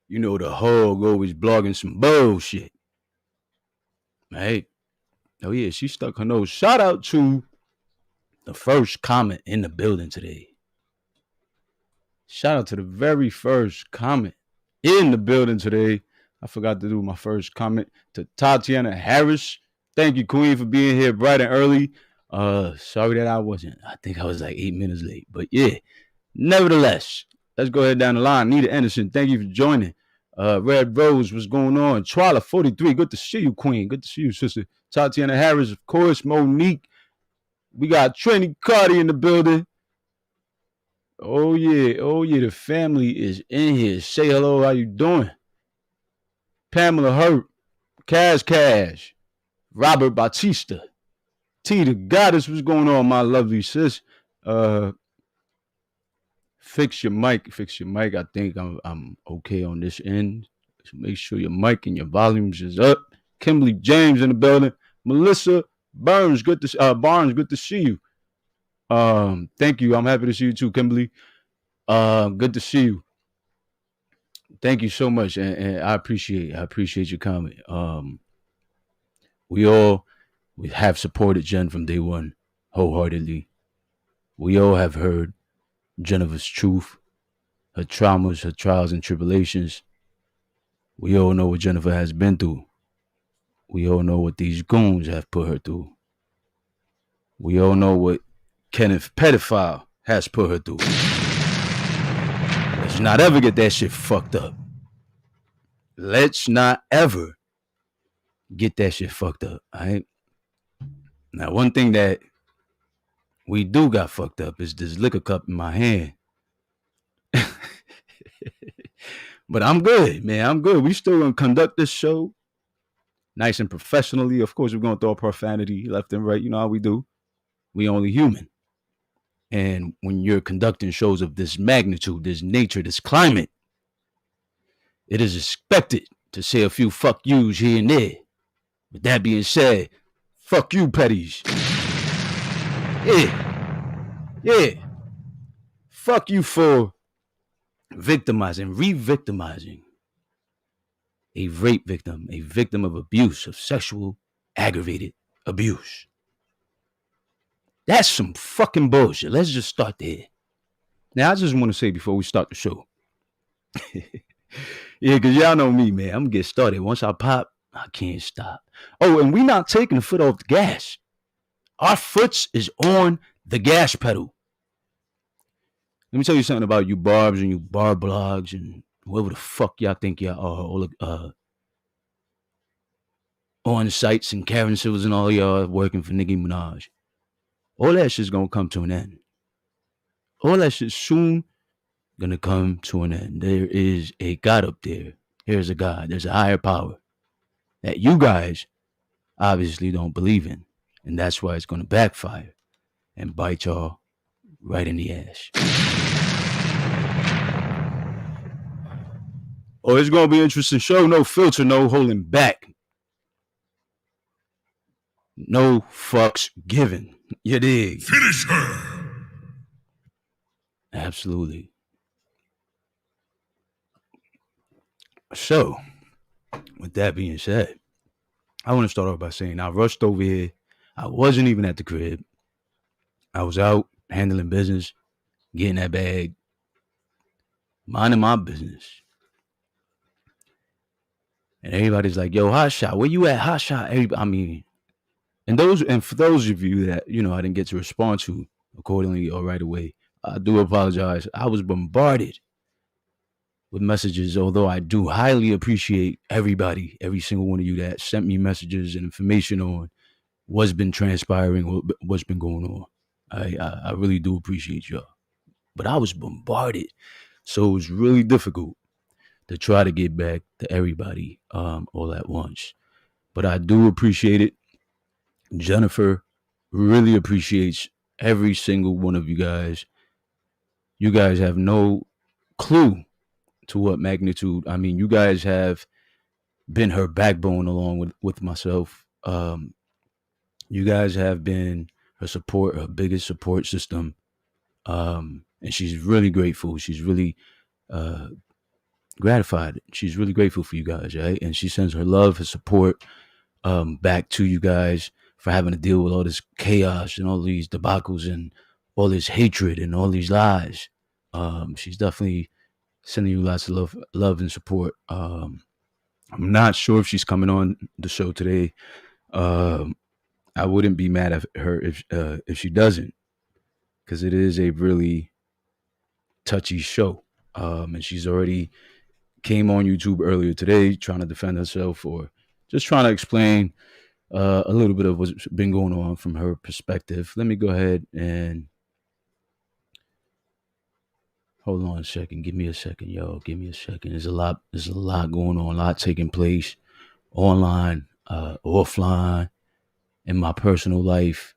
You know the Hough always blogging some bullshit. Right? Oh yeah, she stuck her nose. Shout out to the first comment in the building today. Shout out to the very first comment in the building today. I forgot to do my first comment to Tatiana Harris. Thank you, Queen, for being here bright and early. Sorry that I wasn't. I think I was like 8 minutes late. But yeah, nevertheless, let's go ahead down the line. Nita Anderson, thank you for joining. Red Rose, what's going on? Twila 43, good to see you, Queen. Good to see you, sister. Tatiana Harris, of course. Monique. We got Trini Cardi in the building. Oh yeah, the family is in here. Say hello, how you doing? Pamela Hurt, Cash, Robert Batista, T the Goddess, what's going on, my lovely sis? Fix your mic. I think I'm okay on this end. So make sure your mic and your volumes is up. Kimberly James in the building. Melissa Barnes, good to see you. Thank you. I'm happy to see you too, Kimberly. Good to see you. Thank you so much, and I appreciate your comment. We have supported Jen from day one wholeheartedly. We all have heard Jennifer's truth, her traumas, her trials and tribulations. We all know what Jennifer has been through. We all know what these goons have put her through. We all know what Kenneth Pedophile has put her through. Let's not ever get that shit fucked up. Let's not ever get that shit fucked up, all right? Now, one thing that we do got fucked up is this liquor cup in my hand. But I'm good, man. I'm good. We still gonna conduct this show nice and professionally. Of course, we're gonna throw profanity left and right. You know how we do. We only human. And when you're conducting shows of this magnitude, this nature, this climate, it is expected to say a few fuck yous here and there. With that being said, fuck you, petties. Yeah. Fuck you for victimizing, re-victimizing a rape victim, a victim of abuse, of sexual aggravated abuse. That's some fucking bullshit. Let's just start there. Now, I just want to say before we start the show. Yeah, because y'all know me, man. I'm going to get started. Once I pop, I can't stop. Oh, and we not taking the foot off the gas. Our foot is on the gas pedal. Let me tell you something about you barbs and you bar blogs and whoever the fuck y'all think y'all are. All on sites and Karen Silvers and all y'all working for Nicki Minaj. All that shit's gonna come to an end. All that shit's soon gonna come to an end. There is a God up there. There's a God. There's a higher power that you guys obviously don't believe in. And that's why it's gonna backfire and bite y'all right in the ass. Oh, it's gonna be an interesting show. No filter, no holding back. No fucks given. You dig? Finish her. Absolutely. So, with that being said, I want to start off by saying I rushed over here. I wasn't even at the crib. I was out handling business, getting that bag, minding my business. And everybody's like, yo, HOTSHOT, where you at, HOTSHOT? Everybody, and for those of you that, I didn't get to respond to accordingly or right away, I do apologize. I was bombarded with messages, although I do highly appreciate everybody, every single one of you that sent me messages and information on what's been transpiring, what's been going on. I really do appreciate y'all. But I was bombarded. So it was really difficult to try to get back to everybody all at once. But I do appreciate it. Jennifer really appreciates every single one of you guys. You guys have no clue to what magnitude. I mean, you guys have been her backbone along with myself. You guys have been support, her biggest support system. And she's really grateful. She's really gratified. She's really grateful for you guys, right? And she sends her love, her support back to you guys for having to deal with all this chaos and all these debacles and all this hatred and all these lies. She's definitely sending you lots of love and support. I'm not sure if she's coming on the show today. I wouldn't be mad at her if she doesn't, because it is a really touchy show. And she's already came on YouTube earlier today trying to defend herself or just trying to explain a little bit of what's been going on from her perspective. Let me go ahead and hold on a second. Give me a second, yo. Give me a second. There's a lot going on, a lot taking place online, offline, in my personal life.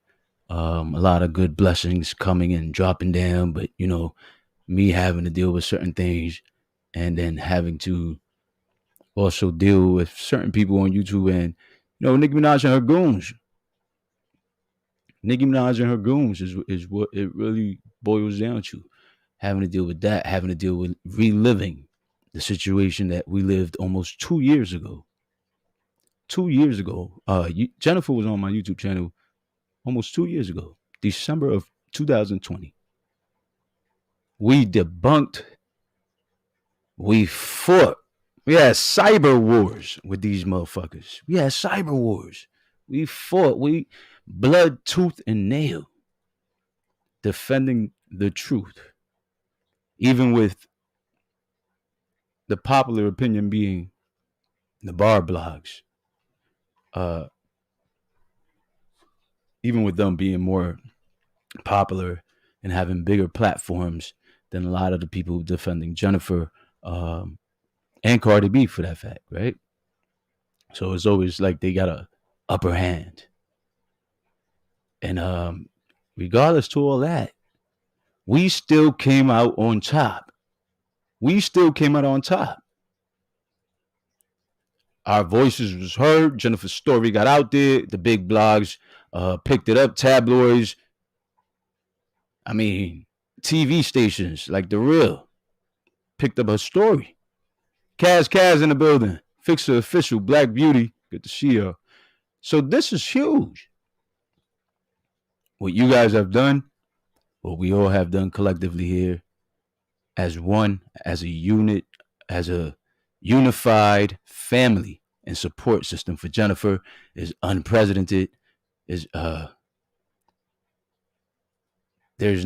A lot of good blessings coming and dropping down, but me having to deal with certain things and then having to also deal with certain people on YouTube and Nicki Minaj and her goons. Nicki Minaj and her goons is what it really boils down to. Having to deal with that, having to deal with reliving the situation that we lived almost 2 years ago. 2 years ago. Jennifer was on my YouTube channel almost 2 years ago, December of 2020. We debunked, we fought. We had cyber wars with these motherfuckers. We had cyber wars. We fought. We blood, tooth, and nail defending the truth. Even with the popular opinion being the bar blogs. Even with them being more popular and having bigger platforms than a lot of the people defending Jennifer and Cardi B for that fact, right? So it's always like they got a upper hand. And regardless to all that, we still came out on top. Our voices was heard. Jennifer's story got out there. The big blogs picked it up. Tabloids. I mean, TV stations like The Real picked up her story. Kaz in the building. Fixer Official, Black Beauty. Good to see her. So this is huge. What you guys have done, what we all have done collectively here as one, as a unit, as a unified family and support system for Jennifer is unprecedented. There's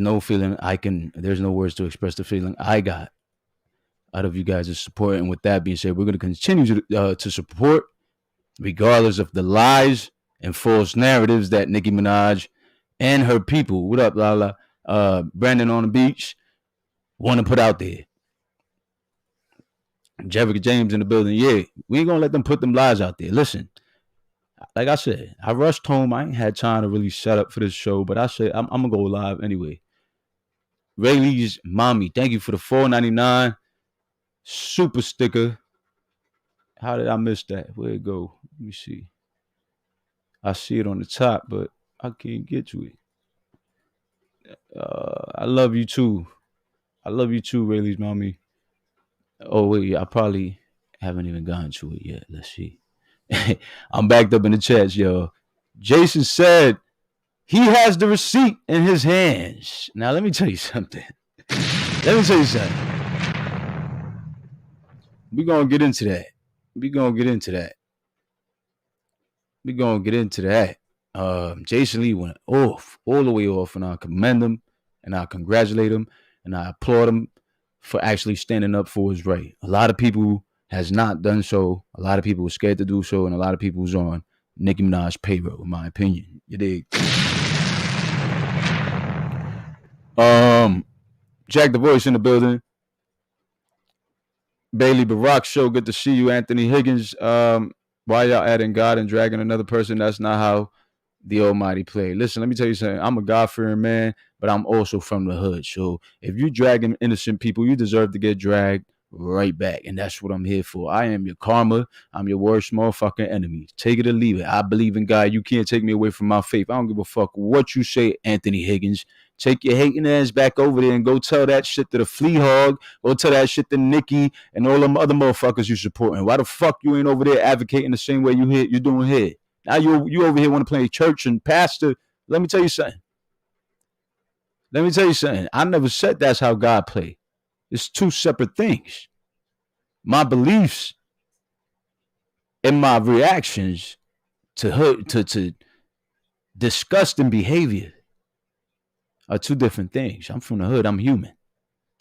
no words to express the feeling I got out of you guys' support. And with that being said, we're going to continue to support regardless of the lies and false narratives that Nicki Minaj and her people, what up, Lala, Brandon on the beach, want to put out there. Jerica James in the building. Yeah, we ain't going to let them put them lies out there. Listen, like I said, I rushed home. I ain't had time to really set up for this show, but I said I'm going to go live anyway. Rayleigh's mommy, thank you for the $4.99 super sticker. How did I miss that? Where'd it go? Let me see. I see it on the top, but I can't get to it. I love you too. Rayleigh's mommy. Oh, wait, I probably haven't even gotten to it yet. Let's see. I'm backed up in the chats, yo. Jason said he has the receipt in his hands. Now, let me tell you something. We're going to get into that. Jason Lee went all the way off, and I commend him, and I congratulate him, and I applaud him for actually standing up for his right. A lot of people has not done so. A lot of people were scared to do so, and a lot of people was on Nicki Minaj payroll, in my opinion. You dig? Jack the Voice in the building. Bailey Barack Show, good to see you. Anthony Higgins, why y'all adding God and dragging another person? That's not how the Almighty play. Listen, let me tell you something. I'm a God-fearing man, but I'm also from the hood. So if you dragging innocent people, you deserve to get dragged right back. And that's what I'm here for. I am your karma. I'm your worst motherfucking enemy. Take it or leave it. I believe in God. You can't take me away from my faith. I don't give a fuck what you say, Anthony Higgins. Take your hating ass back over there and go tell that shit to the flea hog. Go tell that shit to Nicki and all them other motherfuckers you supporting. Why the fuck you ain't over there advocating the same way you're doing here? Now you over here want to play church and pastor. Let me tell you something. I never said that's how God play. It's two separate things. My beliefs and my reactions to disgusting behavior are two different things. I'm from the hood. I'm human.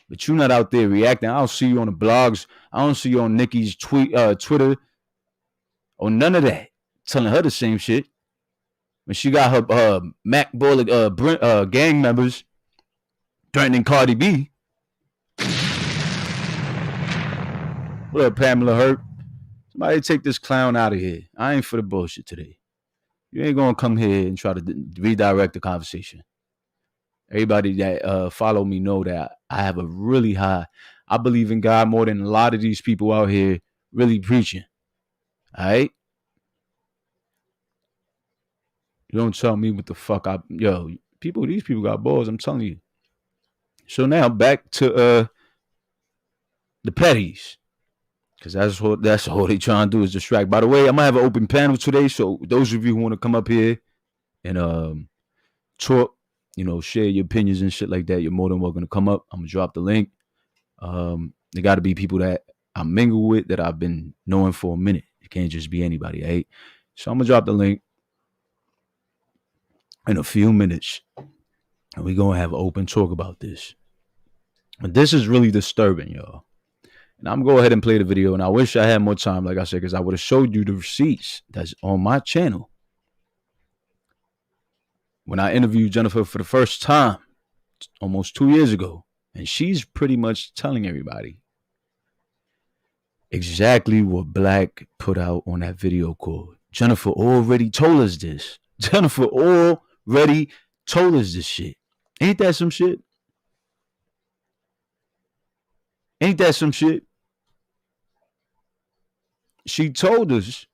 But you're not out there reacting. I don't see you on the blogs. I don't see you on Nicki's Twitter or none of that. Telling her the same shit. When she got her Mac Bullock gang members threatening Cardi B. What up, Pamela Hurt? Somebody take this clown out of here. I ain't for the bullshit today. You ain't gonna come here and try to redirect the conversation. Everybody that follow me know that I have a really high. I believe in God more than a lot of these people out here really preaching. All right? You don't tell me what the fuck these people got balls, I'm telling you. So now back to the petties. Because that's all they trying to do is distract. By the way, I'm going to have an open panel today. So those of you who want to come up here and talk, share your opinions and shit like that, you're more than welcome to come up. I'm going to drop the link. There got to be people that I mingle with that I've been knowing for a minute. It can't just be anybody, right? So I'm going to drop the link in a few minutes. And we're going to have an open talk about this. But this is really disturbing, y'all. And I'm going to go ahead and play the video. And I wish I had more time, like I said, because I would have showed you the receipts that's on my channel. When I interviewed Jennifer for the first time, almost 2 years ago. And she's pretty much telling everybody exactly what Black put out on that video call. Jennifer already told us this. Jennifer already told us this shit. Ain't that some shit? Ain't that some shit? She told us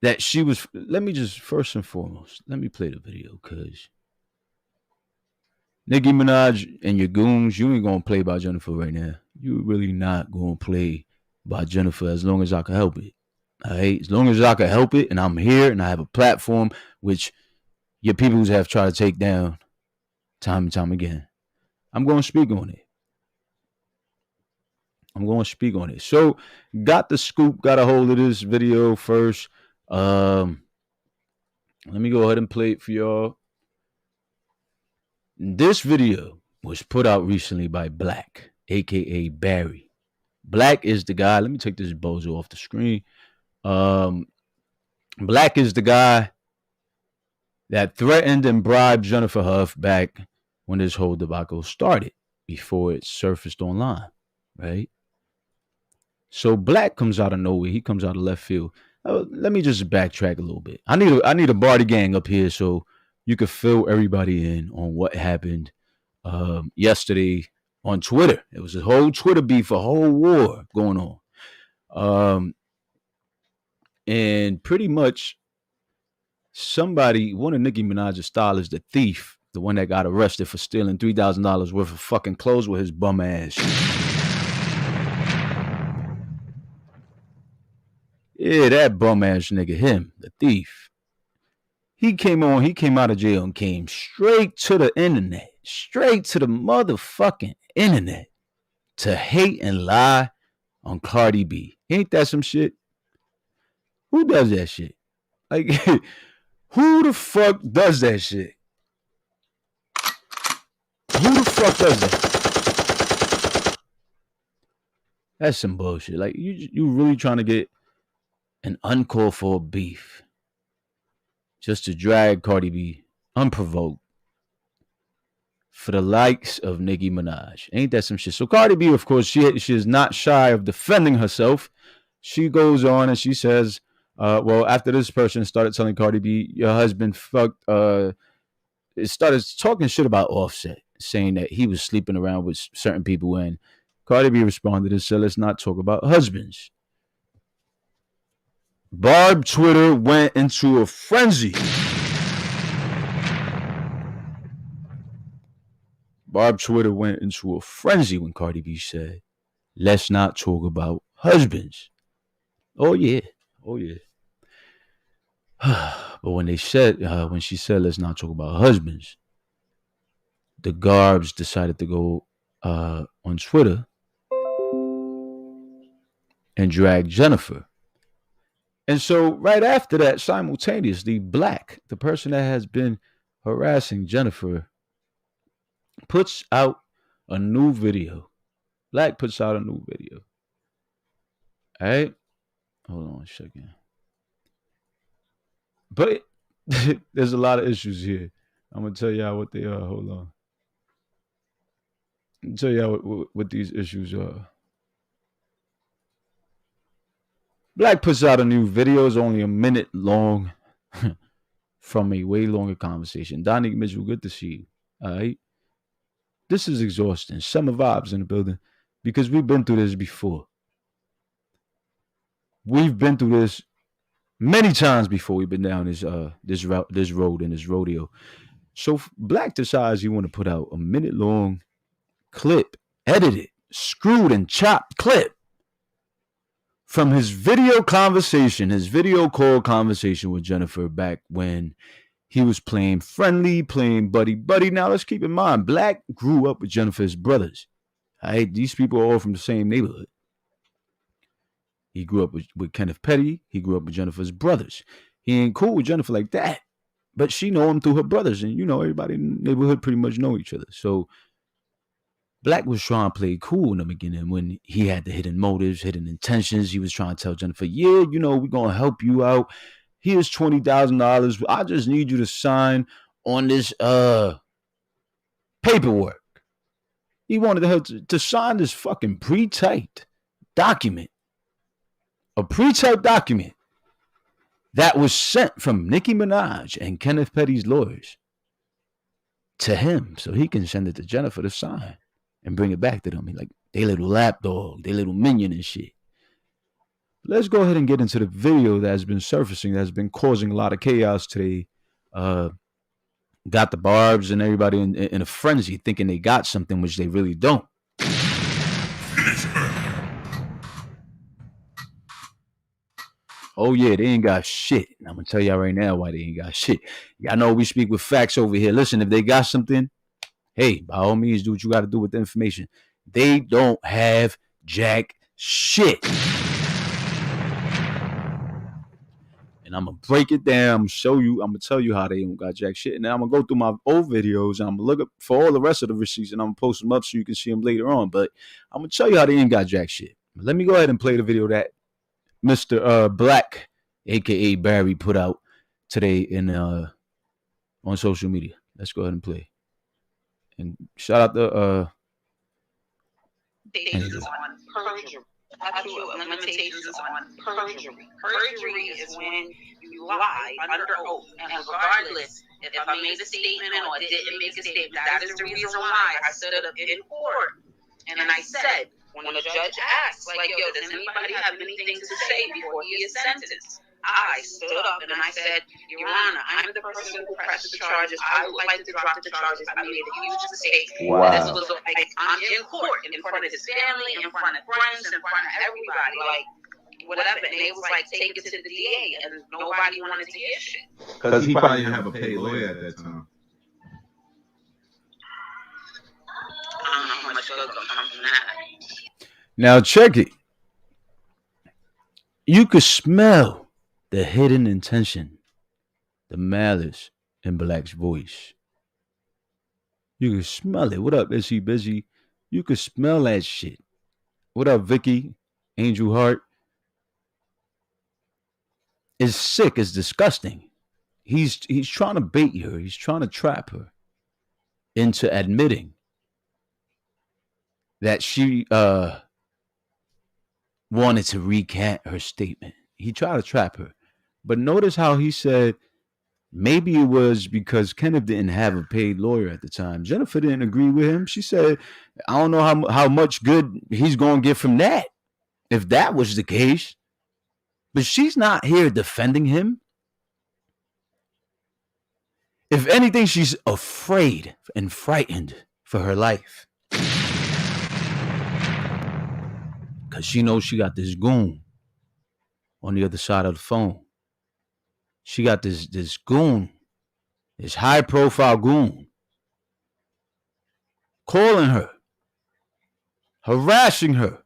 that she was. Let me just first and foremost, let me play the video because Nicki Minaj and your goons, you ain't gonna play by Jennifer right now. You really not gonna play by Jennifer as long as I can help it. All right, as long as I can help it, and I'm here and I have a platform which your people have tried to take down time and time again. I'm gonna speak on it. So, got the scoop, got a hold of this video first. Let me go ahead and play it for y'all. This video was put out recently by Black, aka Barry. Black is the guy. Let me take this bozo off the screen. Black is the guy that threatened and bribed Jennifer Hough back when this whole debacle started, before it surfaced online, right? So Black comes out of nowhere. He comes out of left field. Let me just backtrack a little bit. I need a party gang up here so you could fill everybody in on what happened yesterday on Twitter. It was a whole Twitter beef, a whole war going on. And pretty much one of Nicki Minaj's stylists, the thief, the one that got arrested for stealing $3,000 worth of fucking clothes with his bum ass. Yeah, that bum ass nigga, him, the thief. He came out of jail and came straight to the internet, straight to the motherfucking internet to hate and lie on Cardi B. Ain't that some shit? Who does that shit? Like, who the fuck does that shit? Who the fuck does that? That's some bullshit. Like, you really trying to get an uncalled for beef just to drag Cardi B unprovoked for the likes of Nicki Minaj. Ain't that some shit? So Cardi B, of course, she is not shy of defending herself. She goes on and she says, well, after this person started telling Cardi B, your husband fucked, it started talking shit about Offset, saying that he was sleeping around with certain people and Cardi B responded and said, let's not talk about husbands. Barb Twitter went into a frenzy. Barb Twitter went into a frenzy when Cardi B said, let's not talk about husbands. Oh, yeah. Oh, yeah. But when she said, let's not talk about husbands, the Garbs decided to go on Twitter and drag Jennifer. And so right after that, simultaneously, Black, the person that has been harassing Jennifer, puts out a new video. Black puts out a new video. All right? Hold on a second. But there's a lot of issues here. I'm going to tell y'all what they are. Hold on. I'll tell y'all what these issues are. Black puts out a new video. It's only a minute long from a way longer conversation. Donnie Mitchell, good to see you. All right? This is exhausting. Summer vibes in the building because we've been through this before. We've been through this many times before. We've been down this road and this rodeo. So Black decides he want to put out a minute long clip, edited, screwed and chopped clip from his video call conversation with Jennifer back when he was playing friendly, playing buddy. Now let's keep in mind, Black grew up with Jennifer's brothers. All right, these people are all from the same neighborhood. He grew up with Kenneth Petty. He grew up with Jennifer's brothers. He ain't cool with Jennifer like that, but she know him through her brothers, and everybody in the neighborhood pretty much know each other. So Black was trying to play cool in the beginning when he had the hidden motives, hidden intentions. He was trying to tell Jennifer, yeah, we're going to help you out. Here's $20,000. I just need you to sign on this paperwork. He wanted her to sign this fucking pre-typed document. A pre-typed document that was sent from Nicki Minaj and Kenneth Petty's lawyers to him so he can send it to Jennifer to sign and bring it back to them. Like, they little lapdog, they little minion and shit. Let's go ahead and get into the video that's been surfacing, that's been causing a lot of chaos today. Got the Barbs and everybody in a frenzy thinking they got something, which they really don't. Oh, yeah, they ain't got shit. I'm going to tell y'all right now why they ain't got shit. Y'all know we speak with facts over here. Listen, if they got something, hey, by all means, do what you got to do with the information. They don't have jack shit. And I'm going to break it down. I'm going to show you. I'm going to tell you how they don't got jack shit. And then I'm going to go through my old videos and I'm going to look up for all the rest of the receipts and I'm going to post them up so you can see them later on. But I'm going to tell you how they ain't got jack shit. Let me go ahead and play the video that Mr. Black, a.k.a. Barry, put out today on social media. Let's go ahead and play. And shout out to limitations on perjury. Limitations on perjury. Perjury is when you lie under oath, and regardless if I made a statement or didn't make a statement, that is the reason why I stood up in court and I said, when a judge asks, like, yo, does anybody have anything to say before he is sentenced? I stood up and I said, Your Honor, I'm the person who pressed the charges. I would like to drop the charges. I made a huge mistake. Wow. This was like, I'm in court, in front of his family, in front of friends, in front of everybody, like, whatever. And they was like, take it to the DA, and nobody wanted to hear shit. Because he probably didn't have a paid lawyer at that time. I don't know how much good gonna come from that. Now check it. You could smell the hidden intention, the malice in Black's voice. You could smell it. What up, is he busy? You could smell that shit. What up, Vicky? Angel Heart? It's sick. It's disgusting. He's trying to bait her. He's trying to trap her into admitting that she wanted to recant her statement. He tried to trap her. But notice how he said, Maybe it was because Kenneth didn't have a paid lawyer at the time. Jennifer didn't agree with him. She said, I don't know how much good he's going to get from that, if that was the case. But she's not here defending him. If anything, she's afraid and frightened for her life. Because she knows she got this goon on the other side of the phone. She got this goon, this high-profile goon, calling her, harassing her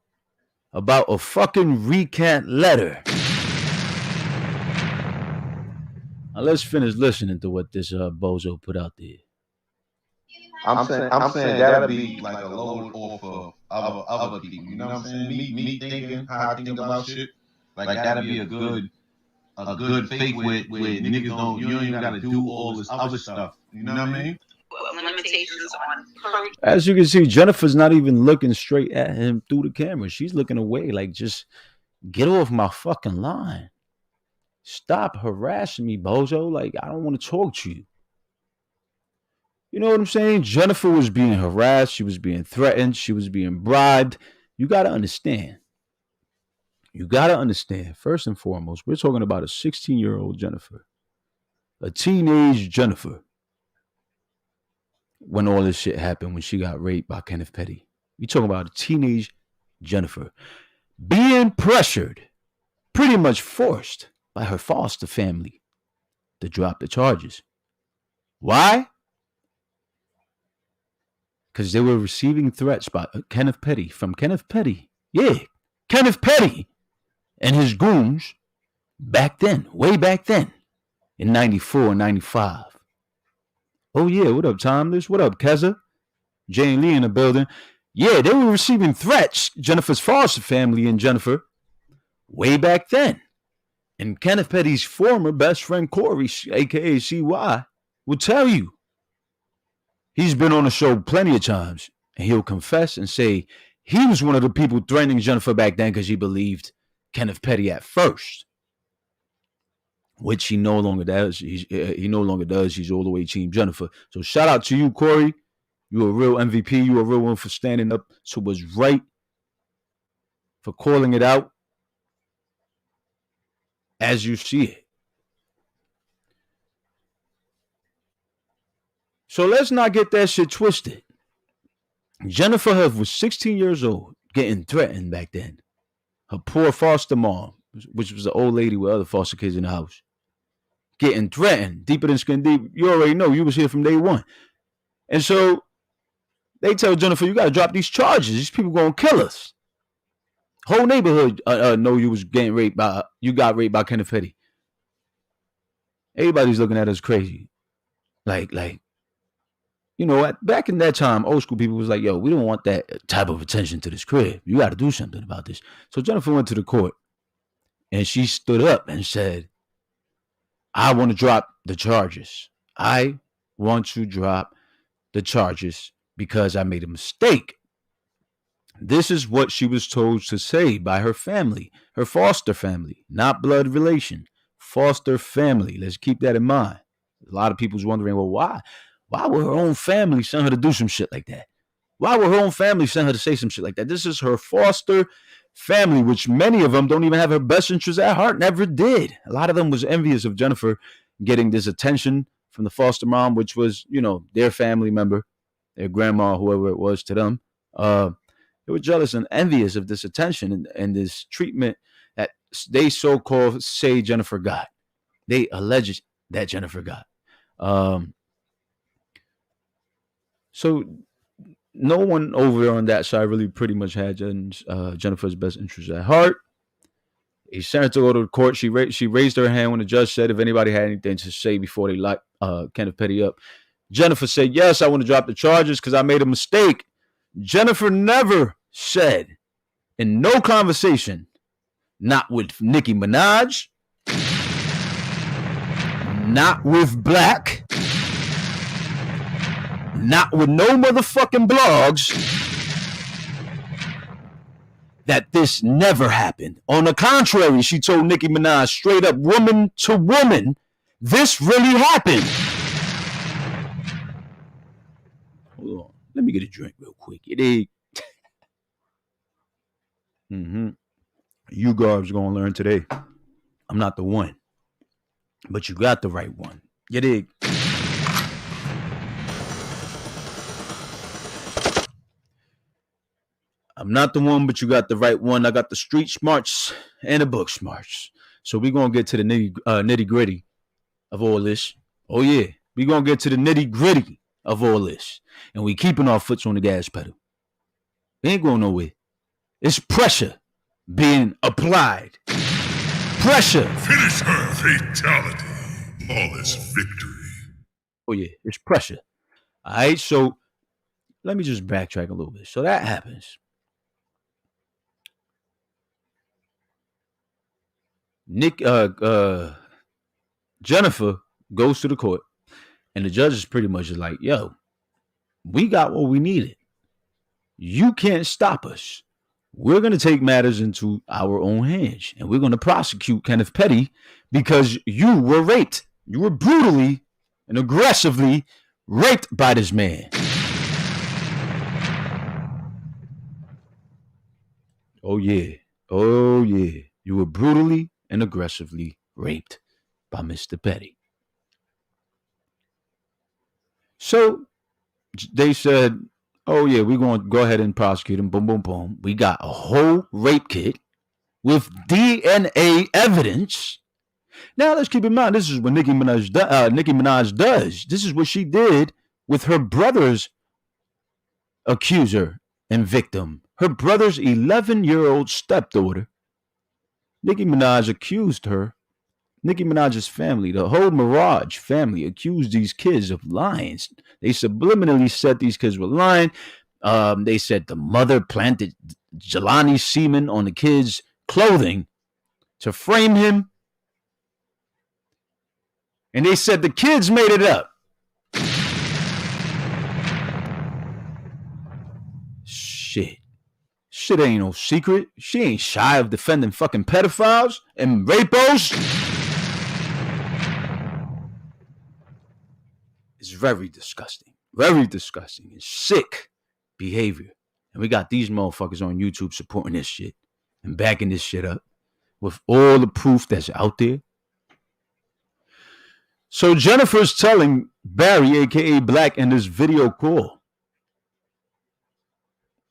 about a fucking recant letter. Now let's finish listening to what this bozo put out there. I'm saying that'll be like a load off of other people. You know what I'm saying? Me thinking how I think about shit. Like that'll be a good fake where niggas don't. You don't even gotta do all this other stuff. You know what I mean? Limitations on perjury. As you can see, Jennifer's not even looking straight at him through the camera. She's looking away, like, just get off my fucking line. Stop harassing me, bozo. Like, I don't want to talk to you. You know what I'm saying? Jennifer was being harassed. She was being threatened. She was being bribed. You got to understand. You got to understand, first and foremost, we're talking about a 16-year-old Jennifer. A teenage Jennifer. When all this shit happened, when she got raped by Kenneth Petty. You're talking about a teenage Jennifer. Being pressured, pretty much forced by her foster family to drop the charges. Why? Because they were receiving threats by Kenneth Petty, from Kenneth Petty. Yeah, Kenneth Petty and his goons back then, way back then, in 94 and 95. Oh yeah, what up, Timeless? What up, Keza? Jane Lee in the building. Yeah, they were receiving threats, Jennifer's foster family and Jennifer, way back then. And Kenneth Petty's former best friend, Corey, a.k.a. CY, will tell you. He's been on the show plenty of times, and he'll confess and say he was one of the people threatening Jennifer back then because he believed Kenneth Petty at first, which he no longer does. He no longer does. He's all the way Team Jennifer. So shout out to you, Corey. You a real MVP. You a real one for standing up to what's right, for calling it out as you see it. So let's not get that shit twisted. Jennifer Hough was 16 years old, getting threatened back then. Her poor foster mom, which was an old lady with other foster kids in the house, getting threatened, deeper than skin deep. You already know, you was here from day one. And so they tell Jennifer, you got to drop these charges. These people going to kill us. Whole neighborhood know you was getting raped by, you got raped by Kenneth Petty. Everybody's looking at us crazy. Like, you know, back in that time, old school people was like, yo, we don't want that type of attention to this crib. You got to do something about this. So Jennifer went to the court and she stood up and said, I want to drop the charges. I want to drop the charges because I made a mistake. This is what she was told to say by her family, her foster family, not blood relation, foster family. Let's keep that in mind. A lot of people's wondering, well, why? Why would her own family send her to do some shit like that? Why would her own family send her to say some shit like that? This is her foster family, which many of them don't even have her best interests at heart, never did. A lot of them was envious of Jennifer getting this attention from the foster mom, which was, you know, their family member, their grandma, whoever it was to them. They were jealous and envious of this attention and this treatment that they so-called say Jennifer got. They allege that Jennifer got. So no one over there on that side really pretty much had Jennifer's best interest at heart. He sent her to go to the court. She raised her hand when the judge said if anybody had anything to say before they locked Kenneth Petty up. Jennifer said, yes, I want to drop the charges because I made a mistake. Jennifer never said in no conversation, not with Nicki Minaj, not with Black, not with no motherfucking blogs, that this never happened. On the contrary, she told Nicki Minaj straight up, woman to woman, This really happened. Hold on. Let me get a drink real quick. You dig? You garbs gonna learn today. I'm not the one, but you got the right one. You dig? I'm not the one, but you got the right one. I got the street smarts and the book smarts. So we're going to get to the nitty gritty of all this. Oh, yeah. We're going to get to the nitty gritty of all this. And we keeping our foots on the gas pedal. We ain't going nowhere. It's pressure being applied. Pressure. Finish her, fatality. Flawless victory. Oh, yeah. It's pressure. All right. So let me just backtrack a little bit. So that happens. Jennifer goes to the court, and the judge is pretty much like, yo, we got what we needed. You can't stop us. We're going to take matters into our own hands, and we're going to prosecute Kenneth Petty because you were raped. You were brutally and aggressively raped by this man. Oh, yeah. Oh, yeah. You were brutally and aggressively raped by Mr. Petty. So they said, oh, yeah, we're going to go ahead and prosecute him. Boom, boom, boom. We got a whole rape kit with DNA evidence. Now, let's keep in mind, this is what Nicki Minaj does. This is what she did with her brother's accuser and victim. Her brother's 11-year-old stepdaughter. Nicki Minaj accused her. Nicki Minaj's family, the whole Mirage family, accused these kids of lying. They subliminally said these kids were lying. They said the mother planted Jelani semen on the kid's clothing to frame him. And they said the kids made it up. Shit ain't no secret. She ain't shy of defending fucking pedophiles and rapos. It's very disgusting. Very disgusting. It's sick behavior. And we got these motherfuckers on YouTube supporting this shit and backing this shit up with all the proof that's out there. So Jennifer's telling Barry, a.k.a. Black, in this video call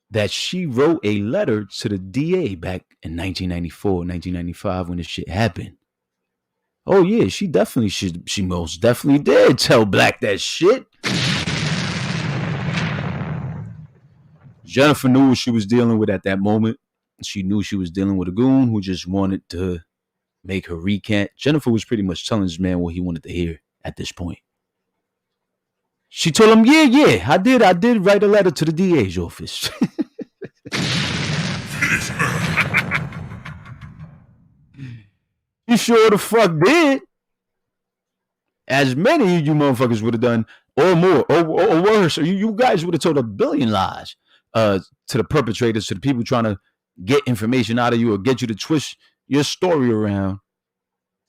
that she wrote a letter to the DA back in 1994, 1995 when this shit happened. Oh, yeah, she most definitely did tell Black that shit. Jennifer knew what she was dealing with at that moment. She knew she was dealing with a goon who just wanted to make her recant. Jennifer was pretty much telling this man what he wanted to hear at this point. She told him, yeah, I did write a letter to the DA's office. You sure the fuck did. As many of you motherfuckers would have done, or more, or worse. Or you guys would have told a billion lies to the perpetrators, to the people trying to get information out of you or get you to twist your story around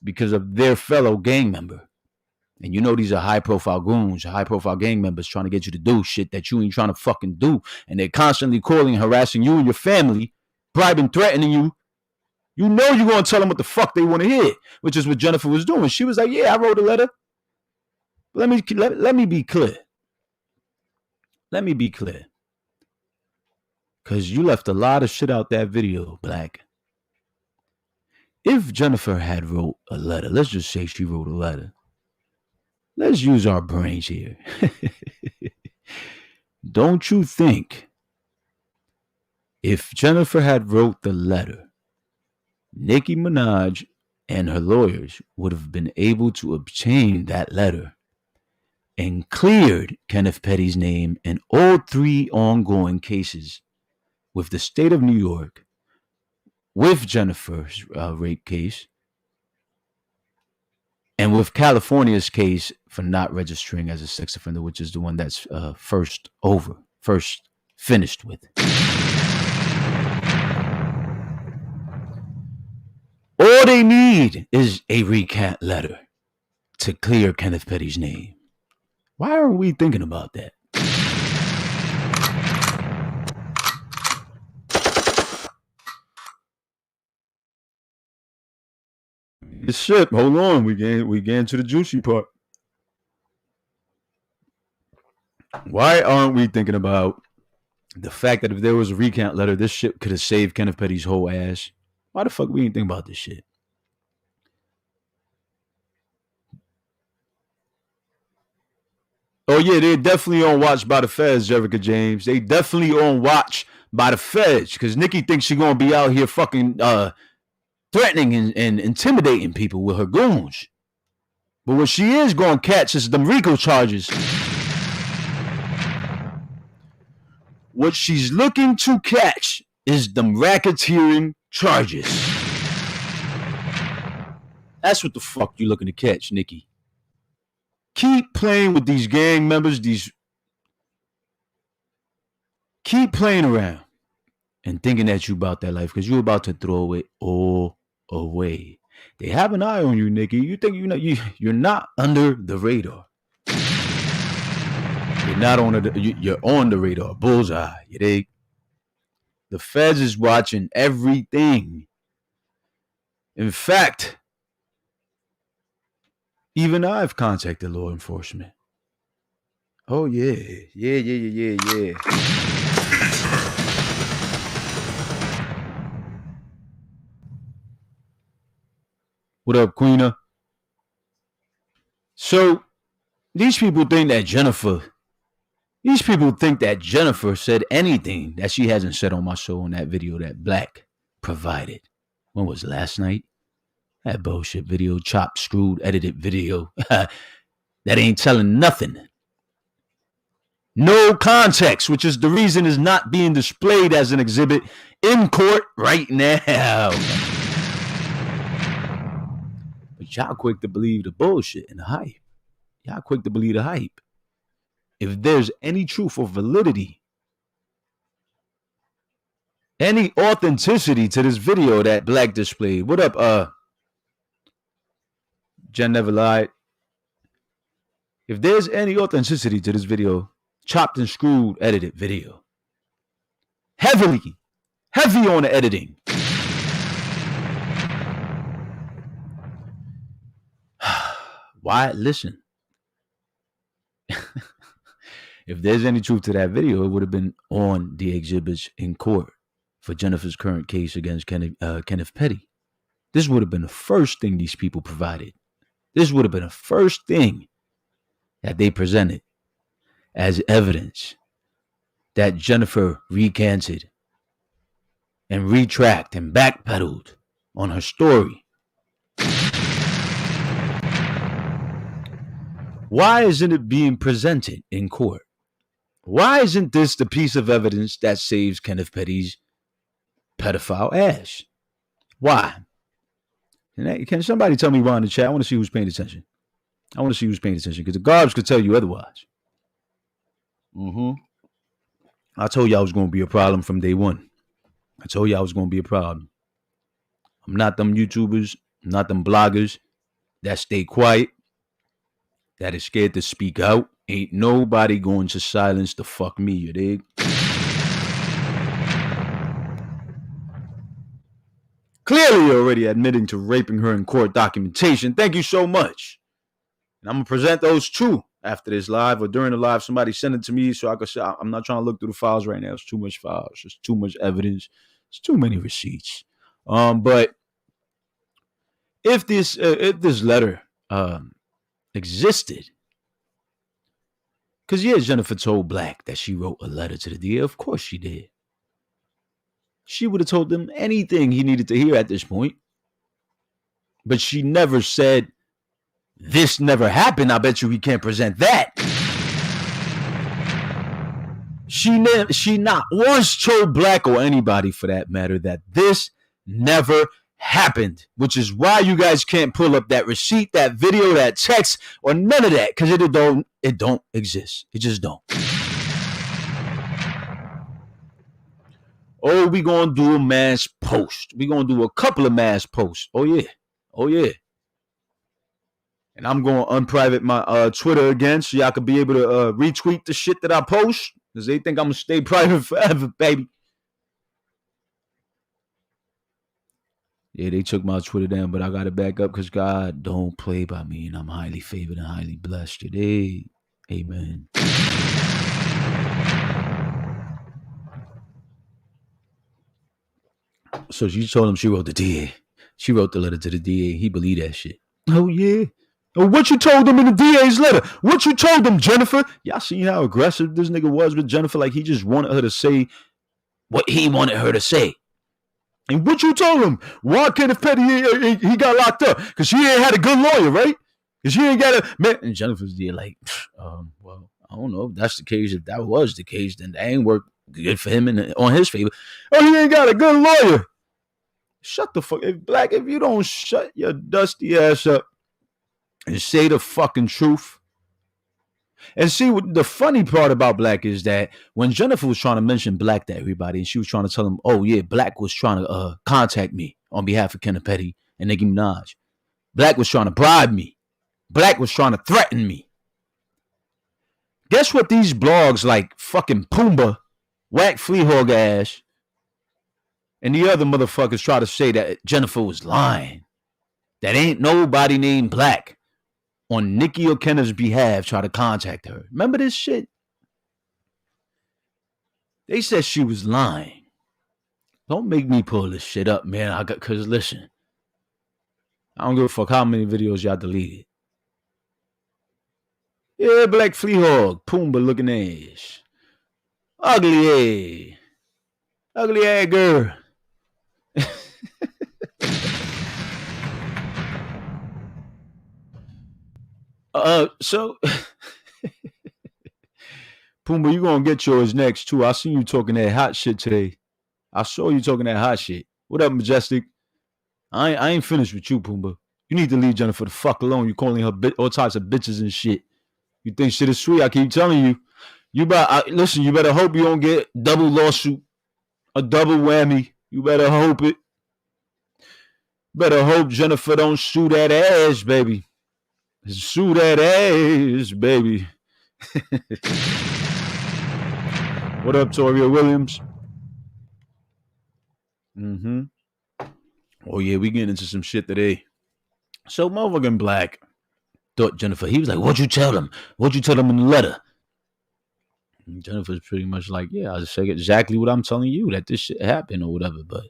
because of their fellow gang member. And you know these are high-profile goons, high-profile gang members trying to get you to do shit that you ain't trying to fucking do. And they're constantly calling, harassing you and your family, bribing, threatening you. You know you're going to tell them what the fuck they want to hear, which is what Jennifer was doing. She was like, yeah, I wrote a letter. Let me be clear. Let me be clear. Because you left a lot of shit out that video, Black. If Jennifer had wrote a letter, let's just say she wrote a letter. Let's use our brains here. Don't you think if Jennifer had wrote the letter, Nicki Minaj and her lawyers would have been able to obtain that letter and cleared Kenneth Petty's name in all 3 ongoing cases with the state of New York, with Jennifer's rape case, and with California's case for not registering as a sex offender, which is the one that's first finished with. All they need is a recant letter to clear Kenneth Petty's name. Why aren't we thinking about that? This shit, hold on, we getting to the juicy part. Why aren't we thinking about the fact that if there was a recount letter, this shit could have saved Kenneth Petty's whole ass? Why the fuck we ain't think about this shit? Oh yeah, they're definitely on watch by the feds, Jerica James. They definitely on watch by the feds because Nicki thinks she's gonna be out here fucking threatening and intimidating people with her goons. But what she is going to catch is them RICO charges. What she's looking to catch is them racketeering charges. That's what the fuck you looking to catch, Nicki. Keep playing with these gang members, keep playing around and thinking that you about that life because you're about to throw it all away. They have an eye on you, Nicki. You think you're not under the radar. You're not on you're on the radar. Bullseye. You dig? The feds is watching everything. In fact, even I've contacted law enforcement. Oh yeah. What up, Queena? So, these people think that Jennifer said anything that she hasn't said on my show in that video that Black provided. When was it, last night? That bullshit video, chopped, screwed, edited video. That ain't telling nothing. No context, which is the reason it's not being displayed as an exhibit in court right now. But y'all quick to believe the bullshit and the hype. Y'all quick to believe the hype. If there's any truth or validity, any authenticity to this video that Black displayed. What up, Jen Never Lied? If there's any authenticity to this video, chopped and screwed, edited video, heavy on the editing. Why? Listen. If there's any truth to that video, it would have been on the exhibits in court for Jennifer's current case against Kenneth Petty. This would have been the first thing these people provided. This would have been the first thing that they presented as evidence that Jennifer recanted and retracted and backpedaled on her story. Why isn't it being presented in court? Why isn't this the piece of evidence that saves Kenneth Petty's pedophile ass? Why? Can somebody tell me why in the chat? I want to see who's paying attention. Because the garbage could tell you otherwise. I told you I was going to be a problem from day one. I told you I was going to be a problem. I'm not them YouTubers, I'm not them bloggers that stay quiet, that is scared to speak out. Ain't nobody going to silence the fuck me, you dig? Clearly you're already admitting to raping her in court documentation. Thank you so much. And I'm going to present those too after this live or during the live. Somebody send it to me so I can say, I'm not trying to look through the files right now. It's too much files. It's too much evidence. It's too many receipts. But if this letter existed, because yeah, Jennifer told Black that she wrote a letter to the DA. Of course she did. She would have told him anything he needed to hear at this point. But she never said, this never happened. I bet you we can't present that. She not once told Black or anybody for that matter that this never happened, which is why you guys can't pull up that receipt, that video, that text, or none of that, because it don't exist. It just don't. Oh, we gonna do a mass post. We gonna do a couple of mass posts. Oh yeah. And I'm going to unprivate my Twitter again so y'all could be able to retweet the shit that I post because they think I'm going to stay private forever, baby. Yeah, they took my Twitter down, but I got it back up because God don't play by me, and I'm highly favored and highly blessed today. Amen. So she told him she wrote the DA. She wrote the letter to the DA. He believed that shit. Oh, yeah. Oh, what you told him in the DA's letter? What you told him, Jennifer? Y'all seen how aggressive this nigga was with Jennifer? Like, he just wanted her to say what he wanted her to say. And what you told him? Why kennethpetty he got locked up? Because she ain't had a good lawyer, right? Because she ain't got a... Man. And Jennifer's there like, well, I don't know if that's the case. If that was the case, then that ain't work good for him and on his favor. Oh, he ain't got a good lawyer. Shut the fuck... Black, if you don't shut your dusty ass up and say the fucking truth. And see, what the funny part about Black is that when Jennifer was trying to mention Black to everybody, and she was trying to tell them, oh, yeah, Black was trying to contact me on behalf of kennethpetty and Nicki Minaj. Black was trying to bribe me. Black was trying to threaten me. Guess what these blogs like fucking Pumbaa, Whack Fleahog ass, and the other motherfuckers try to say that Jennifer was lying. That ain't nobody named Black on Nicki or Kenneth's behalf try to contact her. Remember this shit? They said she was lying. Don't make me pull this shit up, man. Cause listen, I don't give a fuck how many videos y'all deleted. Yeah, Black Fleahog, Pumbaa looking ass. Ugly ass girl. So Pumbaa, you gonna get yours next too. I seen you talking that hot shit today. I saw you talking that hot shit. What up, Majestic? I ain't finished with you, Pumbaa. You need to leave Jennifer the fuck alone. You calling her all types of bitches and shit. You think shit is sweet? I keep telling you. Listen, you better hope you don't get double lawsuit, a double whammy. You better hope it. Better hope Jennifer don't sue that ass, baby. Sue that ass, baby. What up, Toria Williams? Oh, yeah, we getting into some shit today. So, motherfucking Black thought Jennifer, he was like, what'd you tell him? What'd you tell him in the letter? And Jennifer's pretty much like, yeah, I'll say exactly what I'm telling you, that this shit happened or whatever. But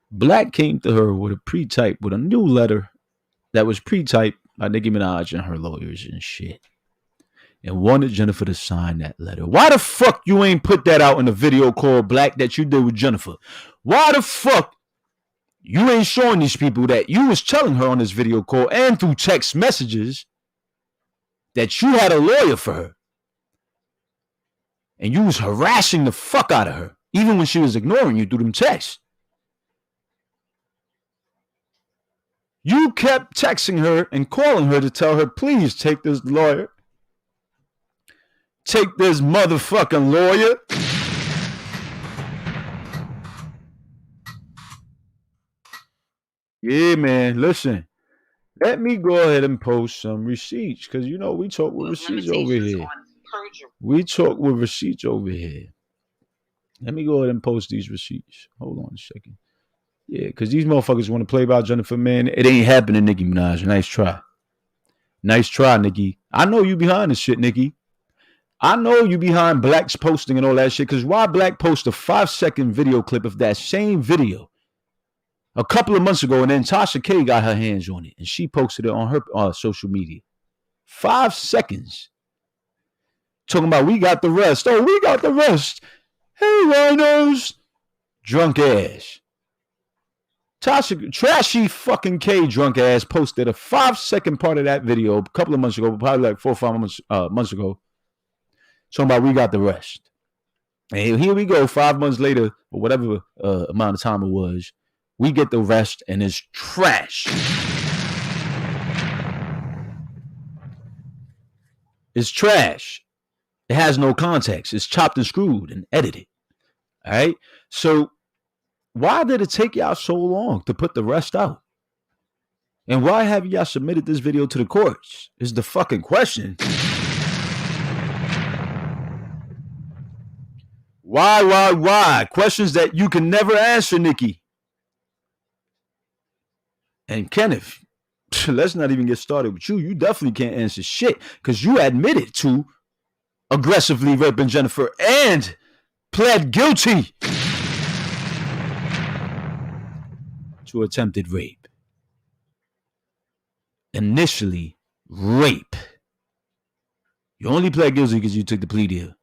Black came to her with a new letter that was pre-typed by Nicki Minaj and her lawyers and shit. And wanted Jennifer to sign that letter. Why the fuck you ain't put that out in the video called Black that you did with Jennifer? Why the fuck you ain't showing these people that you was telling her on this video call and through text messages that you had a lawyer for her? And you was harassing the fuck out of her, even when she was ignoring you through them texts. You kept texting her and calling her to tell her, please take this lawyer. Take this motherfucking lawyer. Yeah, man, listen. Let me go ahead and post some receipts because, you know, we talk with receipts over here. We talk with receipts over here. Let me go ahead and post these receipts. Hold on a second. Yeah, because these motherfuckers want to play about Jennifer, man. It ain't happening, Nicki Minaj. Nice try. Nice try, Nicki. I know you behind this shit, Nicki. I know you behind Black's posting and all that shit, because why Black post a 5-second video clip of that same video a couple of months ago, and then Tasha K got her hands on it, and she posted it on her social media. 5 seconds. Talking about, we got the rest. Oh, we got the rest. Hey, rhinos. Drunk ass. Tasha, trashy fucking K drunk ass posted a 5-second part of that video a couple of months ago, probably like 4 or 5 months ago. Talking about we got the rest. And here we go, 5 months later, or whatever amount of time it was, we get the rest and it's trash. It's trash. It has no context. It's chopped and screwed and edited. All right? So why did it take y'all so long to put the rest out? And why have y'all submitted this video to the courts? Is the fucking question. Why? Questions that you can never answer, Nicki. And Kenneth, let's not even get started with you. You definitely can't answer shit because you admitted to aggressively raping Jennifer and pled guilty to attempted rape. Initially, rape. You only pled guilty because you took the plea deal.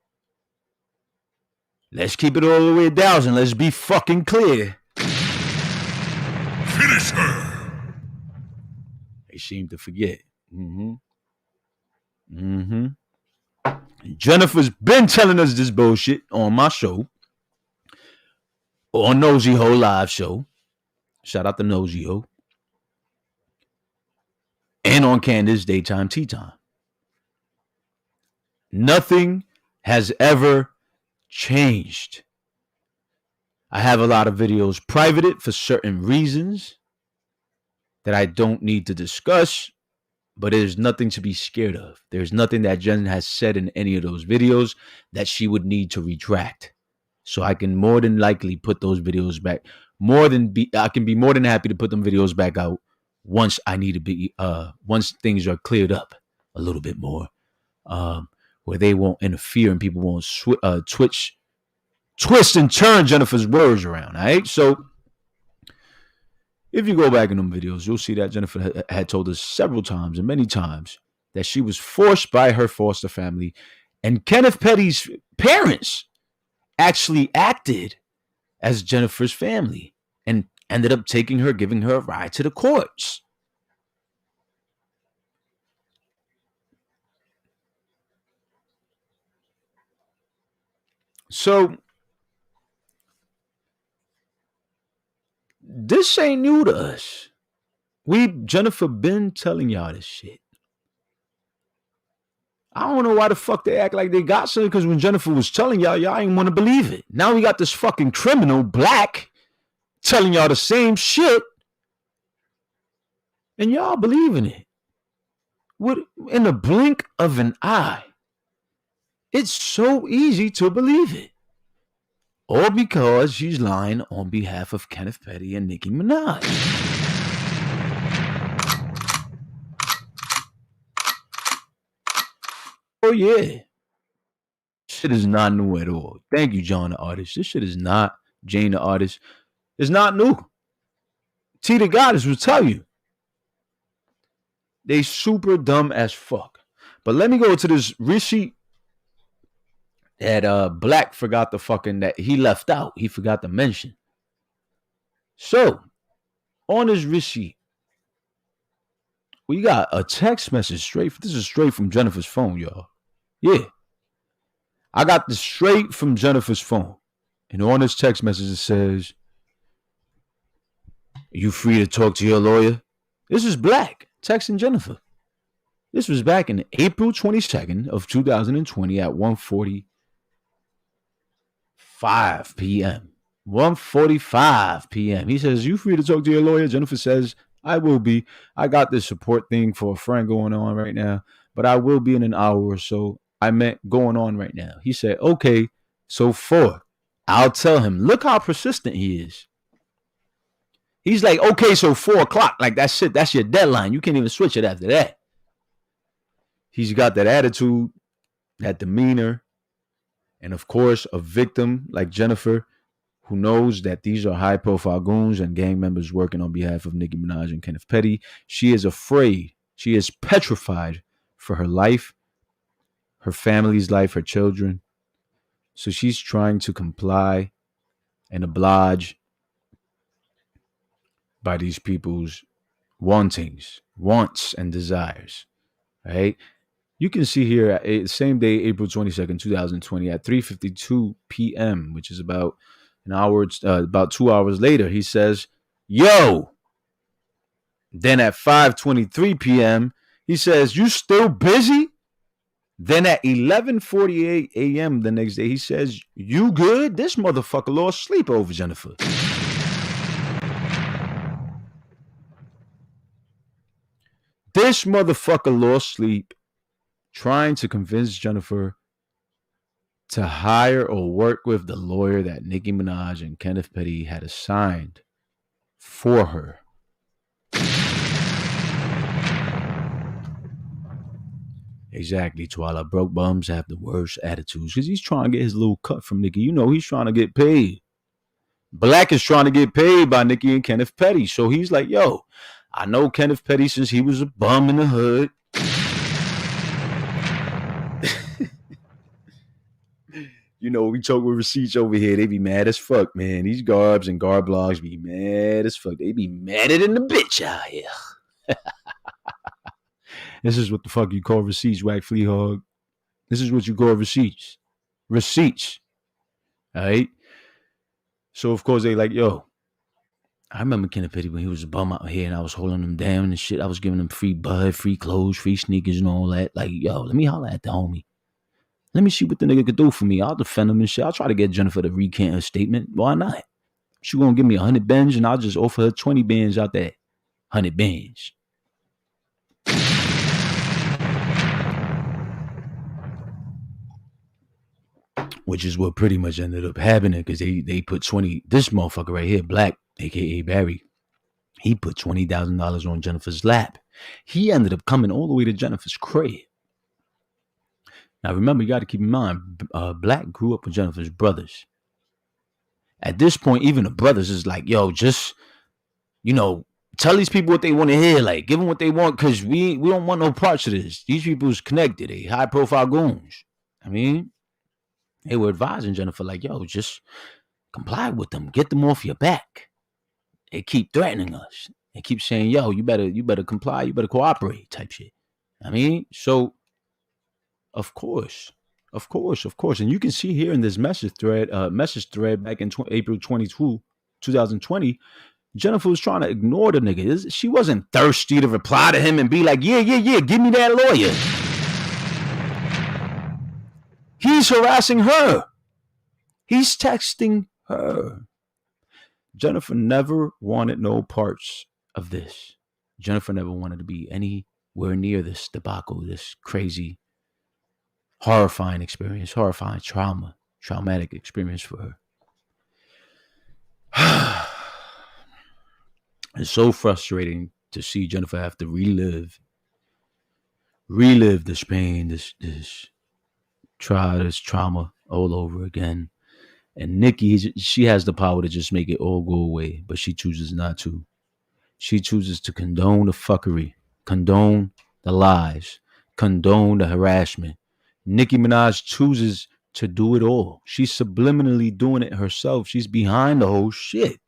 Let's keep it all the way down and let's be fucking clear. Finish her. They seem to forget. Jennifer's been telling us this bullshit on my show, on Nosy Ho live show. Shout out to Nosy Ho. And on Candace Daytime Tea Time. Nothing has ever changed. I have a lot of videos privated for certain reasons that I don't need to discuss, but there's nothing to be scared of. There's nothing that Jen has said in any of those videos that she would need to retract. So I can more than likely put those videos back. I can be more than happy to put them videos back out once I need to be, once things are cleared up a little bit more, where they won't interfere and people won't twist and turn Jennifer's words around. All right. So if you go back in them videos, you'll see that Jennifer had told us several times and many times that she was forced by her foster family, and Kenneth Petty's parents actually acted as Jennifer's family and ended up giving her a ride to the courts. So this ain't new to us. Jennifer been telling y'all this shit. I don't know why the fuck they act like they got something, because when Jennifer was telling y'all ain't want to believe it. Now we got this fucking criminal, Black, telling y'all the same shit, and y'all believing it. In the blink of an eye. It's so easy to believe it. All because she's lying on behalf of Kenneth Petty and Nicki Minaj. Oh, yeah. Shit is not new at all. Thank you, John the artist. This shit is not, Jane the artist. It's not new. T the goddess will tell you. They super dumb as fuck. But let me go to this receipt that Black forgot that he left out. He forgot to mention. So, on his receipt, we got a text message this is straight from Jennifer's phone, y'all. Yeah. I got this straight from Jennifer's phone. And on this text message, it says, "Are you free to talk to your lawyer?" This is Black texting Jennifer. This was back in April 22nd of 2020 at 1:45 p.m. 1:45 p.m. He says, "You free to talk to your lawyer?" Jennifer says, "I will be. I got this support thing for a friend going on right now, but I will be in an hour or so. I meant going on right now." He said, "Okay, so 4. I'll tell him." Look how persistent he is. He's like, "Okay, so 4 o'clock. Like, that's it. That's your deadline. You can't even switch it after that." He's got that attitude, that demeanor, and of course, a victim like Jennifer, who knows that these are high-profile goons and gang members working on behalf of Nicki Minaj and Kenneth Petty. She is afraid. She is petrified for her life, her family's life, her children. So she's trying to comply and oblige by these people's wants and desires. Right? You can see here, same day, April 22nd, 2020, at 3:52 p.m., which is about about 2 hours later, he says, "Yo." Then at 5:23 p.m., he says, "You still busy?" Then at 11:48 a.m. the next day, he says, "You good?" This motherfucker lost sleep over Jennifer. This motherfucker lost sleep trying to convince Jennifer to hire or work with the lawyer that Nicki Minaj and Kenneth Petty had assigned for her. Exactly, Twila. Broke bums have the worst attitudes because he's trying to get his little cut from Nicki. You know, he's trying to get paid. Black is trying to get paid by Nicki and Kenneth Petty. So he's like, yo, I know Kenneth Petty since he was a bum in the hood. You know, we talk with receipts over here. They be mad as fuck, man. These garbs and garb blogs be mad as fuck. They be madder than the bitch out here. This is what the fuck you call receipts, Whack Flea Hog. This is what you call receipts. Receipts. All right? So, of course, they like, yo, I remember Kenneth Petty when he was a bum out here and I was holding him down and shit. I was giving him free bud, free clothes, free sneakers and all that. Like, yo, let me holler at the homie. Let me see what the nigga could do for me. I'll defend him and shit. I'll try to get Jennifer to recant her statement. Why not? She gonna give me 100 bands and I'll just offer her 20 bands out there. 100 bands. Which is what pretty much ended up happening because they put 20. This motherfucker right here, Black, aka Barry, he put $20,000 on Jennifer's lap. He ended up coming all the way to Jennifer's crib. Now remember, you got to keep in mind, Black grew up with Jennifer's brothers. At this point, even the brothers is like, yo, just, you know, tell these people what they want to hear. Like, give them what they want because we don't want no parts of this. These people's connected. They high-profile goons. I mean, they were advising Jennifer like, yo, just comply with them. Get them off your back. They keep threatening us. They keep saying, yo, you better comply. You better cooperate type shit. I mean, so, of course. And you can see here in this message thread back in April 22, 2020, Jennifer was trying to ignore the nigga. She wasn't thirsty to reply to him and be like, yeah, give me that lawyer. He's harassing her. He's texting her. Jennifer never wanted no parts of this. Jennifer never wanted to be anywhere near this debacle, this crazy, horrifying experience, horrifying traumatic experience for her. It's so frustrating to see Jennifer have to relive this pain, this trauma all over again. And Nicki, she has the power to just make it all go away, but she chooses not to. She chooses to condone the fuckery, condone the lies, condone the harassment. Nicki Minaj chooses to do it all. She's subliminally doing it herself. She's behind the whole shit.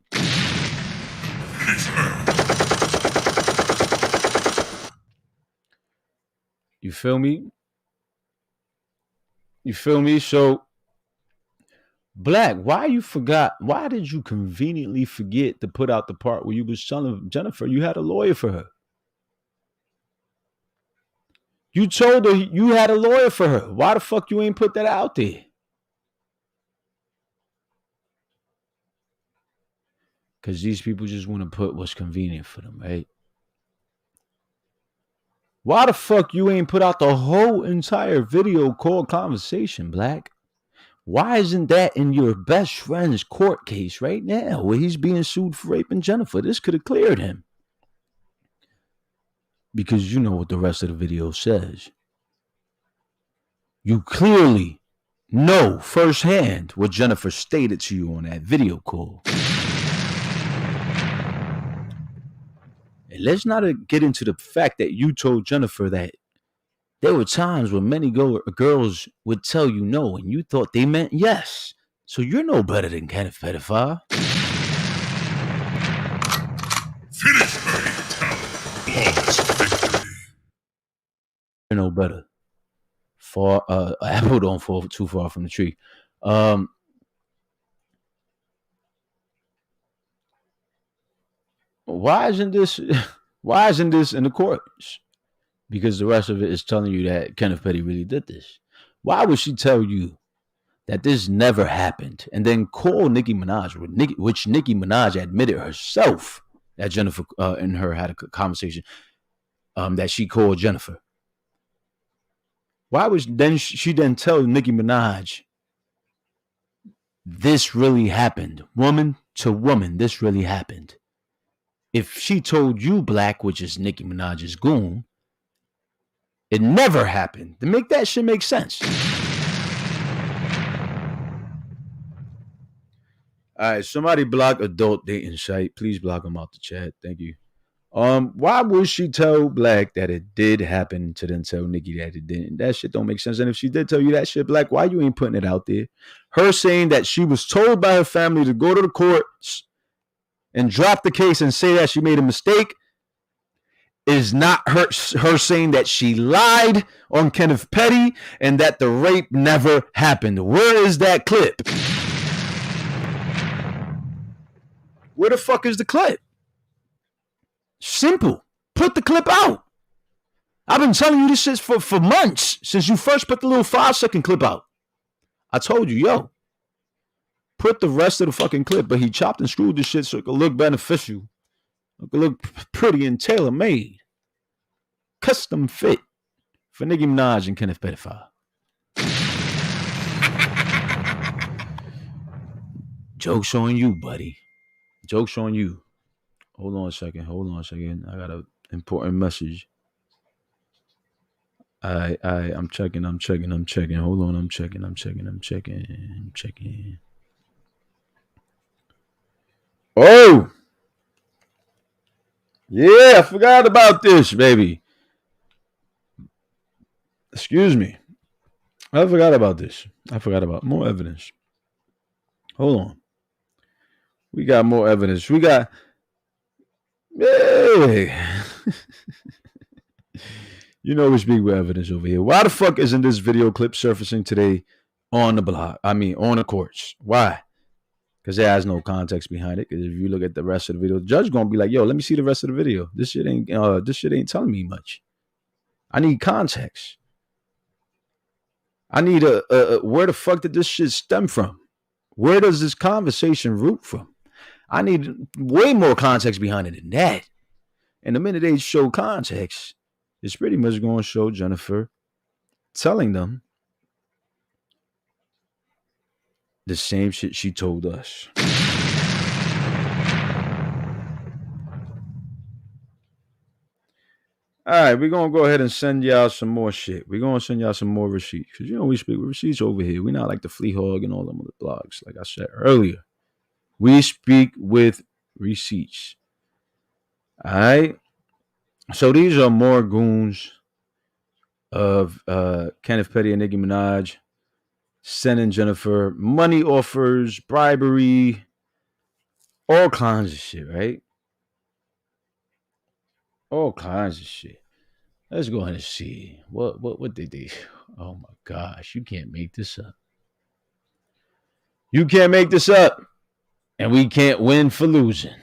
You feel me? So, Black, why did you conveniently forget to put out the part where you was telling Jennifer you had a lawyer for her? You told her you had a lawyer for her. Why the fuck you ain't put that out there? Because these people just want to put what's convenient for them, right? Why the fuck you ain't put out the whole entire video call conversation, Black? Why isn't that in your best friend's court case right now where he's being sued for raping Jennifer? This could have cleared him. Because you know what the rest of the video says. You clearly know firsthand what Jennifer stated to you on that video call. And let's not get into the fact that you told Jennifer that there were times when many girls would tell you no and you thought they meant yes. So you're no better than Kenneth Pedophile. Finish her, flawless victory. You're no better. Apple don't fall too far from the tree. Why isn't this in the courts? Because the rest of it is telling you that Kenneth Petty really did this. Why would she tell you that this never happened and then call Nicki Minaj, which Nicki Minaj admitted herself that Jennifer and her had a conversation? that she called Jennifer. Why was then she then tell Nicki Minaj this really happened, woman to woman, this really happened? If she told you, Black, which is Nicki Minaj's goon, it never happened. To make that shit make sense. All right, somebody block adult dating site. Please block them out the chat. Thank you. Why would she tell Black that it did happen to then tell Nicki that it didn't? That shit don't make sense. And if she did tell you that shit, Black, why you ain't putting it out there? Her saying that she was told by her family to go to the courts and drop the case and say that she made a mistake is not her saying that she lied on Kenneth Petty and that the rape never happened. Where is that clip? Where the fuck is the clip? Simple. Put the clip out. I've been telling you this shit for months since you first put the little 5-second clip out. I told you, yo, put the rest of the fucking clip, but he chopped and screwed this shit so it could look beneficial. It could look pretty and tailor-made. Custom fit for Nicki Minaj and Kenneth Petty. Joke's on you, buddy. Joke's on you. Hold on a second. I got an important message. I'm checking. Hold on, I'm checking. Oh! Yeah, I forgot about this, baby. Excuse me. I forgot about this. I forgot about more evidence. Hold on. We got more evidence. We got... Hey. You know we speak with evidence over here. Why the fuck isn't this video clip surfacing today on the blog? I mean, on the courts. Why? Because it has no context behind it. Because if you look at the rest of the video, the judge gonna be like, "Yo, let me see the rest of the video. This shit ain't telling me much. I need context. I need a where the fuck did this shit stem from? Where does this conversation root from? I need way more context behind it than that. And the minute they show context, it's pretty much going to show Jennifer telling them the same shit she told us. All right, we're going to go ahead and send y'all some more shit. We're going to send y'all some more receipts. Because, you know, we speak with receipts over here. We're not like the Flea Hog and all them other blogs, like I said earlier. We speak with receipts. All right. So these are more goons of Kenneth Petty and Nicki Minaj sending Jennifer money offers, bribery, all kinds of shit, right? All kinds of shit. Let's go ahead and see. What did they... Oh my gosh, you can't make this up. You can't make this up. And we can't win for losing.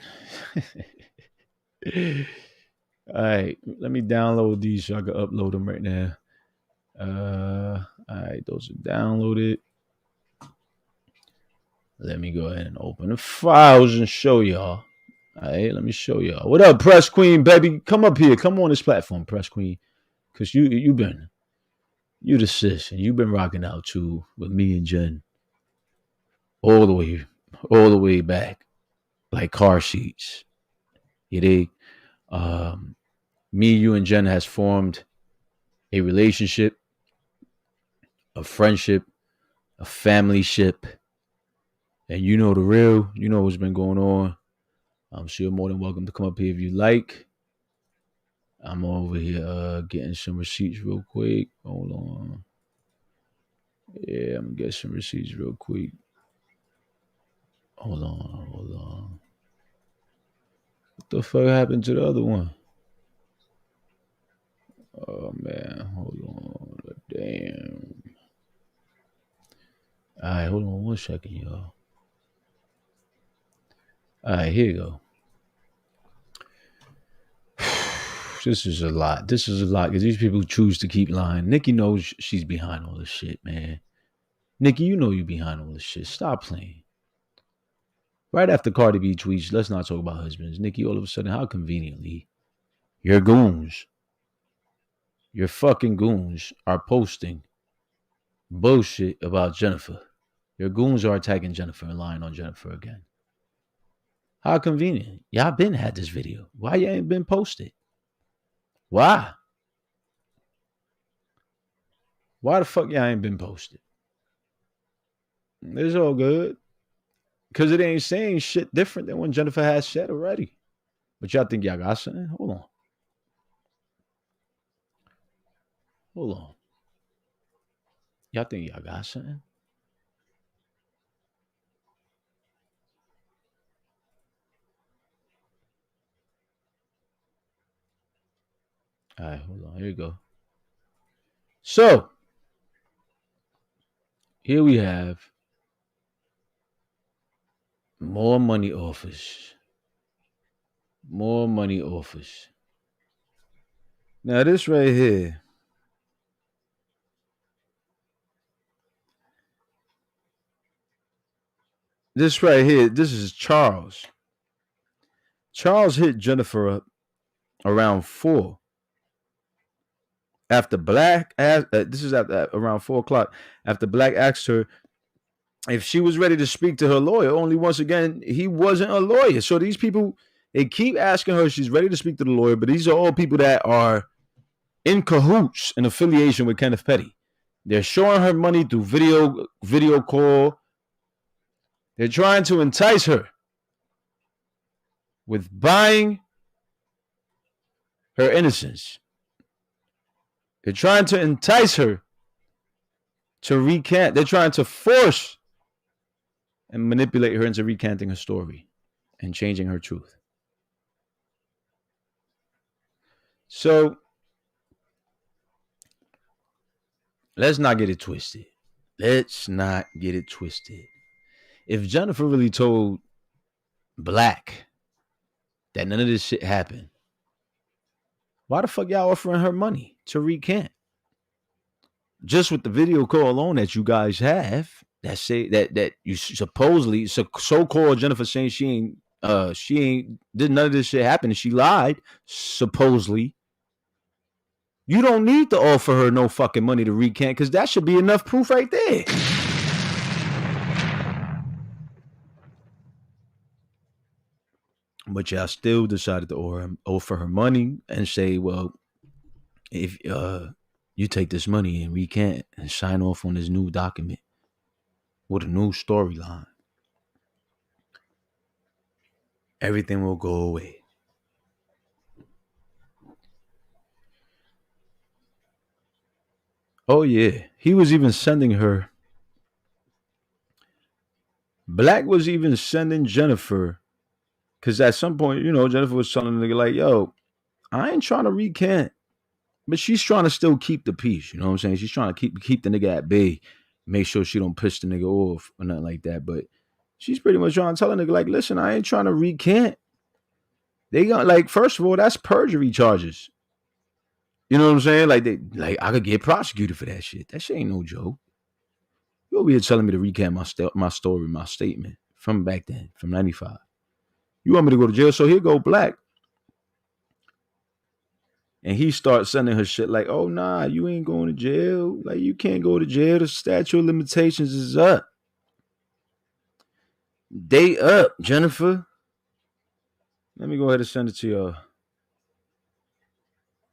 All right, let me download these so I can upload them right now. All right, those are downloaded. Let me go ahead and open the files and show y'all. All right, let me show y'all. What up, Press Queen, baby? Come up here. Come on this platform, Press Queen. Because you the sis, and you've been rocking out too with me and Jen all the way back, like car seats. You dig? Me, you, and Jen has formed a relationship, a friendship, a family ship. And you know the real. You know what's been going on. I'm sure you're more than welcome to come up here if you like. I'm over here getting some receipts real quick. Hold on. Yeah, I'm going to get some receipts real quick. Hold on. What the fuck happened to the other one? Oh, man. Hold on. Damn. All right, hold on 1 second, y'all. All right, here you go. This is a lot because these people choose to keep lying. Nicki knows she's behind all this shit, man. Nicki, you know you behind all this shit. Stop playing. Right after Cardi B tweets, let's not talk about husbands. Nicki, all of a sudden, how conveniently, you're goons. your fucking goons are posting bullshit about Jennifer. Your goons are attacking Jennifer and lying on Jennifer again. How convenient. Y'all been had this video. Why you ain't been posted? Why? Why the fuck y'all ain't been posted? It's all good. Because it ain't saying shit different than when Jennifer has said already. But y'all think y'all got something? Hold on. Hold on. Y'all think y'all got something? All right, hold on. Here you go. So, here we have more money offers. More money offers. Now, this right here. This right here. This is Charles. Charles hit Jennifer up around 4. After Black asked, this is at around 4 o'clock. After Black asked her if she was ready to speak to her lawyer, only once again, he wasn't a lawyer. So these people, they keep asking her if she's ready to speak to the lawyer, but these are all people that are in cahoots in affiliation with Kenneth Petty. They're showing her money through video call. They're trying to entice her with buying her innocence. They're trying to entice her to recant. They're trying to force and manipulate her into recanting her story and changing her truth. So let's not get it twisted. Let's not get it twisted. If Jennifer really told Black that none of this shit happened, why the fuck y'all offering her money to recant? Just with the video call alone that you guys have, that say that you supposedly so-called Jennifer saying she ain't did none of this shit happen and she lied, supposedly. You don't need to offer her no fucking money to recant because that should be enough proof right there. But y'all still decided to offer her money and say, well, if you take this money and recant and sign off on this new document with a new storyline, everything will go away. Oh yeah, he was even sending her. Black was even sending Jennifer, because at some point, Jennifer was telling the nigga like, "Yo, I ain't trying to recant," but she's trying to still keep the peace. You know what I'm saying? She's trying to keep the nigga at bay, make sure she don't piss the nigga off or nothing like that. But she's pretty much trying to tell the nigga like, "Listen, I ain't trying to recant. They got like, first of all, that's perjury charges. You know what I'm saying? Like I could get prosecuted for that shit. That shit ain't no joke. You over here telling me to recant my story, my statement from back then, from 95. You want me to go to jail? So here go Black. And he starts sending her shit like, oh, nah, you ain't going to jail. Like, you can't go to jail. The statute of limitations is up. They up, Jennifer. Let me go ahead and send it to y'all.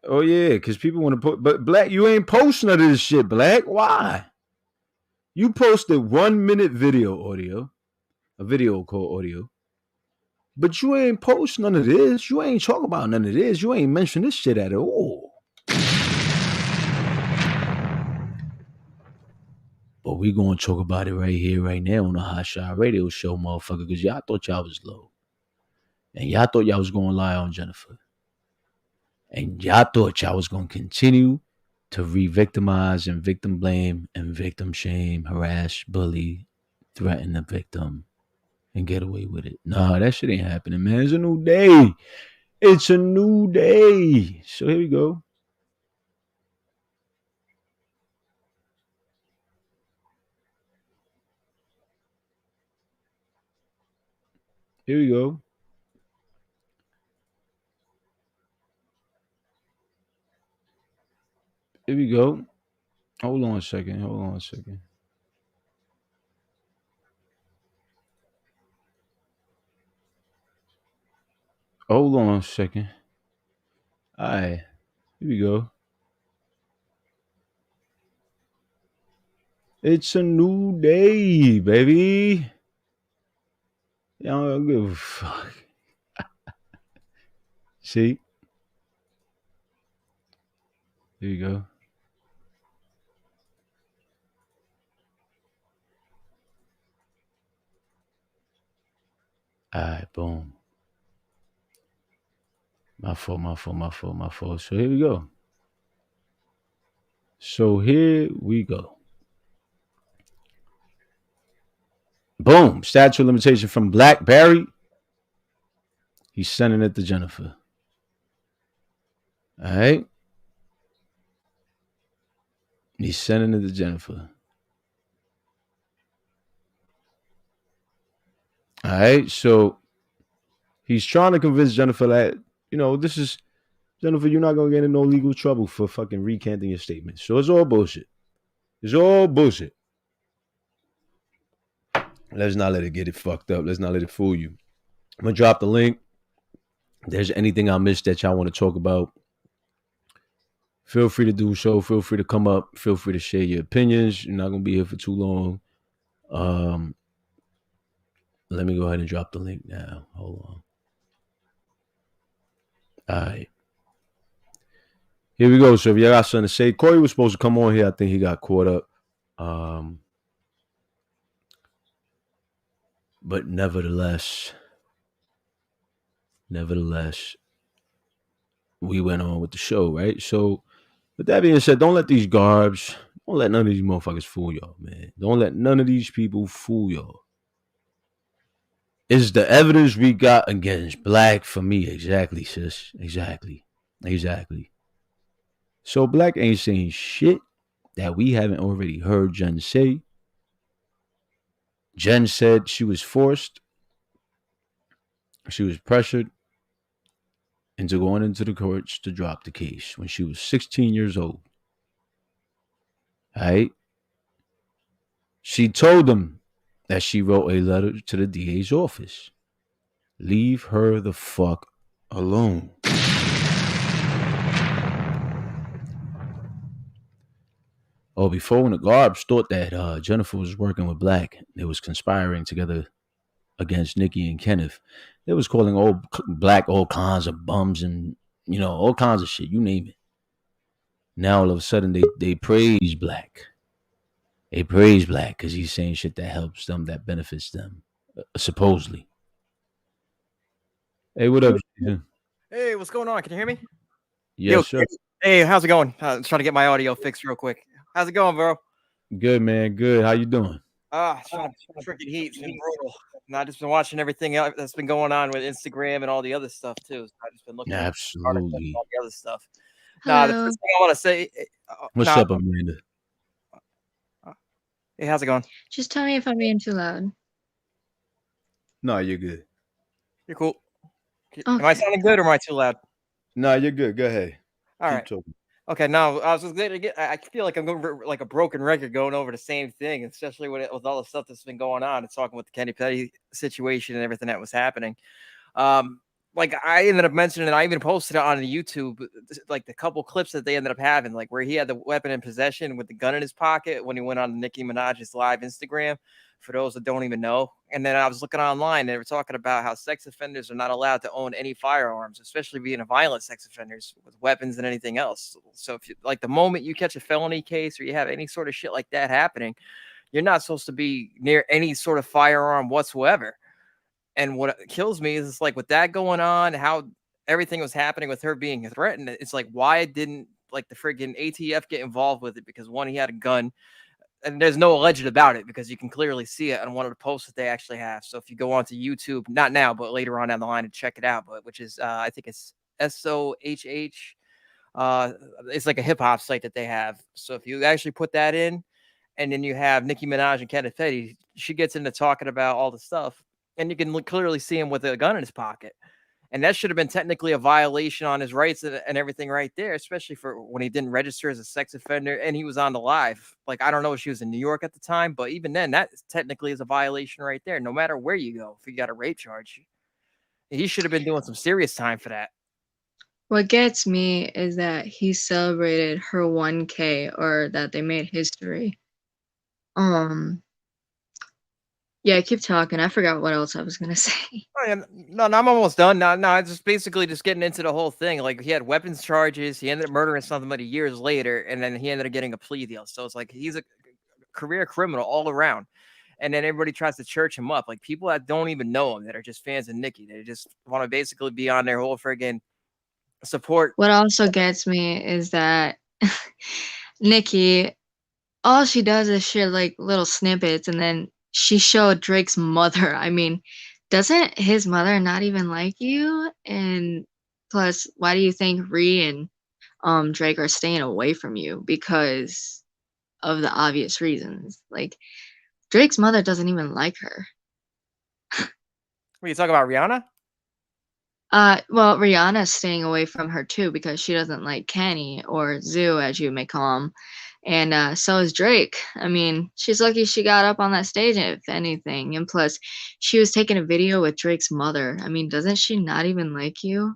Oh, yeah, because people want to put, but Black, you ain't posting none of this shit, Black. Why? You posted 1 minute a video call audio, but you ain't post none of this. You ain't talk about none of this. You ain't mention this shit at all. But we gonna talk about it right here, right now on the Hot Shot Radio Show, motherfucker, because y'all thought y'all was low. And y'all thought y'all was gonna lie on Jennifer. And y'all thought y'all was gonna continue to re-victimize and victim blame and victim shame, harass, bully, threaten the victim, and get away with it. Nah, that shit ain't happening, man. It's a new day. It's a new day. So here we go. Here we go. Here we go. Hold on a second. Hold on a second. Hold on a second. All right. Here we go. It's a new day, baby. I don't give a fuck. See? Here you go. All right, boom. My fault. So here we go. Boom. Statute of limitation from Blackberry. He's sending it to Jennifer. All right. He's sending it to Jennifer. All right. So he's trying to convince Jennifer that, this is, Jennifer, you're not going to get in no legal trouble for fucking recanting your statement. So it's all bullshit. It's all bullshit. Let's not let it get it fucked up. Let's not let it fool you. I'm going to drop the link. If there's anything I missed that y'all want to talk about, feel free to do so. Feel free to come up. Feel free to share your opinions. You're not going to be here for too long. Let me go ahead and drop the link now. Hold on. All right. Here we go. So if y'all got something to say, Corey was supposed to come on here. I think he got caught up. But nevertheless, we went on with the show, right? So with that being said, don't let these garbs, don't let none of these motherfuckers fool y'all, man. Don't let none of these people fool y'all. Is the evidence we got against Black for me? Exactly, sis. Exactly. So Black ain't saying shit that we haven't already heard Jen say. Jen said she was forced. She was pressured into going into the courts to drop the case when she was 16 years old. All right? She told them that she wrote a letter to the DA's office. Leave her the fuck alone. Oh, before when the Garbs thought that Jennifer was working with Black, they was conspiring together against Nicki and Kenneth. They was calling old Black all kinds of bums and, all kinds of shit. You name it. Now all of a sudden they praise Black. They praise Black because he's saying shit that helps them, that benefits them, supposedly. Hey, what up? Hey, what's going on? Can you hear me? Yes, sir. Hey, how's it going? I'm trying to get my audio fixed real quick. How's it going, bro? Good, man. Good. How you doing? Freaking heat. It's been brutal. And I've just been watching everything else that's been going on with Instagram and all the other stuff, too. So I've just been looking at all the other stuff. Nah, the first thing I want to say... What's up, Amanda? Hey, how's it going? Just tell me if I'm being too loud. No, you're good. You're cool. Okay. Am I sounding good or am I too loud? No, you're good. Go ahead. All right. Talking. Okay, now I was just going to get. I feel like I'm going like a broken record going over the same thing, especially with all the stuff that's been going on. It's talking with the kennethpetty situation and everything that was happening. Like I ended up mentioning, and I even posted it on YouTube, like the couple clips that they ended up having, like where he had the weapon in possession with the gun in his pocket when he went on Nicki Minaj's live Instagram. For those that don't even know. And then I was looking online and they were talking about how sex offenders are not allowed to own any firearms, especially being a violent sex offenders with weapons and anything else. So if you, like the moment you catch a felony case or you have any sort of shit like that happening, you're not supposed to be near any sort of firearm whatsoever. And what kills me is it's like with that going on, how everything was happening with her being threatened. It's like, why didn't like the friggin' ATF get involved with it? Because one, he had a gun. And there's no alleged about it because you can clearly see it on one of the posts that they actually have. So if you go onto YouTube, not now, but later on down the line and check it out, which is, I think it's SOHH. It's like a hip hop site that they have. So if you actually put that in and then you have Nicki Minaj and kennethpetty, she gets into talking about all the stuff and you can clearly see him with a gun in his pocket. And that should have been technically a violation on his rights and everything right there, especially for when he didn't register as a sex offender and he was on the live. Like, I don't know if she was in New York at the time, but even then, that technically is a violation right there. No matter where you go, if you got a rape charge, he should have been doing some serious time for that. What gets me is that he celebrated her 1K, or that they made history. Yeah, keep talking. I forgot what else I was gonna say. Oh, yeah, no, I'm almost done. No, it's just basically just getting into the whole thing. Like, he had weapons charges. He ended up murdering somebody years later, and then he ended up getting a plea deal. So it's like he's a career criminal all around. And then everybody tries to church him up. Like, people that don't even know him, that are just fans of Nicki. They just want to basically be on their whole friggin' support. What also gets me is that Nicki, all she does is share like little snippets, and then she showed Drake's mother. I mean, doesn't his mother not even like you? And plus, why do you think Ree and Drake are staying away from you? Because of the obvious reasons. Like, Drake's mother doesn't even like her. What, you talking about Rihanna? Well, Rihanna's staying away from her too because she doesn't like Kenny, or Zoo, as you may call him. And so is Drake. I mean, she's lucky she got up on that stage, if anything. And plus, she was taking a video with Drake's mother. I mean, doesn't she not even like you?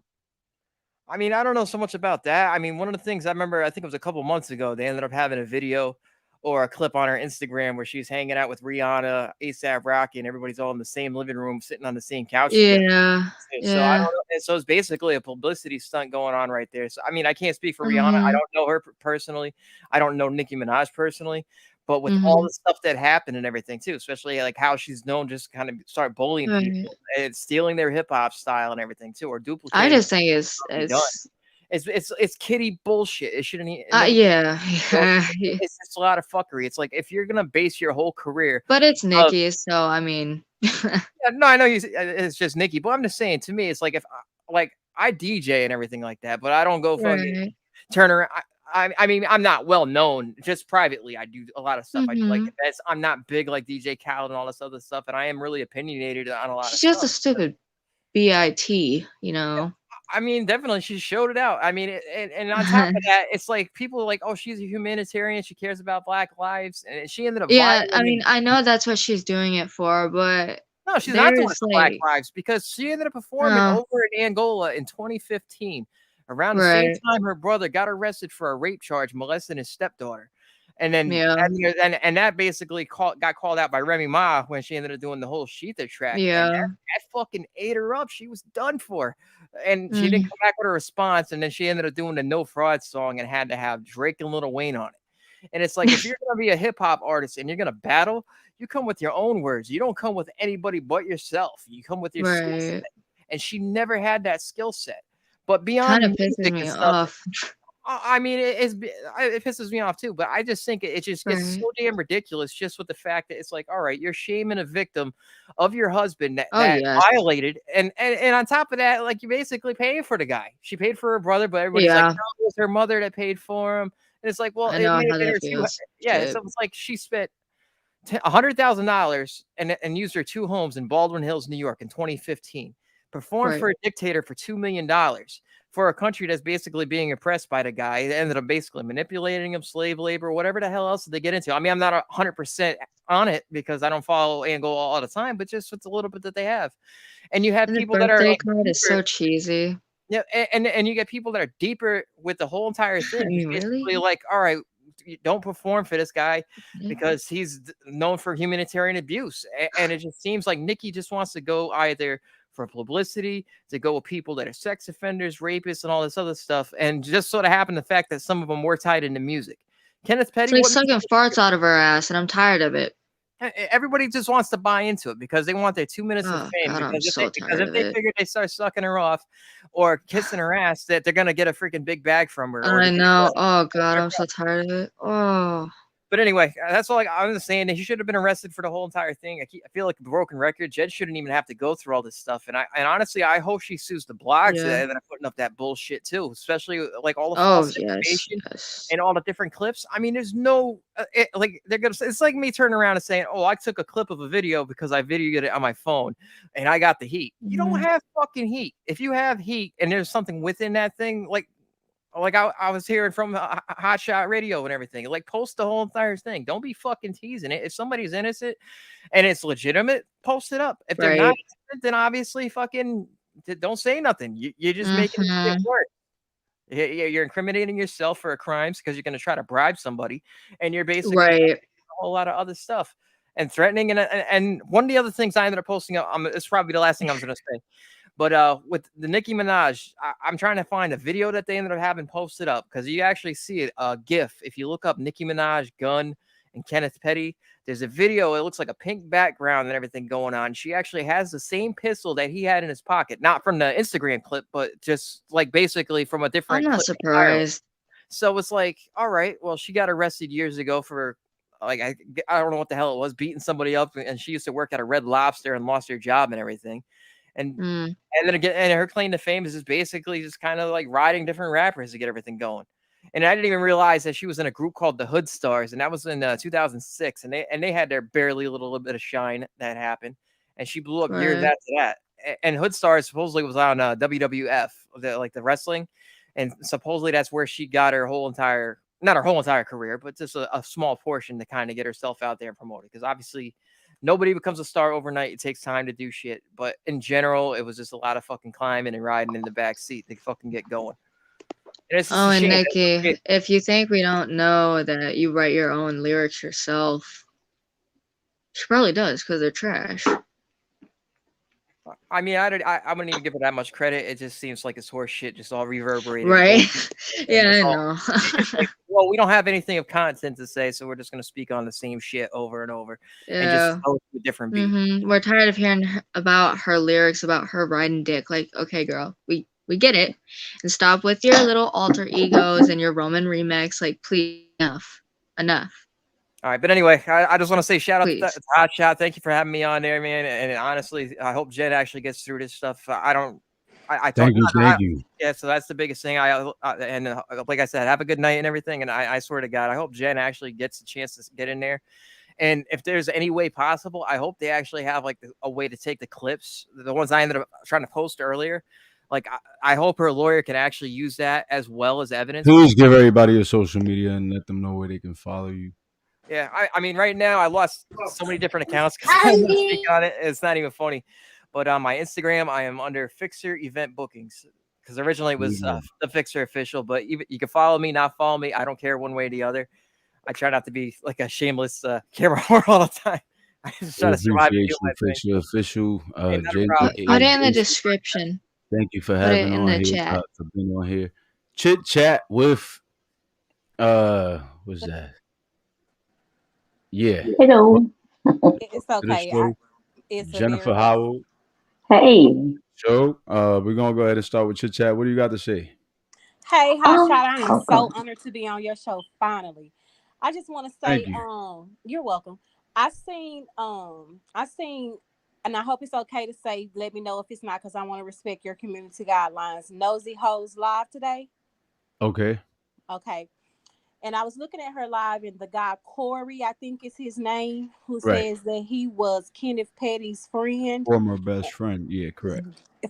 I mean, I don't know so much about that. I mean, one of the things I remember, I think it was a couple months ago, they ended up having a video or a clip on her Instagram where she's hanging out with Rihanna, ASAP Rocky, and everybody's all in the same living room, sitting on the same couch together. Yeah, So I don't yeah. know. And so it's basically a publicity stunt going on right there. So I mean, I can't speak for Rihanna. I don't know her personally. I don't know Nicki Minaj personally. But with all the stuff that happened and everything too, especially like how she's known just kind of start bullying people and stealing their hip hop style and everything too, or I duplicating. just think It's kiddie bullshit. It shouldn't. yeah. It's just a lot of fuckery. It's like, if you're gonna base your whole career, But it's Nicki, so I mean. yeah, no, I know it's just Nicki, but I'm just saying, to me, it's like, if I DJ and everything like that, but I don't go fucking Right. turn around. I mean, I'm not well known. Just privately, I do a lot of stuff. I do like events. I'm not big like DJ Khaled and all this other stuff, and I am really opinionated on a lot of She's stuff. just a stupid BIT, you know. I mean, definitely, she showed it out. I mean, and on top of that, it's like people are like, oh, she's a humanitarian. She cares about Black lives, and she ended up. Yeah, I mean, I know that's what she's doing it for, but no, she's not doing it for Black like, lives, because she ended up performing over in Angola in 2015. Around the same time, her brother got arrested for a rape charge, molesting his stepdaughter. And then, and that basically got called out by Remy Ma when she ended up doing the whole Sheetha track. Yeah, and that fucking ate her up. She was done for, and she didn't come back with a response. And then she ended up doing the No Fraud song and had to have Drake and Lil Wayne on it. And it's like, if you're gonna be a hip hop artist and you're gonna battle, you come with your own words. You don't come with anybody but yourself. You come with your skill set. And she never had that skill set. But beyond kind of pisses me off. I mean, it pisses me off too, but I just think it just gets so damn ridiculous, just with the fact that it's like, all right, you're shaming a victim of your husband that violated, and on top of that, like, you're basically paying for the guy. She paid for her brother, but everybody's like, no, it was her mother that paid for him, and it's like, well, I know how that feels. Yeah, so it's like she spent $100,000 and used her 2 homes in Baldwin Hills, New York, in 2015. Performed for a dictator for $2 million for a country that's basically being oppressed by the guy. They ended up basically manipulating him, slave labor, whatever the hell else did they get into. I mean, I'm not 100% on it because I don't follow Angola all the time, but just with a little bit that they have. And you have people that are like, is so cheesy. Yeah, and you get people that are deeper with the whole entire thing. I mean, really? Like, all right, don't perform for this guy because he's known for humanitarian abuse. And it just seems like Nicki just wants to go either for publicity, to go with people that are sex offenders, rapists, and all this other stuff. And just sort of happened the fact that some of them were tied into music. Kenneth Petty, it's like sucking farts out of her ass, and I'm tired of it. Everybody just wants to buy into it because they want their 2 minutes of fame. God, because if they figure they start sucking her off or kissing her ass, that they're gonna get a freaking big bag from her. I know. Oh God, I'm so tired of it. Oh. But anyway, that's all I'm just saying. That he should have been arrested for the whole entire thing. I feel like a broken record. Jen shouldn't even have to go through all this stuff. And honestly, I hope she sues the blogs Yeah. that are putting up that bullshit too, especially like all the Oh, false yes, information yes. and all the different clips. I mean, there's no like they're gonna. It's like me turning around and saying, "Oh, I took a clip of a video because I videoed it on my phone, and I got the heat." You don't Mhm. have fucking heat. If you have heat and there's something within that thing, like I was hearing from HotShot Radio and everything. Like, post the whole entire thing. Don't be fucking teasing it. If somebody's innocent and it's legitimate, post it up. If they're not Right. innocent, then obviously fucking don't say nothing. You're just making it Mhm. worse. You're incriminating yourself for crimes because you're going to try to bribe somebody, and you're basically Right. a whole lot of other stuff and threatening. And one of the other things I ended up posting up, it's probably the last thing I was going to say. But with the Nicki Minaj, I'm trying to find a video that they ended up having posted up because you actually see it, a GIF. If you look up Nicki Minaj, gun, and Kenneth Petty, there's a video. It looks like a pink background and everything going on. She actually has the same pistol that he had in his pocket, not from the Instagram clip, but just like basically from a I'm different not clip entirely. surprised. So it's like, all right, well, she got arrested years ago for like I don't know what the hell it was, beating somebody up, and she used to work at a Red Lobster and lost her job and everything. And Mm. and then again, and her claim to fame is just basically just kind of like riding different rappers to get everything going. And I didn't even realize that she was in a group called the Hood Stars, and that was in 2006. And they had their barely little bit of shine that happened, and she blew up years Right. after that. And Hood Stars supposedly was on WWF, like the wrestling, and supposedly that's where she got her whole entire, not her whole entire career, but just a small portion to kind of get herself out there and promote it. Because obviously nobody becomes a star overnight. It takes time to do shit. But in general, it was just a lot of fucking climbing and riding in the back seat to fucking get going. And it's just Oh, a and shame. Nikki, if you think we don't know that you write your own lyrics yourself, she probably does because they're trash. I mean, I wouldn't even give it that much credit. It just seems like it's horse shit, just all reverberated. Right? And Yeah, it's I all, know. it's like, well, we don't have anything of content to say, so we're just gonna speak on the same shit over and over, and just Yeah. go to a different beat. We're tired of hearing about her lyrics about her riding dick. Like, okay, girl, we get it. And stop with your little alter egos and your Roman remix. Like, please, enough. All right, but anyway, I just want to say shout out to Please. HotShot. Thank you for having me on there, man. And honestly, I hope Jen actually gets through this stuff. I thought, Thank you. yeah. So that's the biggest thing. And like I said, have a good night and everything. And I swear to God, I hope Jen actually gets a chance to get in there. And if there's any way possible, I hope they actually have like a way to take the clips, the ones I ended up trying to post earlier. Like I hope her lawyer can actually use that as well as evidence. Please give everybody your social media and let them know where they can follow you. Yeah, I mean, right now I lost so many different accounts because I didn't speak on it. It's not even funny. But on my Instagram, I am under Fixer Event Bookings because originally it was the Fixer Official. But you can follow me, not follow me. I don't care one way or the other. I try not to be like a shameless camera whore all the time. I just try to survive and do my thing. Fixer Official. Ain't not a Jen, problem. Put it in the description. Thank you for Put having it in on the here. chat. For being on here. Chit chat with what's that? Yeah. Hello. It's okay. It's Jennifer Hough. Hey. So we're gonna go ahead and start with chit chat. What do you got to say? Hey, HotShot, I am Okay. so honored to be on your show finally. I just want to say, Thank you. You're welcome. I seen, and I hope it's okay to say, let me know if it's not, because I want to respect your community guidelines. Nosy Hoes live today. Okay. Okay. And I was looking at her live, and the guy Corey, I think is his name, who Right. says that he was Kenneth Petty's friend, Former best friend. Yeah, correct.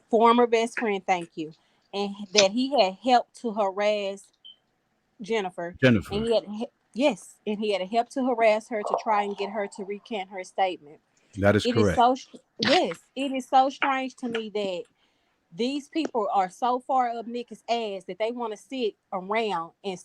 former best friend. Thank you, and that he had helped to harass Jennifer. And he had and he had helped to harass her to try and get her to recant her statement. That is It is correct. it is so strange to me that these people are so far up Nicki's ass that they want to sit around and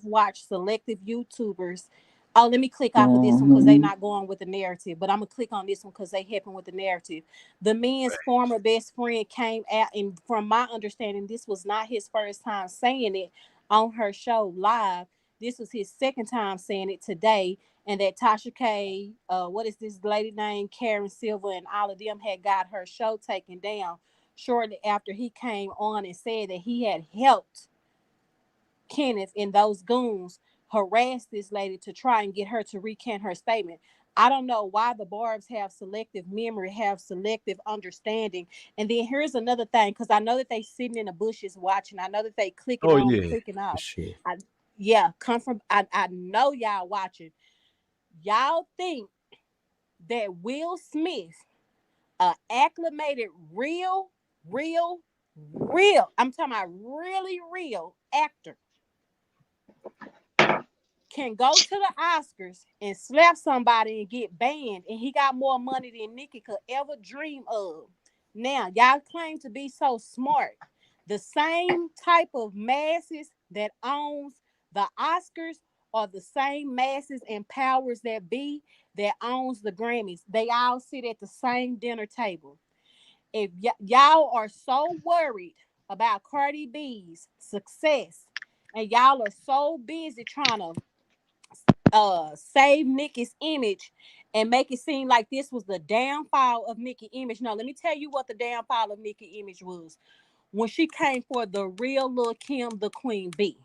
watch selective YouTubers. Oh, let me click off of this one because they're not going with the narrative, but I'm gonna click on this one because they helping with the narrative. The man's former best friend came out, and from my understanding, this was not his first time saying it on her show live. This was his second time saying it today, and that Tasha K, what is this lady named Karen Silver, and all of them had got her show taken down shortly after he came on and said that he had helped Kenneth and those goons harass this lady to try and get her to recant her statement. I don't know why the Barbs have selective memory, have selective understanding. And then here's another thing, because I know that they sitting in the bushes watching. I know that they clicking Oh on and yeah, clicking for off. sure. Come from I know y'all watching. Y'all think that Will Smith, a acclimated real, I'm talking about really real actor, can go to the Oscars and slap somebody and get banned, and he got more money than Nicki could ever dream of. Now, y'all claim to be so smart. The same type of masses that owns the Oscars are the same masses and powers that be that owns the Grammys. They all sit at the same dinner table. If y'all are so worried about Cardi B's success and y'all are so busy trying to save Nicki's image and make it seem like this was the downfall of Nicki's image. No, let me tell you what the downfall of Nicki's image was. When she came for the real Lil' Kim, the Queen Bee,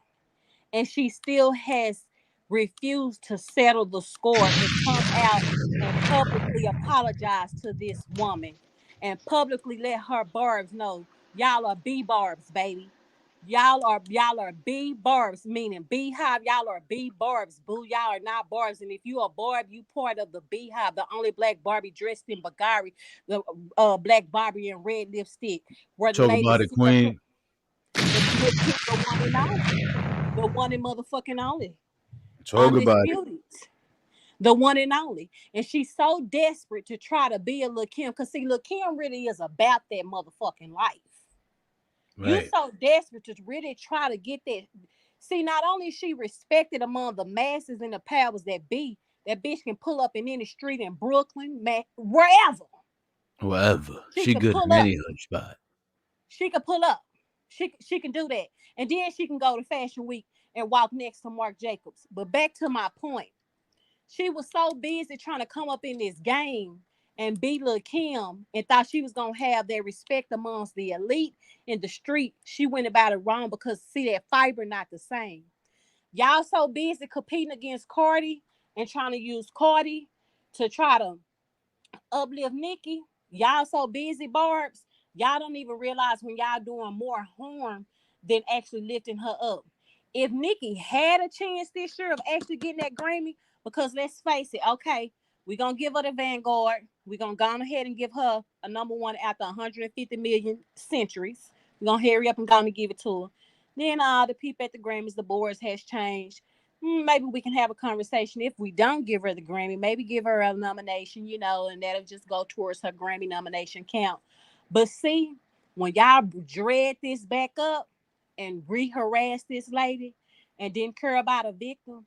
and she still has refused to settle the score and come out and publicly apologize to this woman and publicly let her Barbs know y'all are B Barbs, baby. Y'all are B Barbs, meaning beehive. Y'all are B Barbs, boo. Y'all are not Barbs. And if you are Barb, you part of the beehive, the only black Barbie dressed in Bagari, the black Barbie in red lipstick, where the Talk ladies about it, sit up, Queen. the one and only, the one and motherfucking only, Talk about it. undisputed, the one and only. And she's so desperate to try to be a Lil' Kim, because see, Lil' Kim really is about that motherfucking life. You Right. so desperate to really try to get that. See, not only is she respected among the masses and the powers that be, that bitch can pull up in any street in Brooklyn, man, wherever. Whatever. She She can good pull in up. any hood spot. She can pull up. She can do that. And then she can go to Fashion Week and walk next to Marc Jacobs. But back to my point. She was so busy trying to come up in this game and be Lil' Kim and thought she was going to have that respect amongst the elite in the street. She went about it wrong because, see, that fiber not the same. Y'all so busy competing against Cardi and trying to use Cardi to try to uplift Nicki. Y'all so busy, Barbs. Y'all don't even realize when y'all doing more harm than actually lifting her up. If Nicki had a chance this year of actually getting that Grammy, because let's face it, okay, we're gonna give her the Vanguard. We're gonna go ahead and give her a number one after 150 million centuries. We're gonna hurry up and go and give it to her. Then the people at the Grammys, the boards has changed. Maybe we can have a conversation. If we don't give her the Grammy, maybe give her a nomination, and that'll just go towards her Grammy nomination count. But see, when y'all dread this back up and re-harass this lady and didn't care about a victim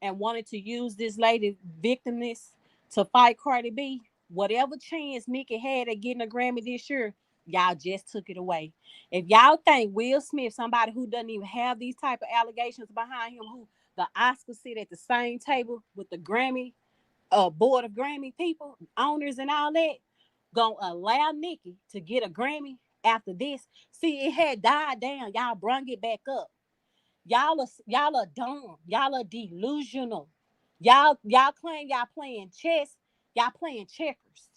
and wanted to use this lady victimness to fight Cardi B, whatever chance Nicki had at getting a Grammy this year, y'all just took it away. If y'all think Will Smith, somebody who doesn't even have these type of allegations behind him, who the Oscars sit at the same table with the Grammy board of Grammy people, owners, and all that, gonna allow Nicki to get a Grammy after this. See, it had died down. Y'all brung it back up. Y'all are dumb. Y'all are delusional. Y'all claim y'all playing chess. Y'all playing checkers.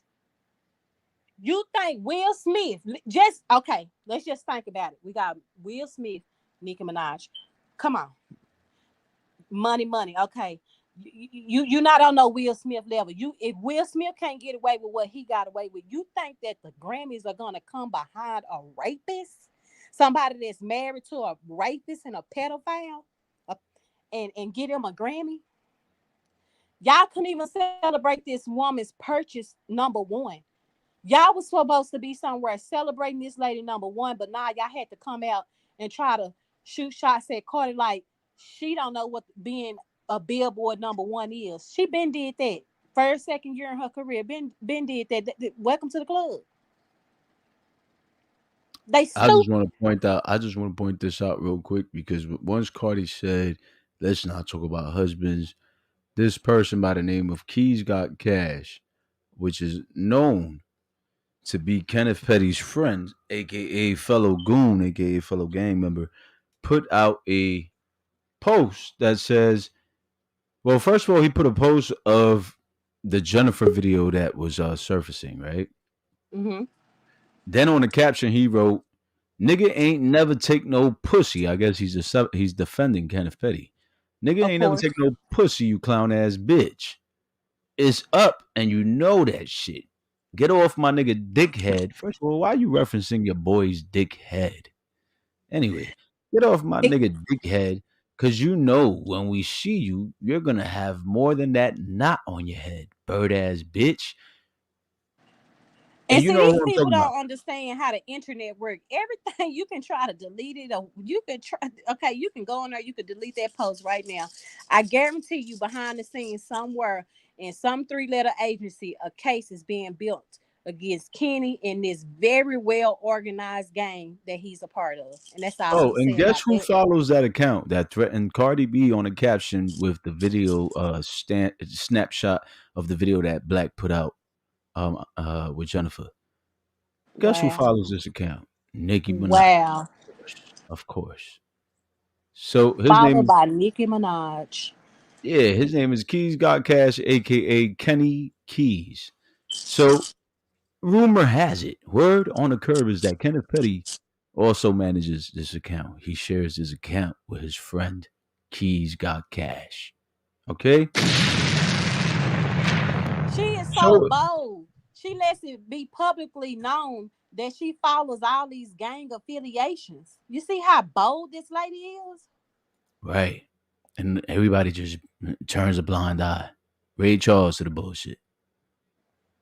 You think Will Smith just okay? Let's just think about it. We got Will Smith, Nicki Minaj. Come on, money. Okay, you not on no Will Smith level. If Will Smith can't get away with what he got away with, you think that the Grammys are gonna come behind a rapist, somebody that's married to a rapist and a pedophile, and get him a Grammy? Y'all couldn't even celebrate this woman's purchase number one. Y'all was supposed to be somewhere celebrating this lady number one, but now y'all had to come out and try to shoot shots at Cardi like she don't know what being a Billboard number one is. She been did that. First, second year in her career, been did that. Welcome to the club. They I just stupid. want to point out. I just want to point this out real quick because once Cardi said, "Let's not talk about husbands," this person by the name of Keys Got Cash, which is known to be Kenneth Petty's friend, aka fellow goon, aka fellow gang member, put out a post that says Well, first of all, he put a post of the Jennifer video that was surfacing, right? Mm-hmm. Then on the caption, he wrote, "Nigga ain't never take no pussy." I guess he's defending Kenneth Petty. Nigga Of ain't never course. take no pussy, you clown ass bitch. It's up, and you know that shit. Get off my nigga dickhead. First of all, why are you referencing your boy's dickhead? Anyway, get off my It, nigga dickhead, cause you know when we see you, you're gonna have more than that knot on your head, bird ass bitch. And and you see, know these who I'm people talking about. don't understand how the internet works. Everything you can try to delete it, or you can try. Okay, you can go on there. You can delete that post right now. I guarantee you, behind the scenes, somewhere in some three-letter agency, a case is being built against Kenny in this very well organized game that he's a part of. And that's all I'm Oh, gonna and say guess about who that. follows that account that threatened Cardi B on a caption with the video snapshot of the video that Black put out with Jennifer. Guess who Wow, follows this account? Nicki Minaj, wow. of course. So his Followed name, by Nicki Minaj. yeah, his name is Keys Got Cash, aka Kenny Keys. So rumor has it, word on the curb is that Kenneth Petty also manages this account. He shares his account with his friend Keys Got Cash. Okay? She is so So bold. She lets it be publicly known that she follows all these gang affiliations. You see how bold this lady is? right. And everybody just turns a blind eye. Ray Charles to the bullshit.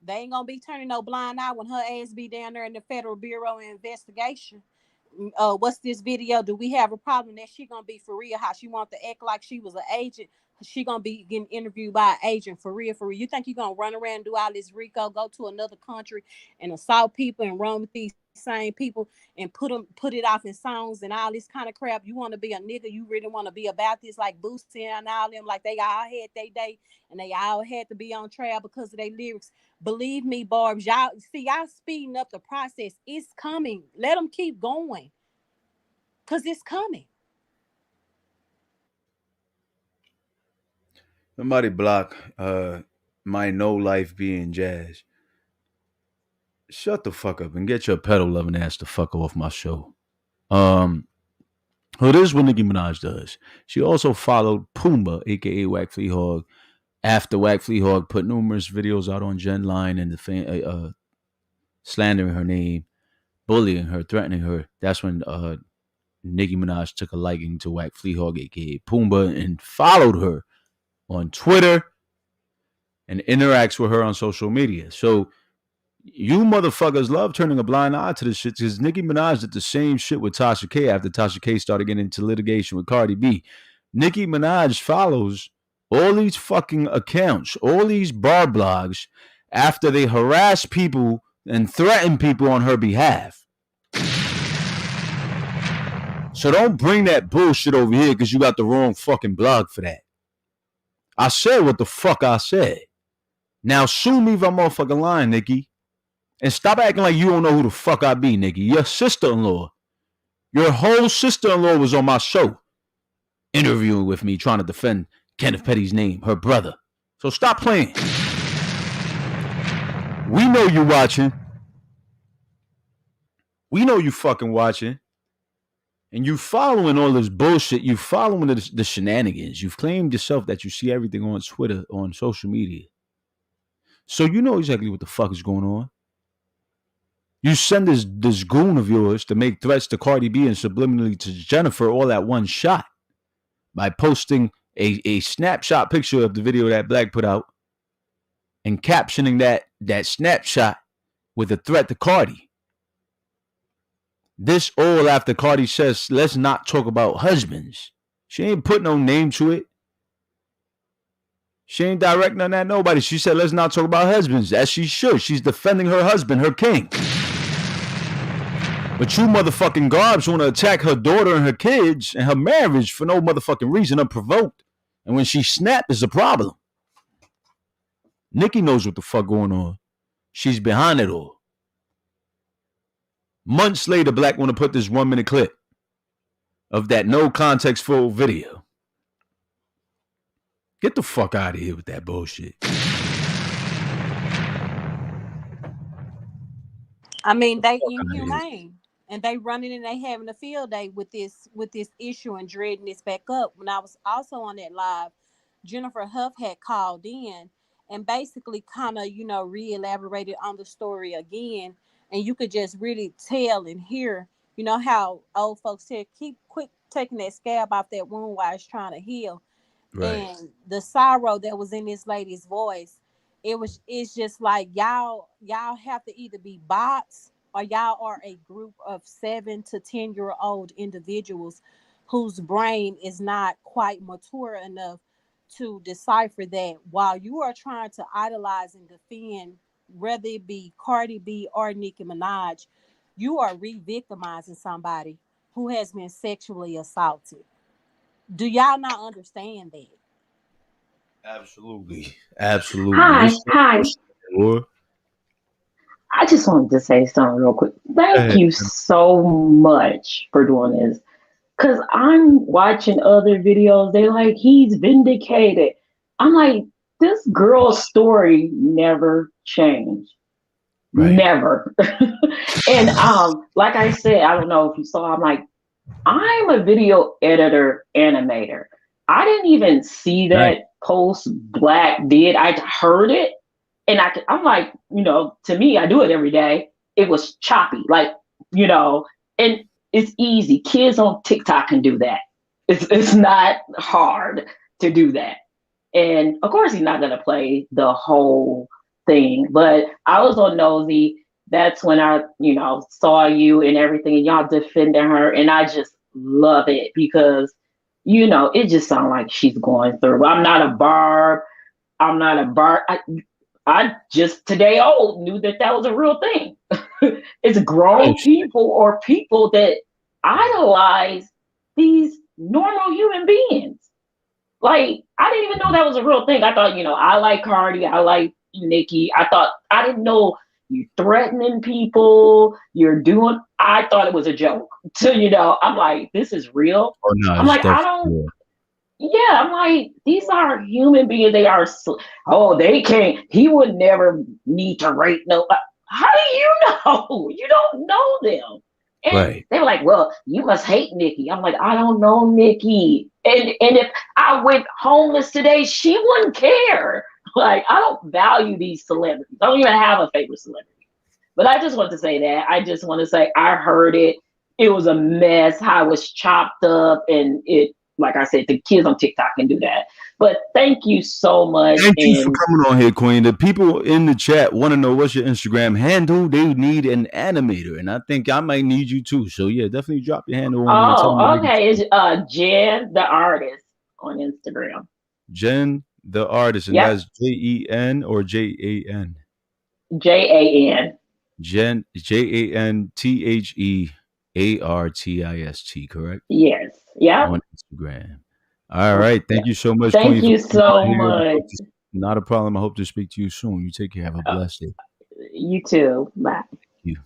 They ain't gonna be turning no blind eye when her ass be down there in the Federal Bureau of Investigation. What's this video? Do we have a problem that she gonna be for real? How she want to act like she was an agent? She gonna be getting interviewed by an agent for real? For real? You think you gonna run around and do all this RICO? Go to another country and assault people and run with these same people and put it off in songs and all this kind of crap? You want to be a nigga? You really want to be about this like Boosie and all them? Like they all had their day and they all had to be on trial because of their lyrics. Believe me, Barbs, y'all speeding up the process. It's coming. Let them keep going. Cause it's coming. Somebody block my no life being jazz. Shut the fuck up and get your pedal loving ass the fuck off my show. Well, this is what Nicki Minaj does. She also followed Pumbaa, aka Wack Flea Hog, after Wack Flea Hog put numerous videos out on Gen Line and slandering her name, bullying her, threatening her. That's when Nicki Minaj took a liking to Wack Flea Hog, aka Pumbaa, and followed her on Twitter and interacts with her on social media. So you motherfuckers love turning a blind eye to this shit because Nicki Minaj did the same shit with Tasha K after Tasha K started getting into litigation with Cardi B. Nicki Minaj follows all these fucking accounts, all these bar blogs after they harass people and threaten people on her behalf. So don't bring that bullshit over here because you got the wrong fucking blog for that. I said what the fuck I said. Now sue me if I'm motherfucking lying, Nicki. And stop acting like you don't know who the fuck I be, Nicki. Your sister-in-law. Your whole sister-in-law was on my show interviewing with me trying to defend Kenneth Petty's name, her brother. So stop playing. We know you watching. We know you fucking watching. And you following all this bullshit. You following the shenanigans. You've claimed yourself that you see everything on Twitter, on social media. So you know exactly what the fuck is going on. You send this goon of yours to make threats to Cardi B and subliminally to Jennifer all at one shot by posting a snapshot picture of the video that Black put out and captioning that snapshot with a threat to Cardi. This all after Cardi says, let's not talk about husbands. She ain't put no name to it. She ain't directing on that nobody. She said, let's not talk about husbands, as she should. She's defending her husband, her king. But you motherfucking garbs want to attack her daughter and her kids and her marriage for no motherfucking reason, unprovoked. And when she snap, it's a problem. Nicki knows what the fuck going on. She's behind it all. Months later, Black want to put this 1 minute clip of that no context full video. Get the fuck out of here with that bullshit. I mean, they inhumane, and they running and they having a field day with this issue and dreading this back up. When I was also on that live, Jennifer Hough had called in and basically kind of, you know, re-elaborated on the story again, and you could just really tell and hear, you know, how old folks said, keep quick taking that scab off that wound while it's trying to heal. Right. And the sorrow that was in this lady's voice, it's just like y'all have to either be bots or y'all are a group of 7 to 10-year-old individuals whose brain is not quite mature enough to decipher that while you are trying to idolize and defend, whether it be Cardi B or Nicki Minaj, you are re-victimizing somebody who has been sexually assaulted. Do y'all not understand that? Absolutely. Absolutely. Hi. I just wanted to say something real quick. Thank you so much for doing this. Because I'm watching other videos. They're like, he's vindicated. I'm like, this girl's story never changed. Right. Never. And like I said, I don't know if you saw, I'm like, I'm a video editor, animator. I didn't even see that post Black did. I heard it. And I'm like, you know, to me, I do it every day. It was choppy, like, you know, and it's easy. Kids on TikTok can do that. It's not hard to do that. And of course, he's not going to play the whole thing. But I was on Nosy. That's when I, you know, saw you and everything, and y'all defending her. And I just love it because, you know, it just sounds like she's going through. I'm not a barb. I just today knew that was a real thing. It's grown people or people that idolize these normal human beings. Like, I didn't even know that was a real thing. I thought, you know, I like Cardi, I like Nicki. I didn't know you threatening people, I thought it was a joke. So, you know, I'm like, this is real. Oh, no, I'm like, I'm like, these are human beings. They are, they can't, he would never need to rape nobody. How do you know? You don't know them. And they were like, well, you must hate Nicki. I'm like, I don't know Nicki. And if I went homeless today, she wouldn't care. Like, I don't value these celebrities. I don't even have a favorite celebrity. But I just want to say that. I just want to say I heard it. It was a mess, how it was chopped up, and it, like I said, the kids on TikTok can do that. But thank you so much. Thank you for coming on here, Queen. The people in the chat want to know what's your Instagram handle. They need an animator, and I think I might need you too. So yeah, definitely drop your handle. Okay. It's Jen the Artist on Instagram. Jen the Artist, and that's JEN or JAN? JAN. Jen, JANTHEARTIST, correct? Yes. Yeah. On Instagram. All right. Thank you so much. Thank Queen, you so much. Not a problem. I hope to speak to you soon. You take care. Have a blessed day. You too. Bye. Thank you.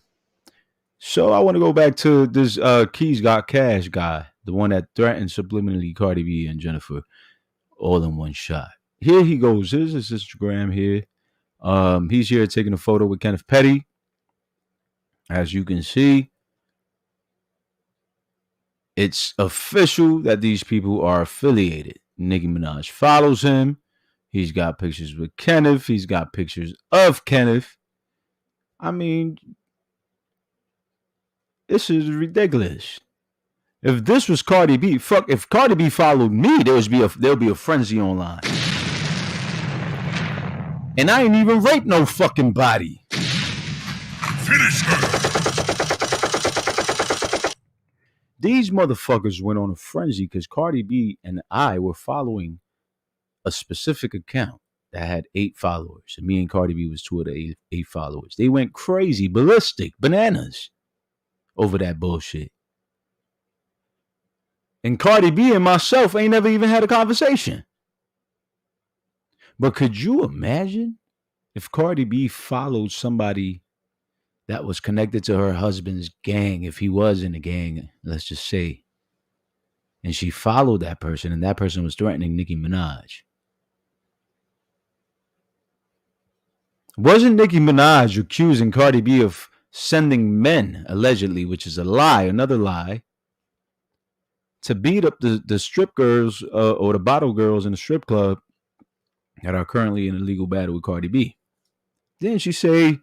So I want to go back to this Keys Got Cash guy, the one that threatened subliminally Cardi B and Jennifer all in one shot. Here he goes. Here's his Instagram here. He's here taking a photo with kennethpetty. As you can see, it's official that these people are affiliated. Nicki Minaj follows him. He's got pictures with Kenneth. He's got pictures of Kenneth. I mean, this is ridiculous. If this was Cardi B, if Cardi B followed me, there'll be a frenzy online. And I ain't even raped no fucking body. Finish her. These motherfuckers went on a frenzy because Cardi B and I were following a specific account that had 8 followers. And me and Cardi B was 2 of the 8 followers. They went crazy, ballistic, bananas over that bullshit. And Cardi B and myself ain't never even had a conversation. But could you imagine if Cardi B followed somebody that was connected to her husband's gang, if he was in a gang, let's just say, and she followed that person, and that person was threatening Nicki Minaj? Wasn't Nicki Minaj accusing Cardi B of sending men, allegedly, which is a lie, another lie, to beat up the strip girls or the bottle girls in the strip club that are currently in a legal battle with Cardi B? Didn't she say,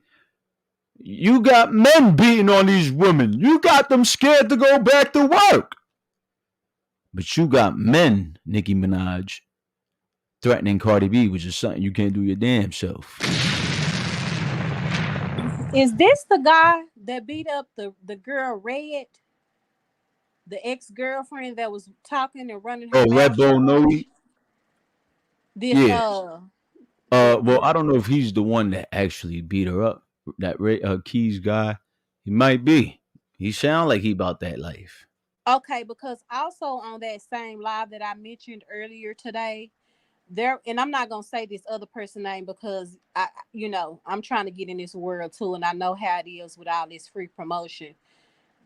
you got men beating on these women. You got them scared to go back to work. But you got men, Nicki Minaj, threatening Cardi B, which is something you can't do your damn self. Is this the guy that beat up the girl Red? The ex-girlfriend that was talking and running her mouth? Red Bull Noe? This Yeah. Well, I don't know if he's the one that actually beat her up. That Keys guy, he might be. He sound like he about that life. Okay, because also on that same live that I mentioned earlier today, there, and I'm not gonna say this other person's name because I'm trying to get in this world too, and I know how it is with all this free promotion.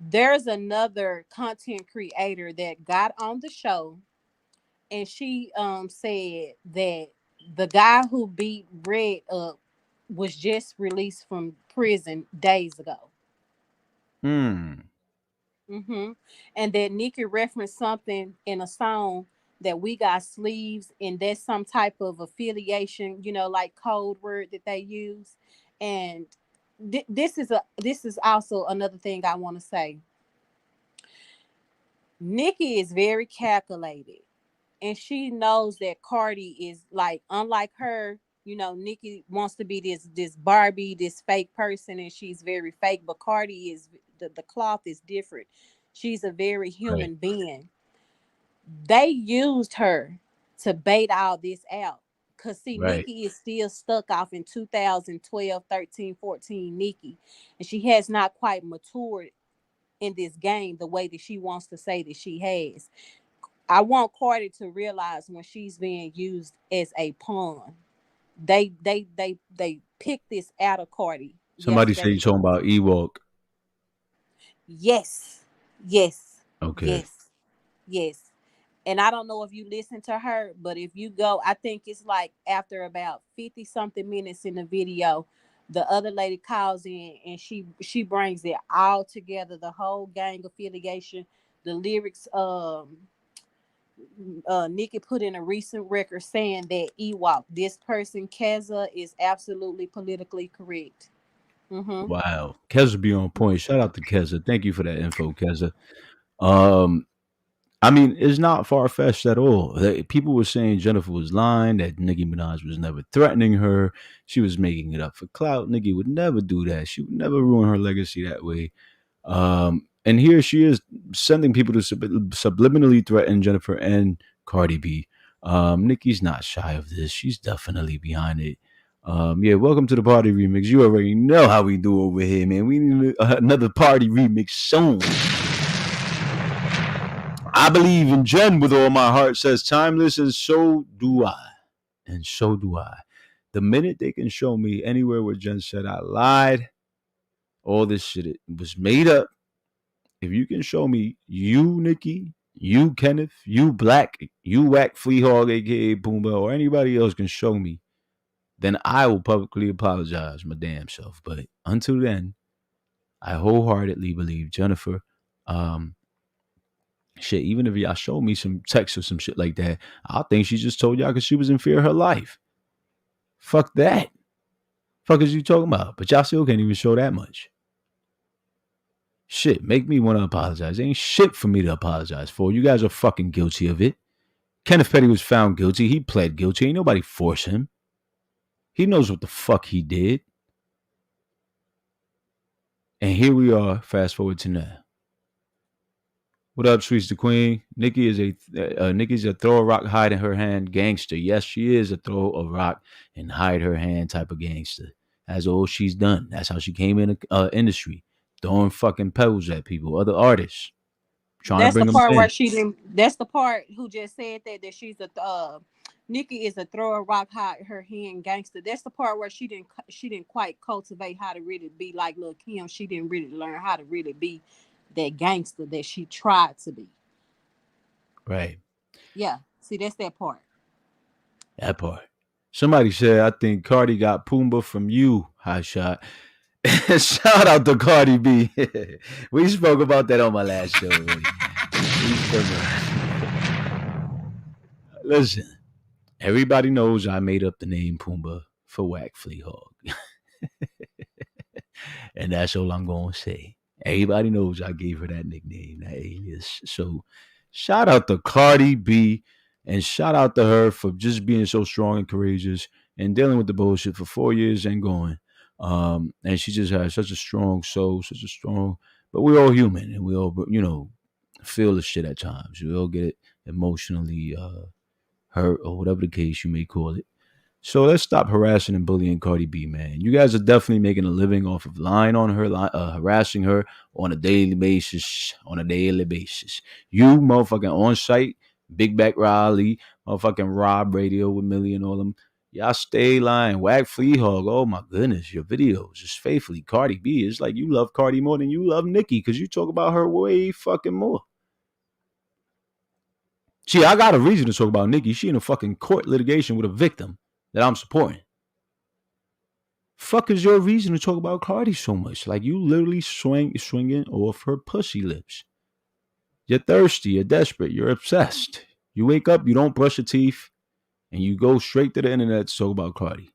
There's another content creator that got on the show, and she said that the guy who beat Red up was just released from prison days ago. And that Nicki referenced something in a song that we got sleeves, and that's some type of affiliation, like code word that they use. And this is also another thing I want to say. Nicki is very calculated, and she knows that Cardi is like, unlike her. Nicki wants to be this Barbie, this fake person, and she's very fake. But Cardi is the cloth is different. She's a very human being. They used her to bait all this out. Because, see, Nicki is still stuck off in 2012, 13, 14 Nicki. And she has not quite matured in this game the way that she wants to say that she has. I want Cardi to realize when she's being used as a pawn. They picked this out of Cardi. Somebody say you're talking about Ewok. Yes. Okay. Yes. And I don't know if you listen to her, but if you go, I think it's like after about 50 something minutes in the video, the other lady calls in and she brings it all together, the whole gang affiliation, the lyrics. Nicki put in a recent record saying that Ewok, this person Keza, is absolutely politically correct. Wow, Keza be on point. Shout out to Keza. Thank you for that info, Keza. I mean, it's not far fetched at all. People were saying Jennifer was lying, that Nicki Minaj was never threatening her. She was making it up for clout. Nicki would never do that. She would never ruin her legacy that way. And here she is sending people to subliminally threaten Jennifer and Cardi B. Nicki's not shy of this. She's definitely behind it. Yeah, welcome to the party remix. You already know how we do over here, man. We need another party remix soon. I believe in Jen with all my heart, says Timeless, and so do I. And so do I. The minute they can show me anywhere where Jen said I lied, all this shit it was made up. If you can show me you, Nicki, you, Kenneth, you, Black, you, Whack, Flea Hog, aka Boomba, or anybody else can show me, then I will publicly apologize my damn self. But until then, I wholeheartedly believe Jennifer. Shit, even if y'all show me some text or some shit like that, I think she just told y'all because she was in fear of her life. Fuck that. Fuck is you talking about? But y'all still can't even show that much. Shit, make me want to apologize. Ain't shit for me to apologize for. You guys are fucking guilty of it. Kenneth Petty was found guilty. He pled guilty. Ain't nobody force him. He knows what the fuck he did. And here we are, fast forward to now. What up, Sweets the Queen? Nicki's a throw a rock, hide in her hand gangster. Yes, she is a throw a rock and hide her hand type of gangster. That's all she's done. That's how she came in the industry, throwing fucking pebbles at people, other artists, trying to bring them in. That's the part where she didn't. That's the part who just said that she's a Nicki is a throw a rock, hide her hand gangster. That's the part where she didn't quite cultivate how to really be like Lil' Kim. She didn't really learn how to really be that gangster that she tried to be. Right. Yeah. See, that's that part. That part. Somebody said, I think Cardi got Pumbaa from you, HOTSHOT. Shout out to Cardi B. We spoke about that on my last show. Listen, everybody knows I made up the name Pumbaa for Whack Flea Hog. And that's all I'm going to say. Everybody knows I gave her that nickname, that alias. So shout out to Cardi B and shout out to her for just being so strong and courageous and dealing with the bullshit for 4 years and going. And she just has such a strong soul, such a strong, but we're all human and we all, feel the shit at times. We all get emotionally hurt or whatever the case you may call it. So let's stop harassing and bullying Cardi B, man. You guys are definitely making a living off of lying on her, harassing her on a daily basis. On a daily basis, you motherfucking on site, Big Back Riley, motherfucking Rob Radio with Millie and all them. Y'all stay lying. Whack Flea Hog. Oh my goodness, your videos is faithfully Cardi B. It's like you love Cardi more than you love Nicki because you talk about her way fucking more. See, I got a reason to talk about Nicki. She in a fucking court litigation with a victim that I'm supporting. Fuck is your reason to talk about Cardi so much? Like you literally swinging off her pussy lips. You're thirsty, you're desperate, you're obsessed. You wake up, you don't brush your teeth, and you go straight to the internet to talk about Cardi.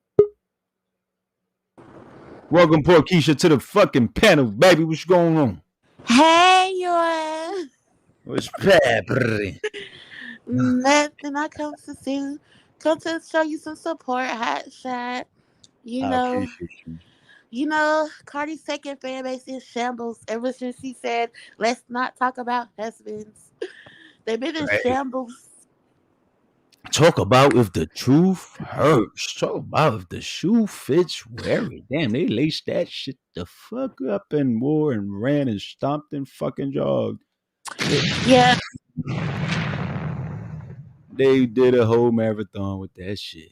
Welcome, poor Keisha, to the fucking panel, baby. What's going on? Hey, you. What's happening? Nothing. I come to show you some support, HOTSHOT. You I know, appreciate you. Cardi's second fan base is shambles. Ever since she said, "Let's not talk about husbands," they've been in shambles. Talk about if the truth hurts. Talk about if the shoe fits, wear it. Damn, they laced that shit the fuck up and wore and ran and stomped and fucking jogged. Yeah. They did a whole marathon with that shit.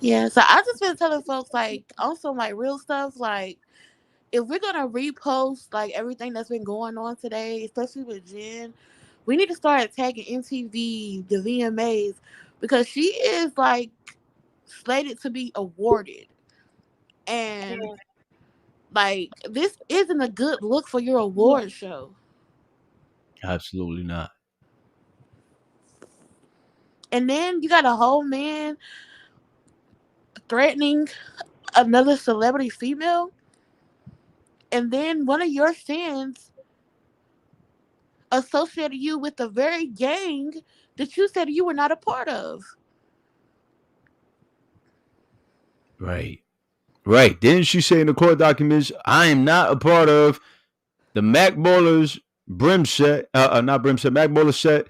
Yeah, so I just been telling folks like on some like real stuff, like if we're gonna repost like everything that's been going on today, especially with Jen, we need to start attacking MTV, the VMAs, because she is like slated to be awarded. And like this isn't a good look for your award show. Absolutely not. And then you got a whole man threatening another celebrity female. And then one of your fans associated you with the very gang that you said you were not a part of. Right. Right. Didn't she say in the court documents, I am not a part of the Mac Ballers brim set, not brim set, Mac Baller set,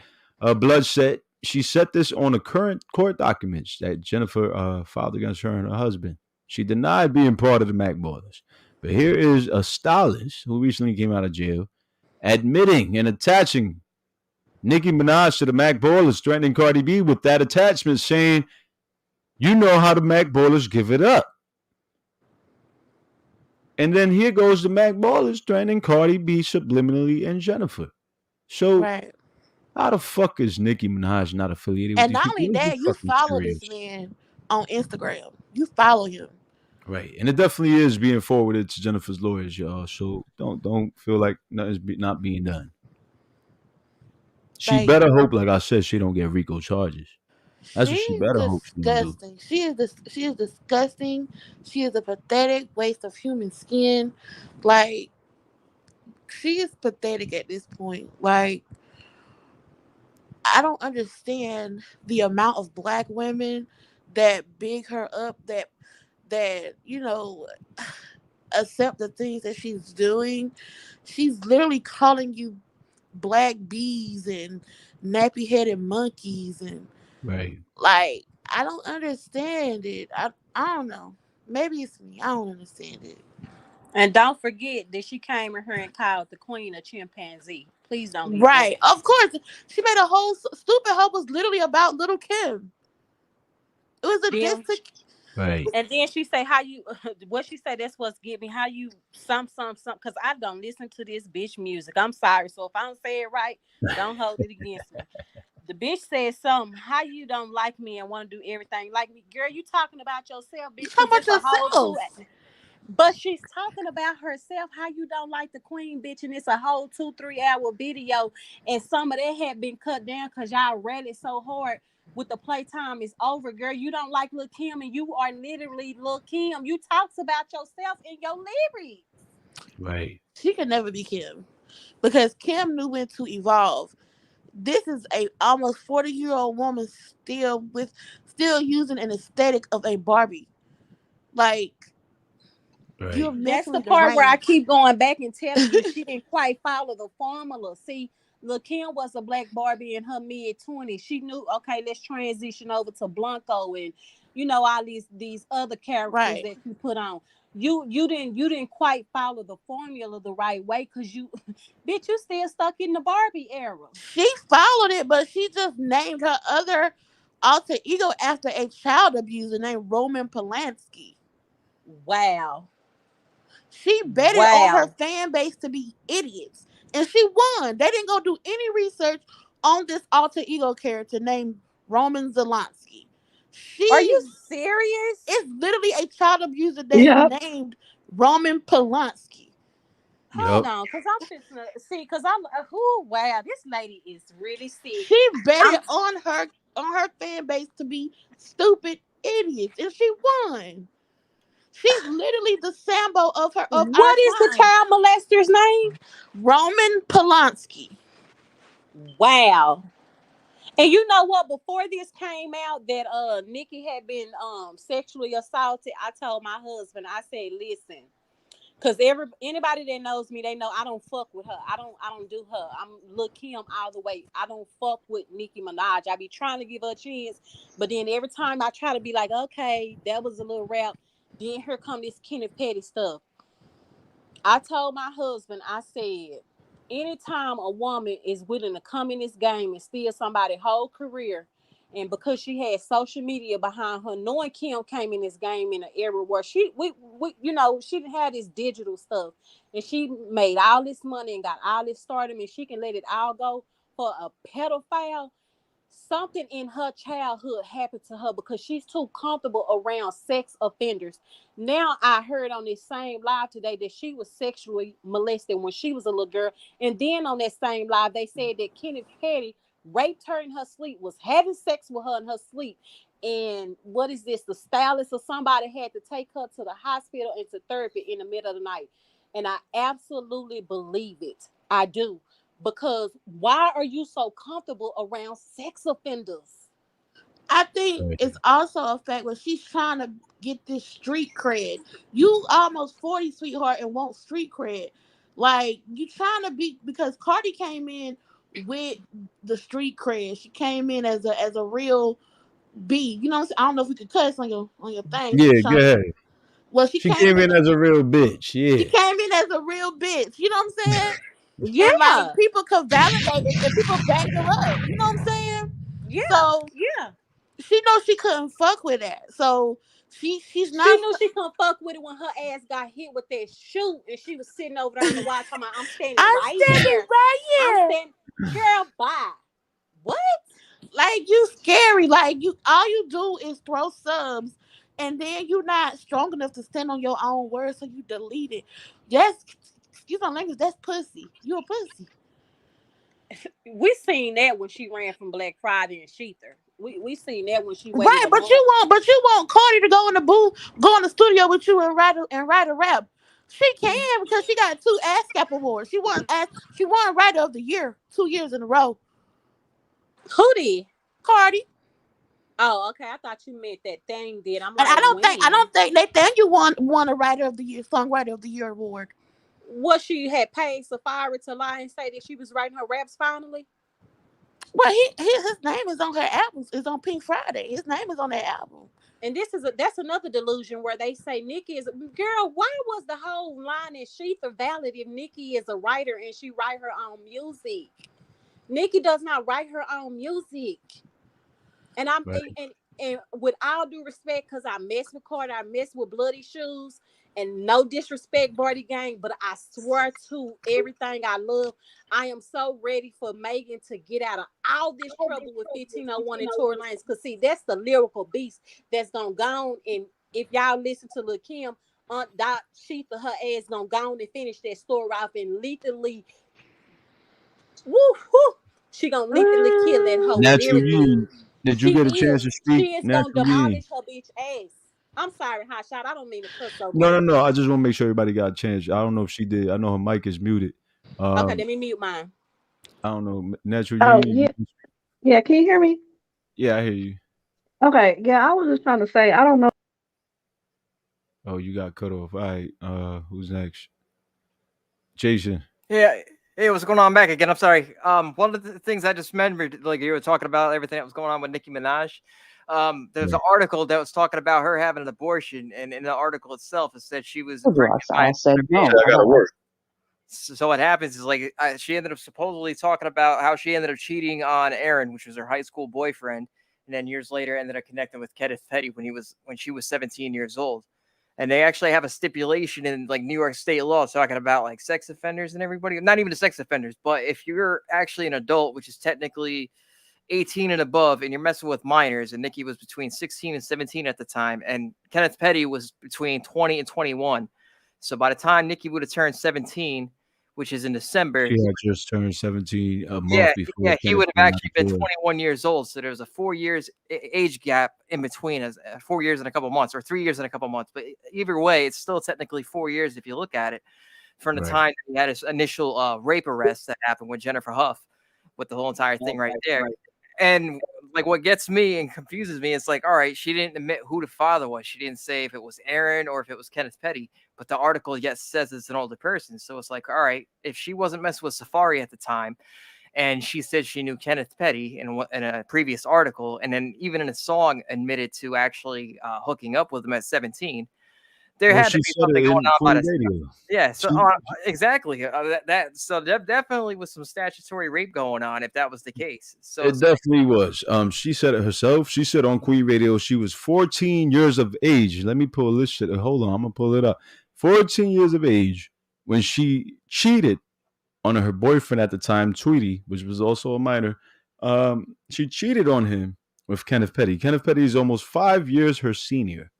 blood set. She set this on the current court documents that Jennifer filed against her and her husband. She denied being part of the Mac Ballers. But here is a stylist who recently came out of jail admitting and attaching Nicki Minaj to the Mac Ballers, threatening Cardi B with that attachment, saying, you know how the Mac Ballers give it up. And then here goes the Mac Ballers threatening Cardi B subliminally and Jennifer. So how the fuck is Nicki Minaj not affiliated with and these not only people? that, you follow this man on Instagram. You follow him. Right. And it definitely is being forwarded to Jennifer's lawyers, y'all. So don't feel like nothing's not being done. She better hope, like I said, she don't get RICO charges. That's what she better hope she do. She is disgusting. She is a pathetic waste of human skin. Like, she is pathetic at this point. Like, I don't understand the amount of black women that big her up, that accept the things that she's doing. She's literally calling you black bees and nappy headed monkeys, and like, I don't understand it. I don't know. Maybe it's me. I don't understand it. And don't forget that she came in here and called the queen a chimpanzee. Please don't leave. Right. Of course. She made a whole stupid Hough was literally about Little Kim. It was a diss to... Right. And then she say, how you, what she say, that's what's getting me, how you, because I don't listen to this bitch music. I'm sorry. So if I don't say it right, don't hold it against me. The bitch said something. How you don't like me and want to do everything like me, girl? You talking about yourself, You bitch? talking Because about it's a whole yourself. two. But she's talking about herself. How you don't like the queen, bitch? And it's a whole 2-3 hour video, and some of that had been cut down because y'all read it so hard. With the playtime is over, girl. You don't like Lil Kim, and you are literally Lil Kim. You talks about yourself in your lyrics. Right. She could never be Kim because Kim knew when to evolve. This is a almost 40-year-old woman still using an aesthetic of a Barbie. Like, you're Right. That's the mentally part where I deranged. keep going back and telling you she didn't quite follow the formula. See, Lil Kim was a black Barbie in her mid-20s. She knew, okay, let's transition over to Blanco and all these other characters Right. that you put on. You didn't quite follow the formula the right way because you bitch, you still stuck in the Barbie era. She followed it, but she just named her other alter ego after a child abuser named Roman Polanski. Wow. She betted on her Wow. fan base to be idiots, and she won. They didn't go do any research on this alter ego character named Roman Zelensky. Are you She serious? is literally a child abuser that is Yep. named Roman Polanski. Hold Yep. on, because I'm fixing to see, because I'm who wow, this lady is really sick. She betted I'm on her fan base to be stupid idiots, and she won. She's literally the Sambo of our what is the time. child molester's name? Roman Polanski. Wow. And you know what? Before this came out that Nicki had been sexually assaulted, I told my husband, I said, listen, because anybody that knows me, they know I don't fuck with her. I don't do her. I'm Lil Kim all the way. I don't fuck with Nicki Minaj. I be trying to give her a chance, but then every time I try to be like, okay, that was a little rap. Then here come this Kenneth Petty stuff. I told my husband, I said, anytime a woman is willing to come in this game and steal somebody's whole career, and because she had social media behind her, knowing Kim came in this game in an era where she didn't have this digital stuff, and she made all this money and got all this stardom, and she can let it all go for a pedophile. Something in her childhood happened to her because she's too comfortable around sex offenders. Now I heard on this same live today that she was sexually molested when she was a little girl. And then on that same live, they said that Kenneth Petty raped her in her sleep, was having sex with her in her sleep. And what is this? The stylist or somebody had to take her to the hospital and to therapy in the middle of the night. And I absolutely believe it. I do. Because why are you so comfortable around sex offenders? I think Right. it's also a fact where she's trying to get this street cred. You almost 40, sweetheart, and want street cred. Like, you trying to be, because Cardi came in with the street cred. She came in as a real B. You know what I'm saying? I don't know if we could cuss on your thing. Yeah, go ahead. Well, she She came came in in as a real bitch. she Yeah. came in as a real bitch. You know what I'm saying? And like, Yeah, people could validate it and people backed her up. You know what I'm saying? yeah, So yeah. she knows she couldn't fuck with that. So she's She not. knew she couldn't fuck with it when her ass got hit with that shoe, and she was sitting over there on the wall talking about, I'm standing I'm right standing here. right I'm here. standing, girl, bye. What? Like, you scary. Like, you, all you do is throw subs, and then you're not strong enough to stand on your own words, so you delete it. That's, excuse my language. That's pussy. You a pussy. We seen that when she ran from Black Friday and Sheether. We seen that when she waited Right, a but month. you want Cardi to go in the booth, go in the studio with you and write a rap. She can because she got 2 ASCAP awards. She won writer of the year 2 years in a row. Who did? Cardi. Oh, okay. I thought you meant that thing did. I'm And I like, don't think I when? don't think Nathaniel won a writer of the year, songwriter of the year award. What, she had paid Safari to lie and say that she was writing her raps finally? Well, his name is on her album. It's on Pink Friday. His name is on that album. And that's another delusion where they say Nicki is girl. Why was the whole line in Sheether valid if Nicki is a writer and she write her own music? Nicki does not write her own music. And I'm Right. and with all due respect, because I mess with Carter, I mess with Bloody Shoes, And no disrespect, Barty Gang, but I swear to everything I love, I am so ready for Megan to get out of all this trouble with 1501 and Tory Lanez. Because, see, that's the lyrical beast that's going to go on. And if y'all listen to Lil' Kim, Aunt Dot Sheetha, her ass going to go on and finish that story off and lethally, woo, woo, she going to lethally kill that hoe lyrically. Did you get a chance to speak? She is going to demolish her bitch ass. I'm sorry, HOTSHOT. I don't mean to cuss so bad. No. I just want to make sure everybody got a chance. I don't know if she did. I know her mic is muted. Okay, let me mute mine. I don't know. Natural. Oh, yeah. Can you hear me? Yeah, I hear you. Okay. Yeah, I was just trying to say, I don't know. Oh, you got cut off. All right. Who's next? Jason. Yeah. Hey, what's going on back again? I'm sorry. One of the things I just remembered, like you were talking about everything that was going on with Nicki Minaj. There's an article that was talking about her having an abortion, and in the article itself, it said she was. I said no. I gotta work. So what happens is like she ended up supposedly talking about how she ended up cheating on Aaron, which was her high school boyfriend, and then years later ended up connecting with Kenneth when she was 17 years old. And they actually have a stipulation in like New York state law talking about like sex offenders and everybody, not even the sex offenders, but if you're actually an adult, which is technically 18 and above, and you're messing with minors, and Nicki was between 16 and 17 at the time, and Kenneth Petty was between 20 and 21. So by the time Nicki would have turned 17, which is in December. She had just turned 17 a month before. Yeah, he would have actually been 21 years old. So there was a 4 years age gap in between, as 4 years and a couple months, or 3 years and a couple months. But either way, it's still technically 4 years if you look at it from the time that he had his initial rape arrest that happened with Jennifer Hough, with the whole entire thing right there. And like what gets me and confuses me, it's like, all right, she didn't admit who the father was. She didn't say if it was Aaron or if it was Kenneth Petty, but the article yet says it's an older person. So it's like, all right, if she wasn't messing with Safari at the time, and she said she knew Kenneth Petty in a previous article, and then even in a song admitted to actually hooking up with him at 17. There had to be something going on by the yeah, so exactly. So there definitely was some statutory rape going on if that was the case. So it definitely was. She said it herself. She said on Queen Radio she was 14 years of age. Let me pull this shit. Hold on, I'm gonna pull it up. 14 years of age when she cheated on her boyfriend at the time, Tweety, which was also a minor. She cheated on him with Kenneth Petty. Kenneth Petty is almost 5 years her senior.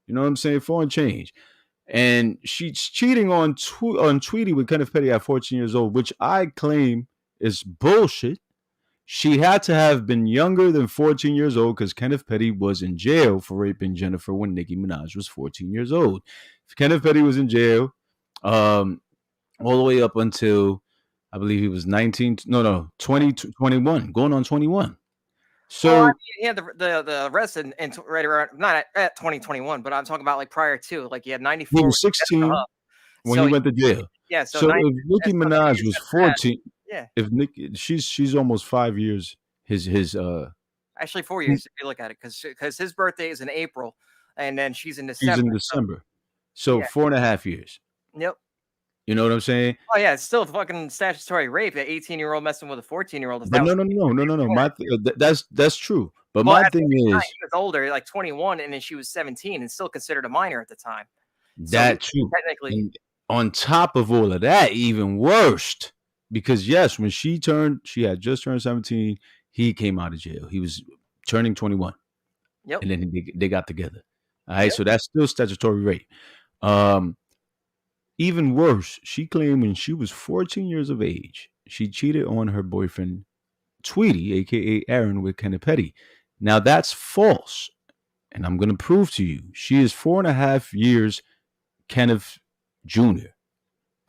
You know what I'm saying? Foreign change. And she's cheating on Tweety with Kenneth Petty at 14 years old, which I claim is bullshit. She had to have been younger than 14 years old because Kenneth Petty was in jail for raping Jennifer when Nicki Minaj was 14 years old. If Kenneth Petty was in jail all the way up until, I believe he was 20, 21, going on 21. So he had the arrest in right around, not at 2021, but I'm talking about like prior to, like he had 94. He was 16 when he went to jail. Yeah. So if Nicki Minaj was 14, yeah. If Nicki, she's almost 5 years. His actually 4 years if you look at it, because his birthday is in April, and then she's in December. She's in December, so 4.5 years. Yep. You know what I'm saying? Oh yeah, it's still fucking statutory rape. An 18-year-old messing with a 14-year-old. But no. That's true. But my thing is, he was older, like 21, and then she was 17, and still considered a minor at the time. That's true. Technically, and on top of all of that, even worse, because yes, when she had just turned 17. He came out of jail. He was turning 21. Yep. And then they got together. All right. Yep. So that's still statutory rape. Even worse, she claimed when she was 14 years of age, she cheated on her boyfriend, Tweety, a.k.a. Aaron, with Kenneth Petty. Now, that's false. And I'm going to prove to you. She is 4.5 years Kenneth Jr.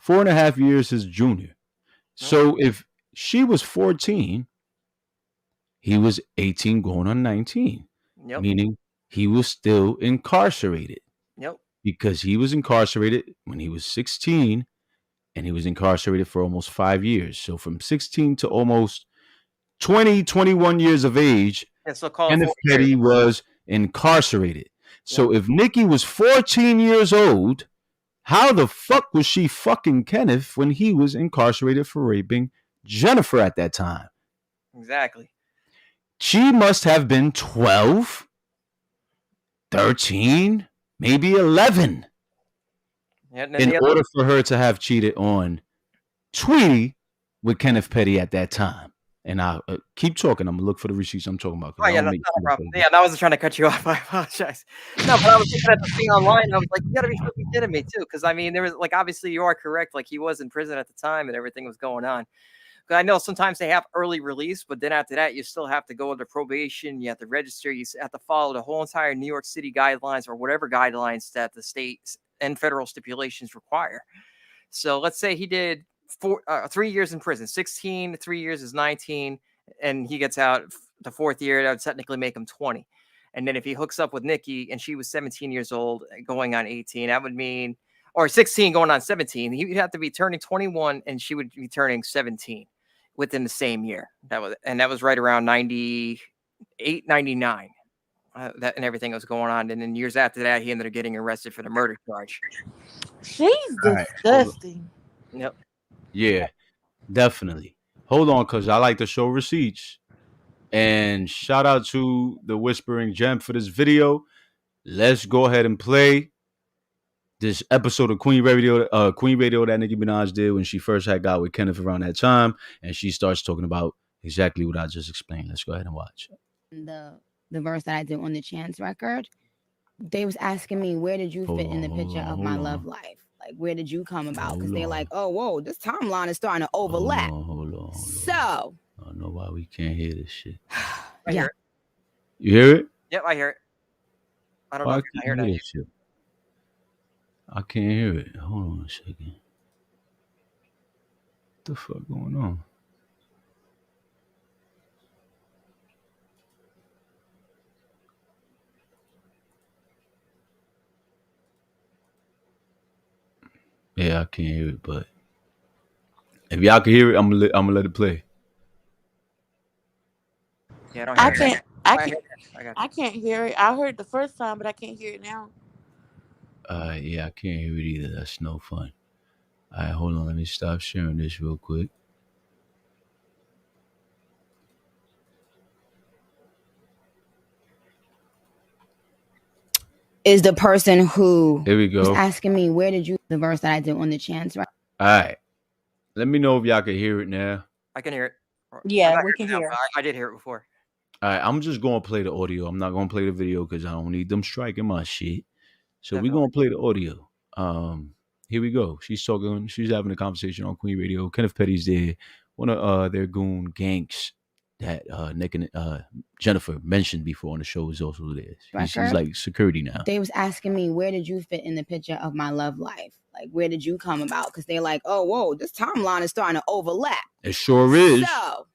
4.5 years his junior. So if she was 14, he was 18 going on 19. Yep. Meaning he was still incarcerated. Yep. Because he was incarcerated when he was 16, and he was incarcerated for almost 5 years. So from 16 to almost 20, 21 years of age, Kenneth Petty was incarcerated. So if Nicki was 14 years old, how the fuck was she fucking Kenneth when he was incarcerated for raping Jennifer at that time? Exactly. She must have been 12, 13, maybe 11. Yeah, and in order for her to have cheated on Tweety with Kenneth Petty at that time. And I keep talking. I'm gonna look for the receipts I'm talking about. Oh yeah, that's not a problem. Yeah, I wasn't trying to cut you off. I apologize. No, but I was looking at the thing online. And I was like, you gotta be fucking kidding me too, because I mean, there was like obviously you are correct. Like he was in prison at the time, and everything was going on. Because I know sometimes they have early release, but then after that, you still have to go under probation. You have to register. You have to follow the whole entire New York City guidelines or whatever guidelines that the state and federal stipulations require. So let's say he did 3 years in prison. 16, 3 years is 19. And he gets out the fourth year, that would technically make him 20. And then if he hooks up with Nicki and she was 17 years old going on 18, that would mean, or 16 going on 17, he would have to be turning 21 and she would be turning 17 within the same year. That was right around 98, 99. That and everything was going on. And then years after that, he ended up getting arrested for the murder charge. She's disgusting. Yep. Yeah, definitely. Hold on, because I like to show receipts. And shout out to the Whispering Gem for this video. Let's go ahead and play this episode of Queen Radio that Nicki Minaj did when she first had got with Kenneth around that time. And she starts talking about exactly what I just explained. Let's go ahead and watch. The verse that I did on the Chance record, they was asking me, where did you fit in the picture of my love life? Like, where did you come about? Because they're like, oh, whoa, this timeline is starting to overlap. Hold on. So. I don't know why we can't hear this shit. I hear it. You hear it? Yep, I hear it. I don't know if I hear that shit. I can't hear it. Hold on a second. What the fuck going on? Yeah, I can't hear it, but if y'all can hear it, I'm gonna let it play. Yeah, I can't hear it. I heard it the first time, but I can't hear it now. Yeah, I can't hear it either. That's no fun. All right, hold on. Let me stop sharing this real quick. Is the person who Here we go. was asking me, where did you the verse that I did on the Chance record? All right. Let me know if y'all can hear it now. I can hear it. Yeah, we can hear. I did hear it before. All right, I'm just going to play the audio. I'm not going to play the video because I don't need them striking my shit. So we're going to play the audio. Here we go. She's having a conversation on Queen Radio. Kenneth Petty's there. One of their goon gangs that Nick and Jennifer mentioned before on the show is also there. She's like security now. They was asking me, where did you fit in the picture of my love life? Like, where did you come about? Because they're like, oh, whoa, this timeline is starting to overlap. It sure is. So,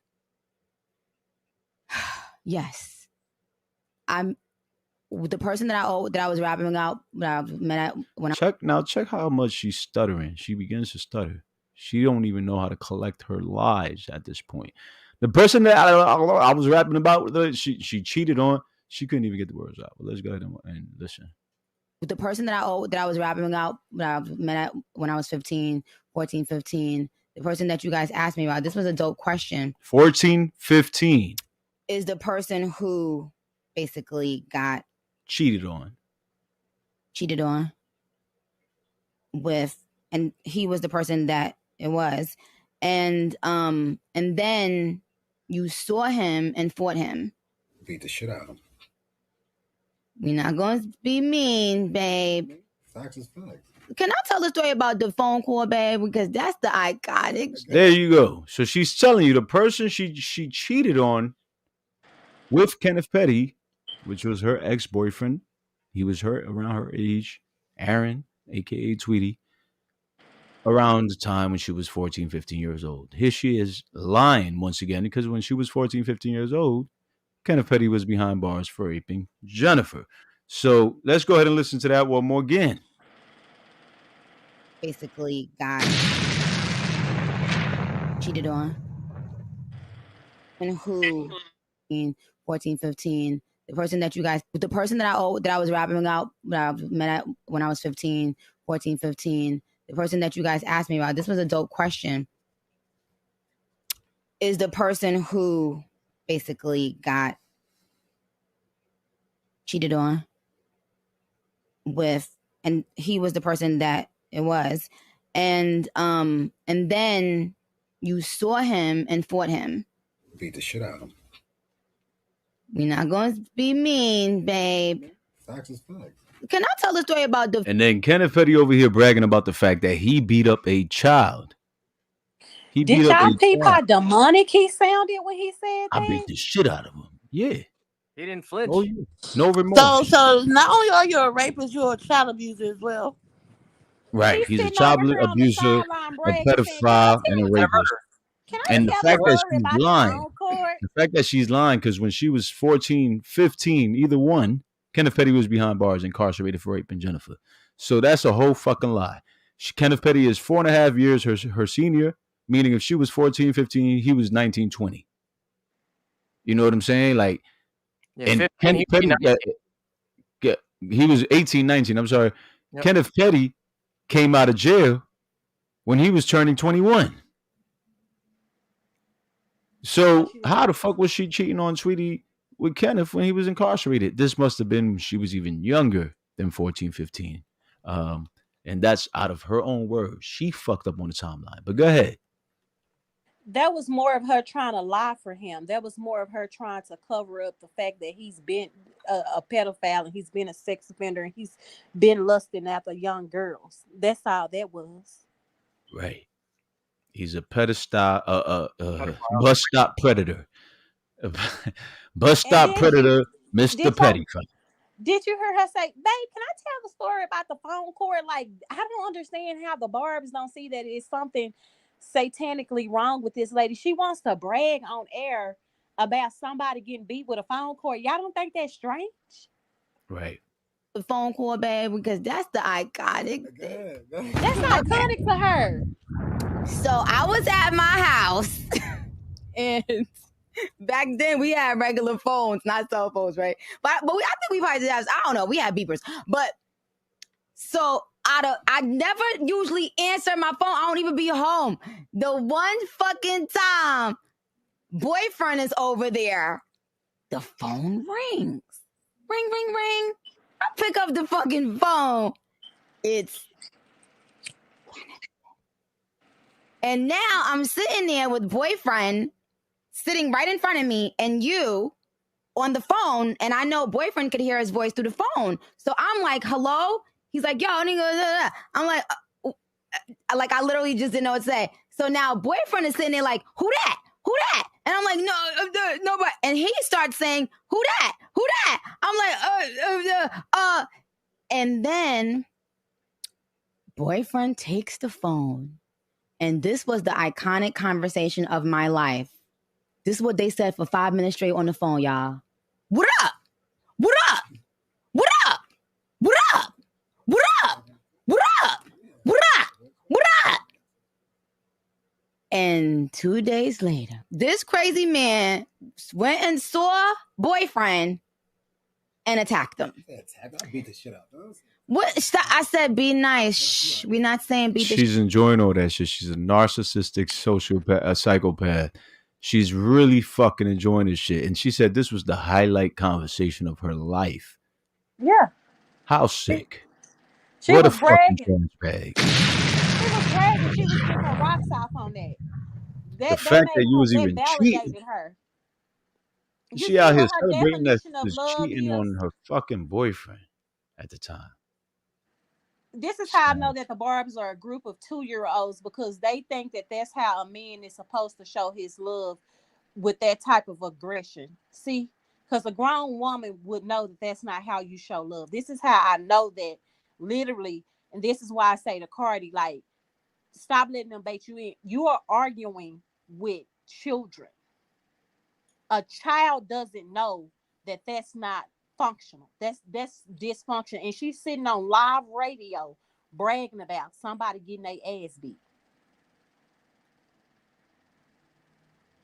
yes, I'm the person that I was rapping about check how much she's stuttering. She begins to stutter. She don't even know how to collect her lies at this point. The person that I was rapping about, she cheated on. She couldn't even get the words out. But let's go ahead and listen. The person that I was rapping about when I was 15, the person that you guys asked me about, this was a dope question. 14, 15. Is the person who basically got cheated on with, and he was the person that it was. And then you saw him and fought him. Beat the shit out of him. We're not going to be mean, babe. Facts is facts. Can I tell the story about the phone call, babe? Because that's the iconic. There you go. So she's telling you the person she cheated on with Kenneth Petty, which was her ex-boyfriend. He was around her age, Aaron, a.k.a. Tweety, around the time when she was 14, 15 years old. Here she is lying once again, because when she was 14, 15 years old, Kenneth Petty was behind bars for raping Jennifer. So let's go ahead and listen to that one more again. Basically got cheated on. And who in 14, 15, the person that I was rapping about when I was 15, the person that you guys asked me about, this was a dope question. Is the person who basically got cheated on with, and he was the person that It was. And then you saw him and fought him. Beat the shit out of him. We're not going to be mean, babe. Facts is facts. Can I tell the story about the... And then Kenneth Petty over here bragging about the fact that he beat up a child. He Did beat up y'all a peep child. how demonic he sounded when he said I that? beat the shit out of him. Yeah. He didn't flinch. Oh, yeah. No remorse. So not only are you a rapist, you're a child abuser as well. Right. He's He's a sitting child over here on the abuser, sideline a bragging, saying, "Can I pedophile, and a tell rapist. Can I And the tell fact a that story she's about the lying, phone cord?" the fact that she's lying, because when she was 14, 15, either one, Kenneth Petty was behind bars, incarcerated for raping Jennifer. So that's a whole fucking lie. Kenneth Petty is 4.5 years her senior, meaning if she was 14, 15, he was 19, 20. You know what I'm saying? Like, Yeah, and 15, Kenneth Petty, he was 18, 19. I'm sorry. Yep. Kenneth Petty came out of jail when he was turning 21. So how the fuck was she cheating on Sweetie with Kenneth when he was incarcerated? This must have been when she was even younger than 14, 15. And that's out of her own words. She fucked up on the timeline. But go ahead. That was more of her trying to lie for him. That was more of her trying to cover up the fact that he's been a pedophile and he's been a sex offender and he's been lusting after young girls. That's all that was. Right. He's a pedestal, bus stop predator. Bus stop predator, Mr. Petty. Did you hear her say, "Babe, can I tell the story about the phone cord?" Like, I don't understand how the Barbs don't see that it's something satanically wrong with this lady. She wants to brag on air about somebody getting beat with a phone cord. Y'all don't think that's strange? Right. The phone call, babe, because that's the iconic thing. That's iconic to her. So I was at my house, and back then we had regular phones, not cell phones, right? But I think we probably did have, I don't know, we had beepers. But so I never usually answer my phone. I don't even be home. The one fucking time boyfriend is over there, the phone rings. Ring, ring, ring. I pick up the fucking phone. And now I'm sitting there with boyfriend sitting right in front of me and you on the phone, and I know boyfriend could hear his voice through the phone. So I'm like, hello? He's like, yo, nigga. I'm like, I literally just didn't know what to say. So now boyfriend is sitting there like, who that? Who that? And I'm like, no, but, and he starts saying, who that? Who that? I'm like, and then boyfriend takes the phone, and this was the iconic conversation of my life. This is what they said for 5 minutes straight on the phone, y'all. What up? What up? What up? What up? What up? What up? What up? What up? And 2 days later, this crazy man went and saw boyfriend and attacked him. I beat the shit out of those. What? I said, be nice. Shh. We're not saying beat the shit. She's enjoying all that shit. She's a narcissistic sociopath, a psychopath. She's really fucking enjoying this shit. And she said this was the highlight conversation of her life. Yeah. How sick. She what was a bragging. fucking bag. She was bragging. She was getting her rocks off on that. The fact that you was even cheating. Validated her. She out here celebrating that she was cheating on her fucking boyfriend at the time. This is how I know that the Barbs are a group of 2-year-olds, because they think that that's how a man is supposed to show his love, with that type of aggression. See, because a grown woman would know that that's not how you show love. This is how I know that, literally, and this is why I say to Cardi, like, stop letting them bait you in. You are arguing with children. A child doesn't know that that's not functional. That's dysfunction. And she's sitting on live radio bragging about somebody getting their ass beat.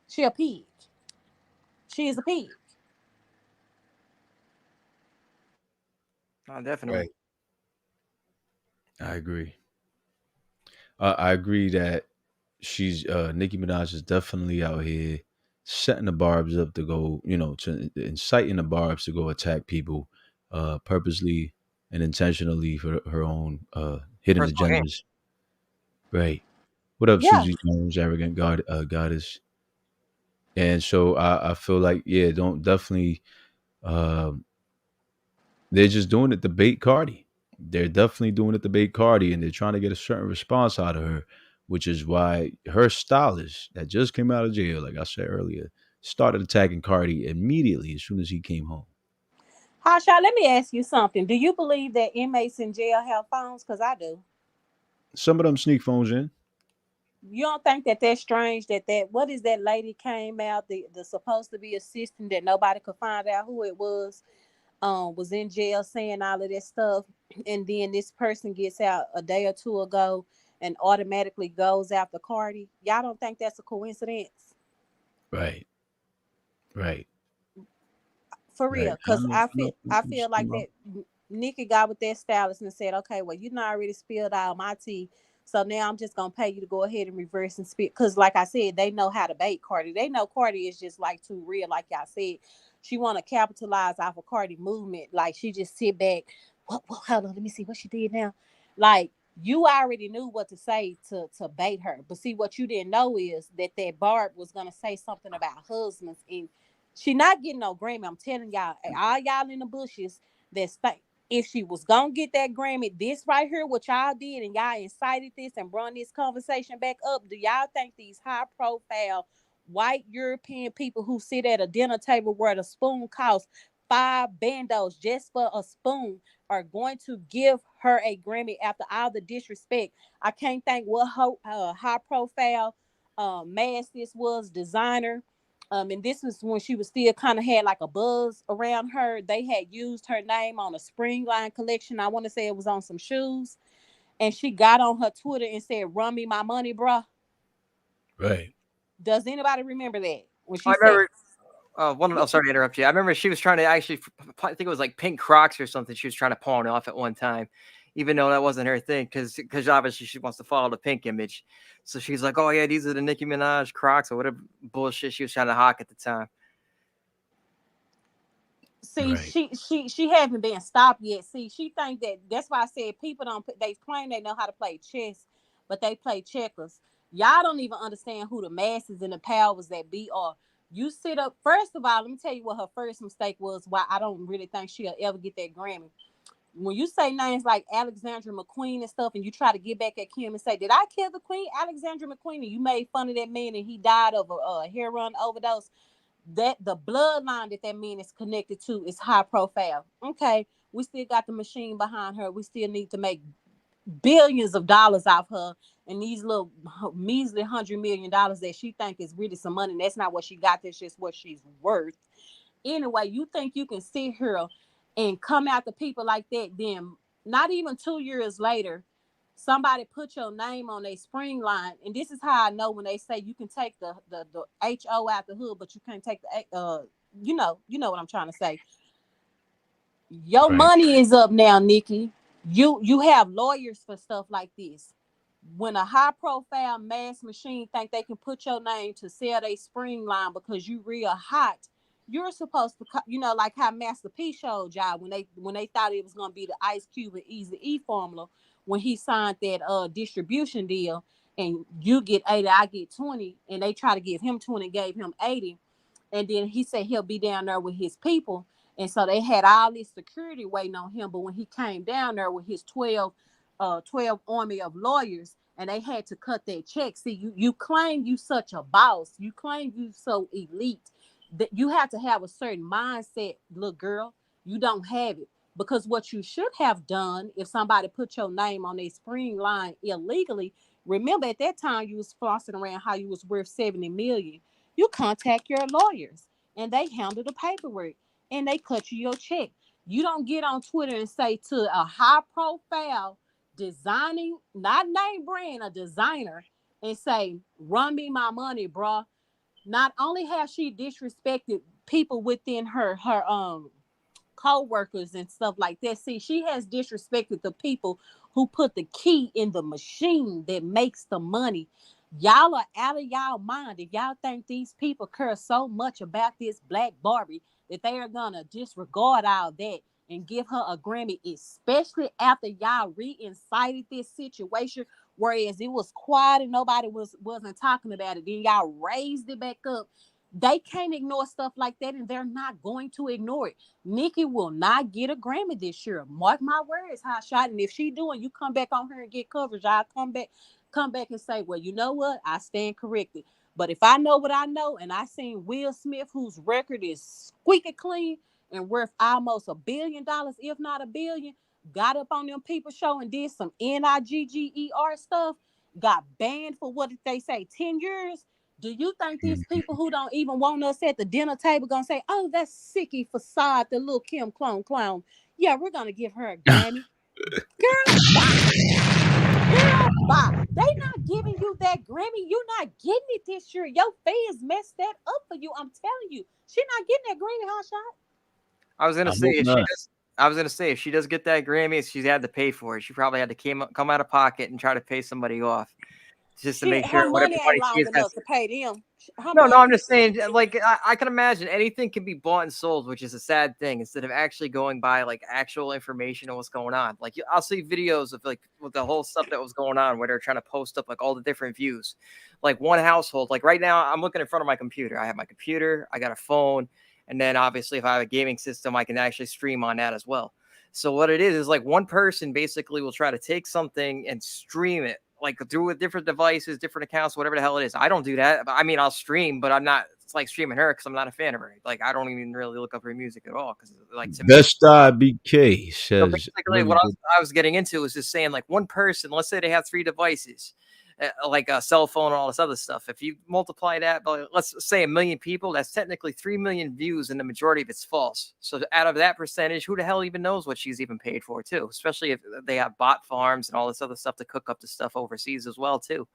She a pig. She is a pig. Definitely. Right. I agree. I agree that she's Nicki Minaj is definitely out here setting the Barbs up to go, to inciting the Barbs to go attack people purposely and intentionally for her own hidden Personal gain. agendas. Right. What up, Yeah. Susie Jones, arrogant goddess? And so I feel like, yeah, don't definitely um they're just doing it to bait Cardi. They're definitely doing it to bait Cardi, and they're trying to get a certain response out of her, which is why her stylist that just came out of jail, like I said earlier, started attacking Cardi immediately as soon as he came home. HOTSHOT, let me ask you something. Do you believe that inmates in jail have phones? Because I do. Some of them sneak phones in. You don't think that that's strange that what is that lady came out, the supposed to be assistant that nobody could find out who it was in jail saying all of that stuff, and then this person gets out a day or two ago and automatically goes after Cardi? Y'all don't think that's a coincidence? Right. Right. For Right. real? Because I feel like that Nicki got with that stylist and said, okay, well, you know, I already spilled all my tea, so now I'm just gonna pay you to go ahead and reverse and spill. Because like I said, they know how to bait Cardi. They know Cardi is just like too real. Like y'all said, she want to capitalize off of Cardi movement. Like she just sit back. What hold on, let me see what she did now. Like you already knew what to say to bait her, but see what you didn't know is that Barb was gonna say something about husbands, and she not getting no Grammy. I'm telling y'all, all y'all in the bushes that think if she was gonna get that Grammy, this right here, what y'all did, and y'all incited this and brought this conversation back up. Do y'all think these high profile white European people who sit at a dinner table where the spoon costs $5 just for a spoon are going to give her a Grammy after all the disrespect? I can't think what high profile mask this was, designer. And this was when she was still kind of had like a buzz around her. They had used her name on a spring line collection. I want to say it was on some shoes. And she got on her Twitter and said, "Run me my money, bruh." Right. Does anybody remember that? When she I said, remember. I'm sorry to interrupt you. I remember she was trying to actually, I think it was like pink Crocs or something. She was trying to pawn off at one time, even though that wasn't her thing, because obviously she wants to follow the pink image. So she's like, "Oh yeah, these are the Nicki Minaj Crocs," or whatever bullshit she was trying to hawk at the time. see, Right. she haven't been stopped yet. See, she think that's why I said people don't. They claim they know how to play chess, but they play checkers. Y'all don't even understand who the masses and the powers that be are. You sit up. First of all, let me tell you what her first mistake was. Why I don't really think she'll ever get that Grammy. When you say names like Alexandra McQueen and stuff, and you try to get back at Kim and say, "Did I kill the Queen, Alexandra McQueen?" and you made fun of that man and he died of a heroin overdose, that the bloodline that man is connected to is high profile. Okay, we still got the machine behind her. We still need to make billions of dollars off her, and these little measly $100 million that she think is really some money. That's not what she got. That's just what she's worth. Anyway, you think you can sit here and come after people like that? Then not even 2 years later, somebody put your name on a spring line, and this is how I know when they say you can take the HO out the hood, but you can't take the you know what I'm trying to say. Your Right. money is up now, Nicki. You have lawyers for stuff like this. When a high profile mass machine think they can put your name to sell their spring line because you real hot, you're supposed to, like how Master P showed y'all when they thought it was gonna be the Ice Cube and Easy E formula when he signed that distribution deal, and you get 80, I get 20, and they try to give him 20, gave him 80, and then he said he'll be down there with his people, and so they had all this security waiting on him. But when he came down there with his 12 army of lawyers, and they had to cut their check. See, you claim you such a boss, you claim you so elite, that you have to have a certain mindset, little girl. You don't have it, because what you should have done if somebody put your name on a spring line illegally, remember at that time you was flossing around how you was worth 70 million. You contact your lawyers and they handle the paperwork and they cut you your check. You don't get on Twitter and say to a high profile designing, not name brand, a designer, and say, "Run me my money, bruh." Not only has she disrespected people within her co-workers and stuff like that. See, she has disrespected the people who put the key in the machine that makes the money. Y'all are out of y'all mind if y'all think these people care so much about this black Barbie that they are gonna disregard all that and give her a Grammy, especially after y'all re-incited this situation, whereas it was quiet and nobody wasn't talking about it. Then y'all raised it back up. They can't ignore stuff like that, and they're not going to ignore it. Nicki will not get a Grammy this year. Mark my words, HOTSHOT. And if she doing, you come back on her and get coverage. I'll come back and say, well, you know what? I stand corrected. But if I know what I know, and I seen Will Smith, whose record is squeaky clean and worth almost $1 billion, if not $1 billion, got up on them people show and did some NIGGER stuff, got banned for what did they say, 10 years? Do you think these people who don't even want us at the dinner table gonna say, oh, that's sicky facade, the little Kim clown? Yeah, we're gonna give her a Grammy. Girl, bye. Girl, bye. They not giving you that Grammy. You're not getting it this year. Your fans messed that up for you. I'm telling you. She not getting that Grammy, HOTSHOT. I was gonna I say hope if not. she does. I was gonna say if she does get that Grammy, she's had to pay for it. She probably had to come out of pocket and try to pay somebody off just to make Her sure whatever money money ain't long she has. enough to pay them. No, I'm just saying, like, I can imagine anything can be bought and sold, which is a sad thing, instead of actually going by, like, actual information on what's going on. Like, I'll see videos of, like, with the whole stuff that was going on, where they're trying to post up, like, all the different views. Like, one household, like, right now, I'm looking in front of my computer. I have my computer, I got a phone, and then, obviously, if I have a gaming system, I can actually stream on that as well. So what it is, like, one person basically will try to take something and stream it, like through with different devices, different accounts, whatever the hell it is. I don't do that. I mean, I'll stream, but I'm not. It's like streaming her because I'm not a fan of her. Like I don't even really look up her music at all because, like, to me. Best BK So says. basically, what I was getting into was just saying, like, one person. Let's say they have 3 devices, like a cell phone and all this other stuff. If you multiply that by, let's say, 1 million people, that's technically 3 million views, and the majority of it's false. So out of that percentage, who the hell even knows what she's even paid for, too? Especially if they have bot farms and all this other stuff to cook up the stuff overseas as well, too,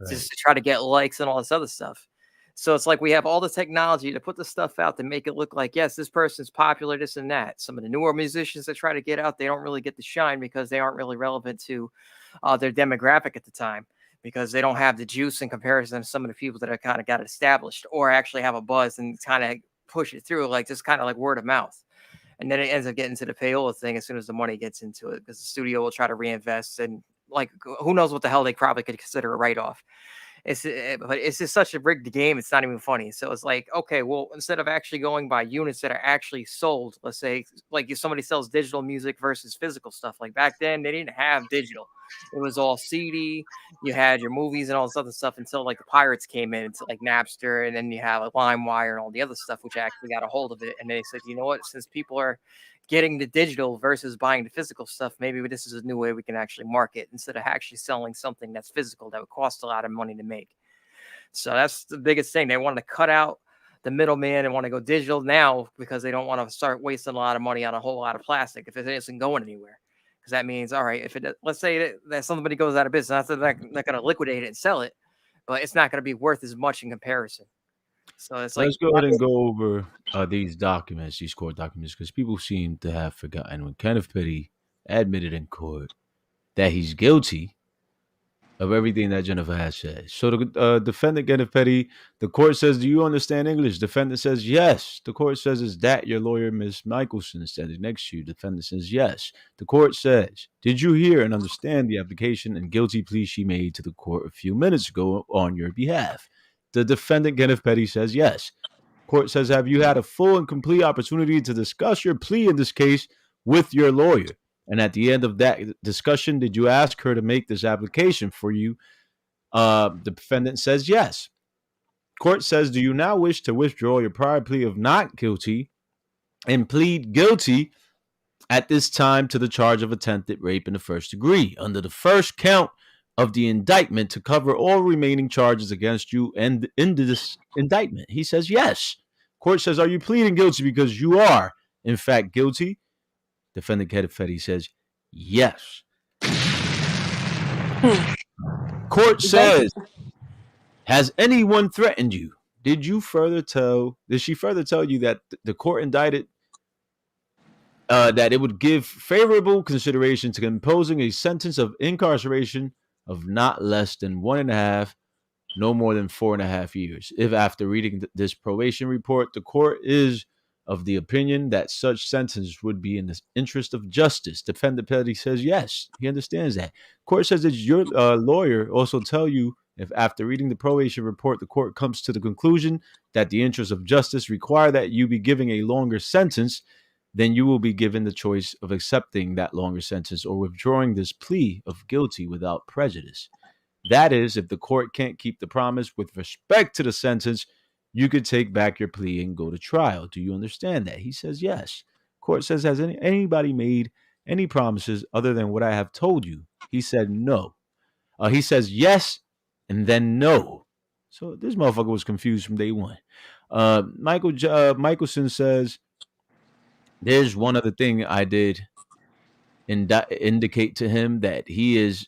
just to try to get likes and all this other stuff. So it's like we have all the technology to put the stuff out to make it look like, yes, this person's popular, this and that. Some of the newer musicians that try to get out, they don't really get the shine because they aren't really relevant to their demographic at the time, because they don't have the juice in comparison to some of the people that have kind of got it established or actually have a buzz and kind of push it through, like just kind of like word of mouth. And then it ends up getting to the payola thing as soon as the money gets into it, because the studio will try to reinvest, and like, who knows what the hell they probably could consider a write-off. But it's just such a rigged game. It's not even funny. So it's like, okay, well, instead of actually going by units that are actually sold, let's say, like if somebody sells digital music versus physical stuff, like back then they didn't have digital. It was all CD. You had your movies and all this other stuff until like the pirates came in, into like Napster, and then you have like LimeWire and all the other stuff, which actually got a hold of it. And they said, you know what, since people are getting the digital versus buying the physical stuff, maybe this is a new way we can actually market, instead of actually selling something that's physical that would cost a lot of money to make. So that's the biggest thing. They wanted to cut out the middleman and want to go digital now because they don't want to start wasting a lot of money on a whole lot of plastic if it isn't going anywhere. Because that means, all right, if it, let's say that somebody goes out of business, they're not going to liquidate it and sell it, but it's not going to be worth as much in comparison. So it's like, Let's go ahead and go over these documents, these court documents, because people seem to have forgotten when Kenneth Petty admitted in court that he's guilty of everything that Jennifer has said. So the defendant, Kenneth Petty, the court says, do you understand English? Defendant says, yes. The court says, is that your lawyer, Miss Michelson, standing next to you? Defendant says, yes. The court says, did you hear and understand the application and guilty plea she made to the court a few minutes ago on your behalf? The defendant, Kenneth Petty, says, yes. Court says, have you had a full and complete opportunity to discuss your plea in this case with your lawyer? And at the end of that discussion, did you ask her to make this application for you? The defendant says yes. Court says, do you now wish to withdraw your prior plea of not guilty and plead guilty at this time to the charge of attempted rape in the first degree under the first count of the indictment to cover all remaining charges against you and in this indictment? He says yes. Court says, are you pleading guilty because you are, in fact, guilty? Defendant Kenneth Petty says, yes. Court says, has anyone threatened you? Did she further tell you that the court indicted that it would give favorable consideration to imposing a sentence of incarceration of not less than 1.5, no more than 4.5 years? If after reading this probation report, the court is of the opinion that such sentence would be in the interest of justice. Defendant Petty says yes, he understands that. Court says that your lawyer also tell you if after reading the probation report, the court comes to the conclusion that the interests of justice require that you be giving a longer sentence, then you will be given the choice of accepting that longer sentence or withdrawing this plea of guilty without prejudice. That is, if the court can't keep the promise with respect to the sentence, you could take back your plea and go to trial. Do you understand that? He says yes. Court says, has anybody made any promises other than what I have told you? He said no. He says yes and then no. So this motherfucker was confused from day one. Michelson says, there's one other thing I did indicate to him that he is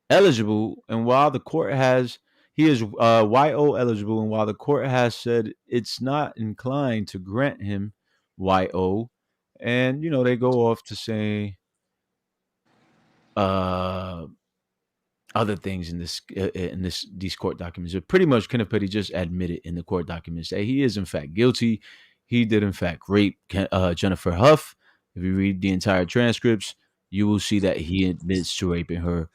eligible, and while the court has he is YO eligible, and while the court has said it's not inclined to grant him YO, and they go off to say other things in these court documents. But pretty much Kenneth Petty just admitted in the court documents that he is in fact guilty. He did in fact rape Jennifer Hough. If you read the entire transcripts, you will see that he admits to raping her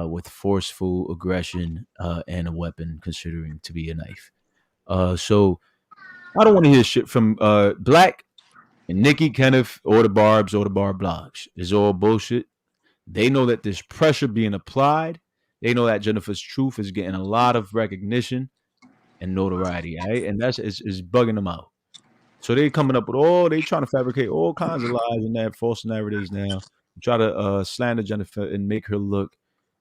with forceful aggression and a weapon considering to be a knife. So I don't want to hear shit from Black and Nicki, Kenneth, or the Barbs or the Barb blogs. It's all bullshit. They know that there's pressure being applied. They know that Jennifer's truth is getting a lot of recognition and notoriety, right? And that's is bugging them out. So they coming up with they trying to fabricate all kinds of lies and that false narratives now. Try to slander Jennifer and make her look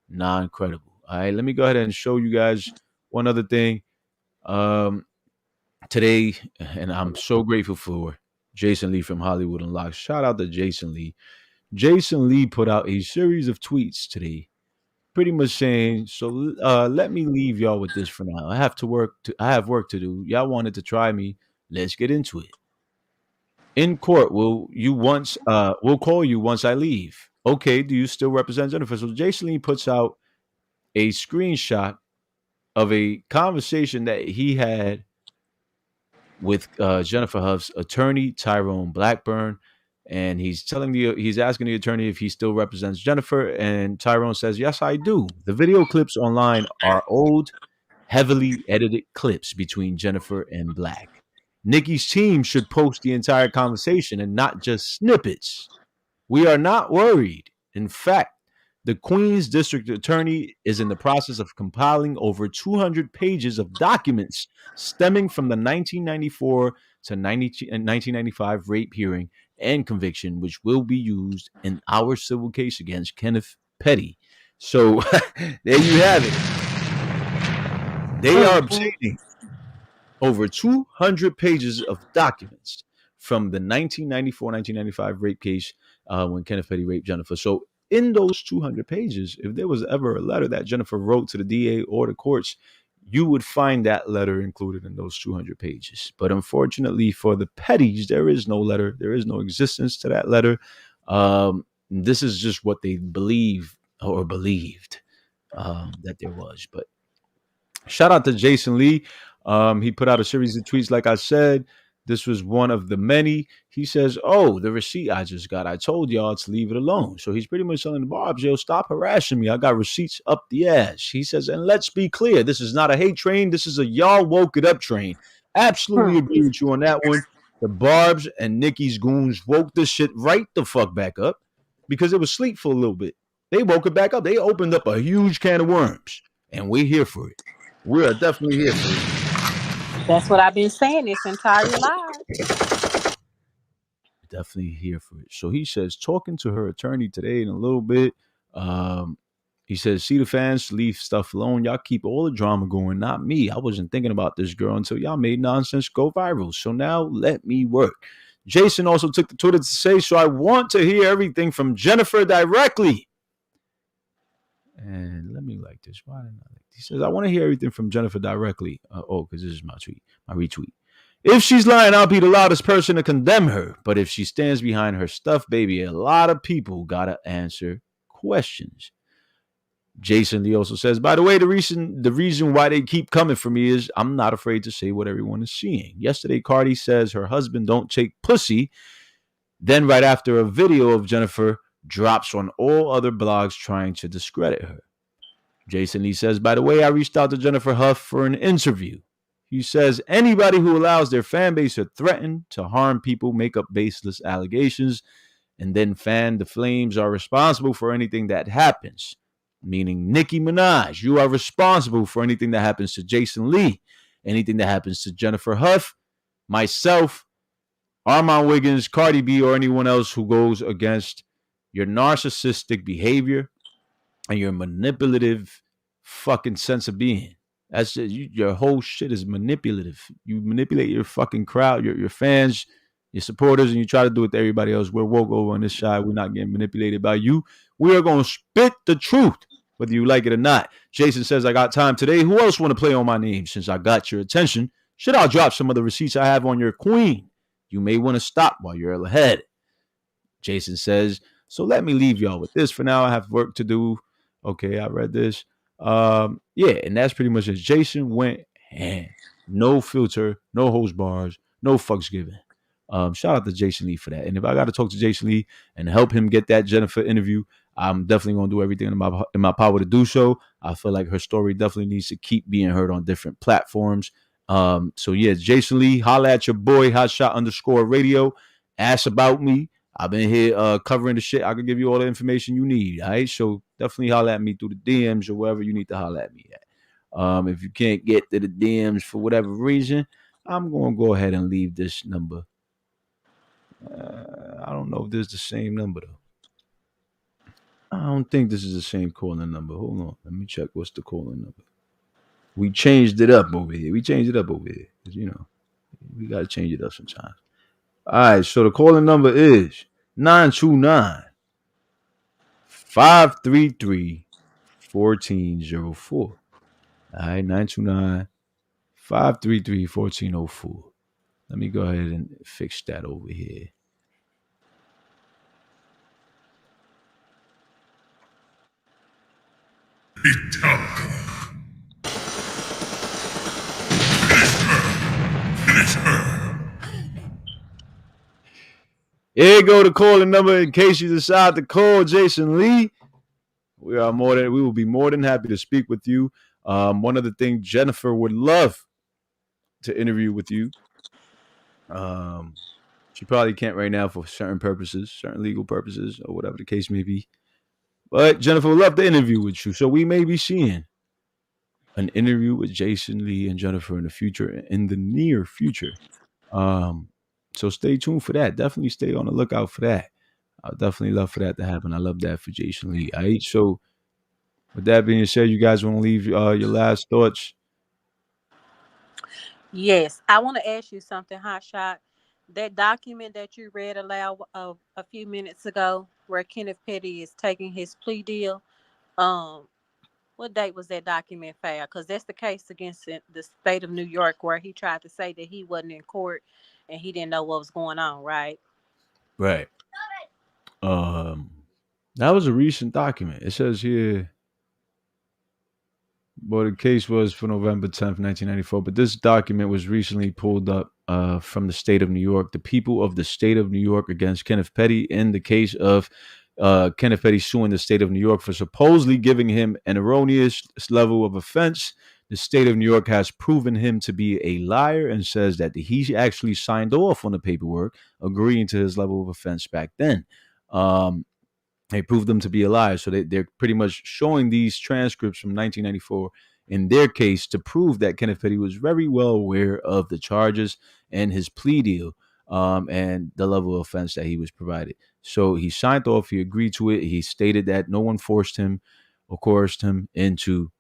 non-credible. All right, let me go ahead and show you guys one other thing. Today, and I'm so grateful for Jason Lee from Hollywood Unlocked. Shout out to Jason Lee. Jason Lee put out a series of tweets today, pretty much saying, so let me leave y'all with this for now. I have work to do. Y'all wanted to try me. Let's get into it. In court, we'll call you once I leave. Okay, do you still represent Jennifer? So Jason Lee puts out a screenshot of a conversation that he had with Jennifer Hough's attorney, Tyrone Blackburn. And he's asking the attorney if he still represents Jennifer. And Tyrone says, yes, I do. The video clips online are old, heavily edited clips between Jennifer and Black. Nicki's team should post the entire conversation and not just snippets. We are not worried. In fact, the Queens District Attorney is in the process of compiling over 200 pages of documents stemming from the 1994 to 1995 rape hearing and conviction, which will be used in our civil case against Kenneth Petty. So there you have it. They are obtaining over 200 pages of documents from the 1994-1995 rape case when Kenneth Petty raped Jennifer. So in those 200 pages, if there was ever a letter that Jennifer wrote to the DA or the courts, you would find that letter included in those 200 pages. But unfortunately for the Pettys, there is no letter. There is no existence to that letter. This is just what they believe or believed that there was. But shout out to Jason Lee. He put out a series of tweets, like I said. This was one of the many. He says, oh, the receipt I just got. I told y'all to leave it alone. So he's pretty much telling the Barbs, yo, stop harassing me. I got receipts up the ass. He says, and let's be clear. This is not a hate train. This is a y'all woke it up train. Absolutely agree with you on that one. The Barbs and Nicki's goons woke this shit right the fuck back up because it was asleep for a little bit. They woke it back up. They opened up a huge can of worms, and we're here for it. We are definitely here for it. That's what I've been saying this entire life. Definitely here for it. So he says, talking to her attorney today in a little bit, he says, see the fans, leave stuff alone. Y'all keep all the drama going, not me. I wasn't thinking about this girl until y'all made nonsense go viral. So now let me work. Jason also took the Twitter to say, so I want to hear everything from Jennifer directly. And let me like this. Why didn't I like this? He says, I want to hear everything from Jennifer directly. Because this is my tweet, my retweet. If she's lying, I'll be the loudest person to condemn her. But if she stands behind her stuff, baby, a lot of people got to answer questions. Jason Lee also says, by the way, the reason why they keep coming for me is I'm not afraid to say what everyone is seeing. Yesterday, Cardi says her husband don't take pussy. Then right after a video of Jennifer drops on all other blogs trying to discredit her. Jason Lee says, by the way, I reached out to Jennifer Hough for an interview. He says, anybody who allows their fan base to threaten to harm people, make up baseless allegations, and then fan the flames are responsible for anything that happens. Meaning Nicki Minaj, you are responsible for anything that happens to Jason Lee, anything that happens to Jennifer Hough, myself, Armand Wiggins, Cardi B, or anyone else who goes against your narcissistic behavior and your manipulative fucking sense of being. That's just, your whole shit is manipulative. You manipulate your fucking crowd, your fans, your supporters, and you try to do it to everybody else. We're woke over on this side. We're not getting manipulated by you. We are going to spit the truth, whether you like it or not. Jason says, I got time today. Who else want to play on my name? Since I got your attention, should I drop some of the receipts I have on your queen? You may want to stop while you're ahead. Jason says, so let me leave y'all with this for now. I have work to do. Okay, I read this. Yeah, and that's pretty much it. Jason went ham. No filter, no hose bars, no fucks given. Shout out to Jason Lee for that. And if I got to talk to Jason Lee and help him get that Jennifer interview, I'm definitely going to do everything in my power to do so. I feel like her story definitely needs to keep being heard on different platforms. So yeah, Jason Lee, holla at your boy, HotShot_radio. Ask about me. I've been here covering the shit. I can give you all the information you need. All right. So definitely holla at me through the DMs or wherever you need to holla at me at. If you can't get to the DMs for whatever reason, I'm going to go ahead and leave this number. I don't know if this is the same number though. I don't think this is the same calling number. Hold on. Let me check what's the calling number. We changed it up over here. You know, we got to change it up sometimes. All right. So the calling number is 929 533 1404. All right. 929 533 1404. Let me go ahead and fix that over here. Here go the calling number in case you decide to call Jason Lee. We will be more than happy to speak with you. One of the things Jennifer would love to interview with you. She probably can't right now for certain purposes, certain legal purposes, or whatever the case may be. But Jennifer would love to interview with you. So we may be seeing an interview with Jason Lee and Jennifer in the near future. So stay tuned for that. Definitely stay on the lookout for that. I'd definitely love for that to happen. I love that for Jason Lee. All right. So with that being said, you guys want to leave your last thoughts? Yes, I want to ask you something, HotShot. That document that you read aloud a few minutes ago, where Kenneth Petty is taking his plea deal, what date was that document filed? Because that's the case against the state of New York, where he tried to say that he wasn't in court and he didn't know what was going on, right? Right. That was a recent document. It says here, well, the case was for November 10th, 1994, but this document was recently pulled up from the state of New York. The people of the state of New York against Kenneth Petty in the case of Kenneth Petty suing the state of New York for supposedly giving him an erroneous level of offense. The state of New York has proven him to be a liar and says that he actually signed off on the paperwork agreeing to his level of offense back then. They proved them to be a liar. So they're pretty much showing these transcripts from 1994 in their case to prove that Kenneth Petty was very well aware of the charges and his plea deal and the level of offense that he was provided. So he signed off. He agreed to it. He stated that no one forced him or coerced him into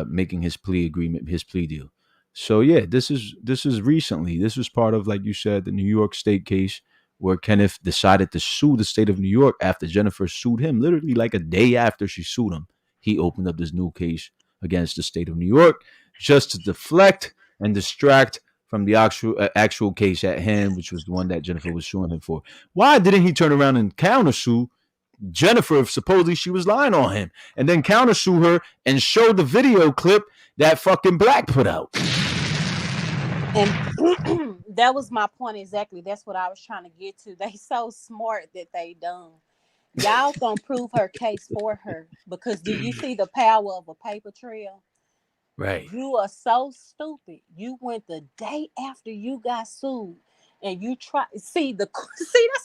making his plea agreement, his plea deal. So yeah, this is recently. This was part of, like you said, the New York State case where Kenneth decided to sue the state of New York after Jennifer sued him. Literally like a day after she sued him, he opened up this new case against the state of New York just to deflect and distract from the actual case at hand, which was the one that Jennifer was suing him for. Why didn't he turn around and countersue Jennifer supposedly she was lying on him, and then countersue her and show the video clip that fucking Black put out. And that was my point exactly. That's what I was trying to get to. They so smart that they dumb. Y'all gonna prove her case for her, because do you see the power of a paper trail? Right. You are so stupid. You went the day after you got sued, and you try see that's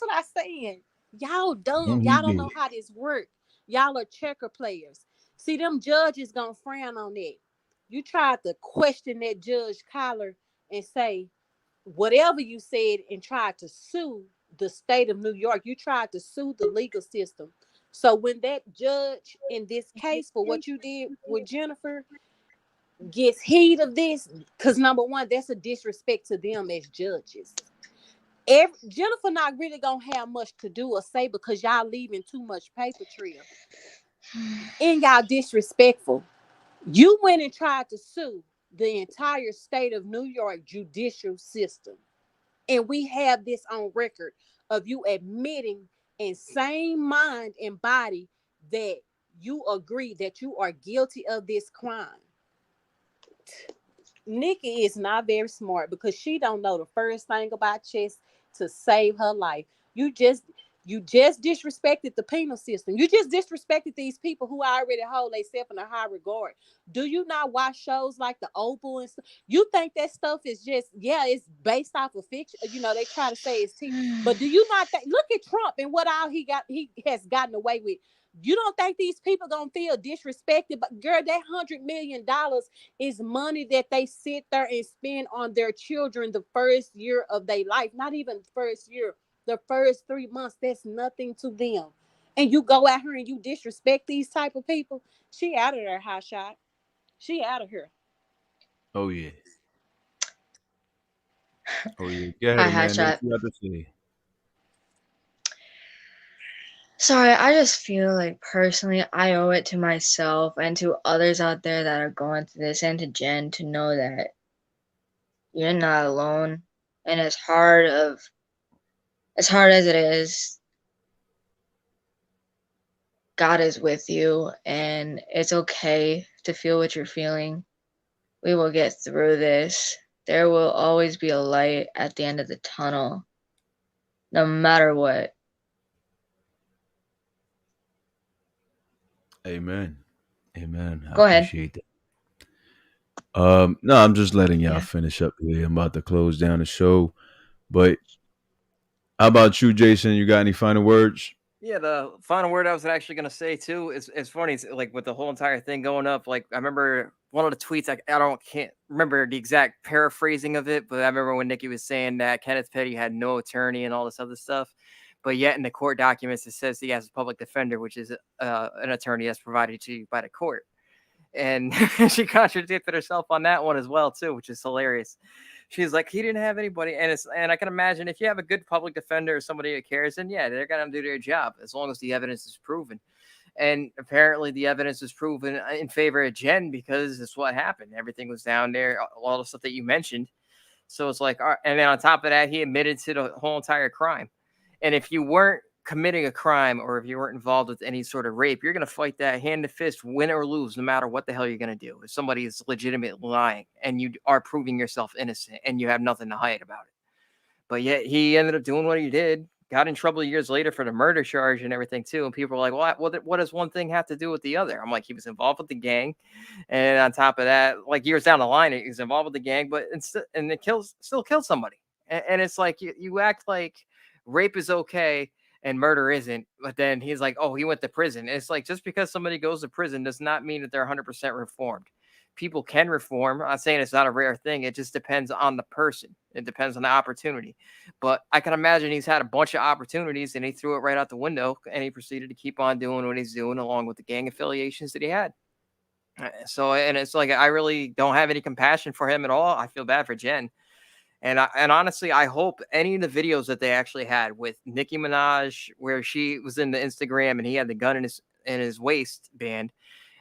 what I'm saying. Y'all dumb. Y'all don't know how this works. Y'all are checker players. See, them judges gonna frown on that. You tried to question that judge collar and say whatever you said and tried to sue the state of New York. You tried to sue the legal system. So when that judge in this case for what you did with Jennifer gets heed of this, because number one, that's a disrespect to them as judges. Jennifer not really gonna have much to do or say because y'all leaving too much paper trail. And y'all disrespectful. You went and tried to sue the entire state of New York judicial system. And we have this on record of you admitting in same mind and body that you agree that you are guilty of this crime. Nicki is not very smart because she don't know the first thing about chess to save her life. You just disrespected the penal system. You just disrespected these people who already hold themselves in a high regard. Do you not watch shows like The Opal and stuff? You think that stuff is just, it's based off of fiction. You know, they try to say it's TV. But do you not think, look at Trump and what all he has gotten away with. You don't think these people gonna feel disrespected? But girl, that $100 million is money that they sit there and spend on their children the first year of their life. Not even the first year. The first 3 months, that's nothing to them. And you go out here and you disrespect these type of people. She out of there, HOTSHOT. She out of here. Oh yeah. Oh yeah. Go ahead, Hi, Amanda. What HOTSHOT. you have to say? Sorry, I just feel like personally I owe it to myself and to others out there that are going through this, and to Jen, to know that you're not alone. And as hard as it is, God is with you, and it's okay to feel what you're feeling. We will get through this. There will always be a light at the end of the tunnel, no matter what. Amen. Amen. I Go ahead. appreciate that. No, I'm just letting y'all Yeah. finish up here. I'm about to close down the show. But how about you, Jason? You got any final words? Yeah, the final word I was actually going to say too is it's funny. It's like with the whole entire thing going up. Like I remember one of the tweets. Can't remember the exact paraphrasing of it, but I remember when Nicki was saying that Kenneth Petty had no attorney and all this other stuff. But yet in the court documents it says he has a public defender, which is an attorney that's provided to you by the court. And she contradicted herself on that one as well too, which is hilarious. She's like, he didn't have anybody, and I can imagine if you have a good public defender or somebody who cares, then yeah, they're gonna do their job as long as the evidence is proven. And apparently, the evidence is proven in favor of Jen because it's what happened. Everything was down there, all the stuff that you mentioned. So it's like, all right, and then on top of that, he admitted to the whole entire crime. And if you weren't committing a crime or if you weren't involved with any sort of rape, you're going to fight that hand to fist, win or lose, no matter what the hell you're going to do. If somebody is legitimately lying and you are proving yourself innocent and you have nothing to hide about it. But yet he ended up doing what he did, got in trouble years later for the murder charge and everything too. And people are like, what does one thing have to do with the other? I'm like, he was involved with the gang. And on top of that, like years down the line, he was involved with the gang, but it still killed somebody. And it's like, you act like rape is okay and murder isn't, but then he's like, oh, he went to prison. It's like, just because somebody goes to prison does not mean that they're 100% reformed. People can reform. I'm not saying it's not a rare thing. It just depends on the person. It depends on the opportunity. But I can imagine he's had a bunch of opportunities and he threw it right out the window and he proceeded to keep on doing what he's doing along with the gang affiliations that he had. So, and it's like, I really don't have any compassion for him at all. I feel bad for Jen. And honestly, I hope any of the videos that they actually had with Nicki Minaj, where she was in the Instagram and he had the gun in his waistband,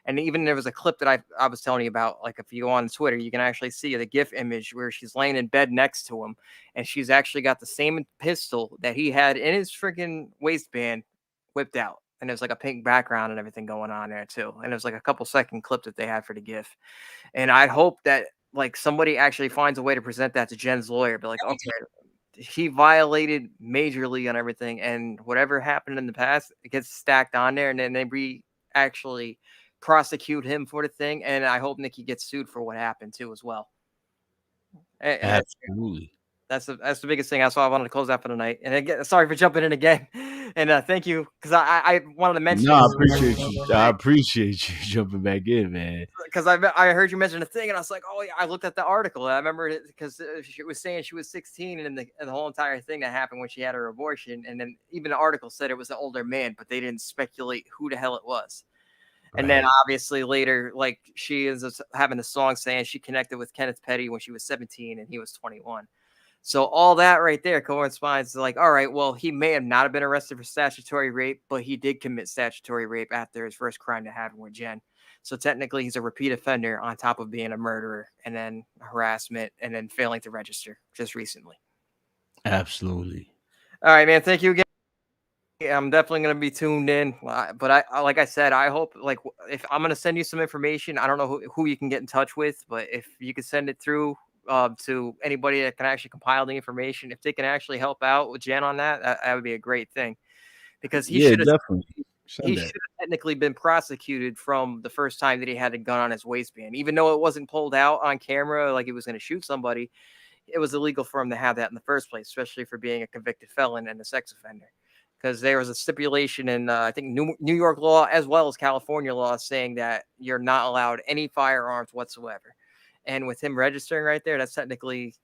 and even there was a clip that I was telling you about. Like if you go on Twitter, you can actually see the GIF image where she's laying in bed next to him, and she's actually got the same pistol that he had in his freaking waistband whipped out. and there's like a pink background and everything going on there too. And there's like a couple second clip that they had for the GIF. And I hope that like somebody actually finds a way to present that to Jen's lawyer. Be like, okay, he violated majorly on everything, and whatever happened in the past, it gets stacked on there, and then they actually prosecute him for the thing. And I hope Nicki gets sued for what happened too as well. And Absolutely. that's the biggest thing. That's why I wanted to close out for the night. And again, sorry for jumping in again. And thank you, because I wanted to mention. No, I appreciate you. I appreciate you jumping back in, man. Because I heard you mention a thing, and I was like, oh yeah, I looked at the article. I remember it because she was saying she was 16, and the whole entire thing that happened when she had her abortion, and then even the article said it was an older man, but they didn't speculate who the hell it was. And then obviously later, like she is having a song saying she connected with Kenneth Petty when she was 17 and he was 21. So all that right there corresponds to like, all right, well, he may have not have been arrested for statutory rape, but he did commit statutory rape after his first crime that happened with Jen. So technically he's a repeat offender on top of being a murderer and then harassment and then failing to register just recently. Absolutely. All right, man. Thank you again. I'm definitely going to be tuned in, but I like I said, I hope like if I'm going to send you some information, I don't know who you can get in touch with, but if you could send it through to anybody that can actually compile the information, if they can actually help out with Jen on that, that would be a great thing, because he should have technically been prosecuted from the first time that he had a gun on his waistband, even though it wasn't pulled out on camera like he was going to shoot somebody. It was illegal for him to have that in the first place, especially for being a convicted felon and a sex offender. Because there was a stipulation in, I think, New York law as well as California law saying that you're not allowed any firearms whatsoever. And with him registering right there, that's technically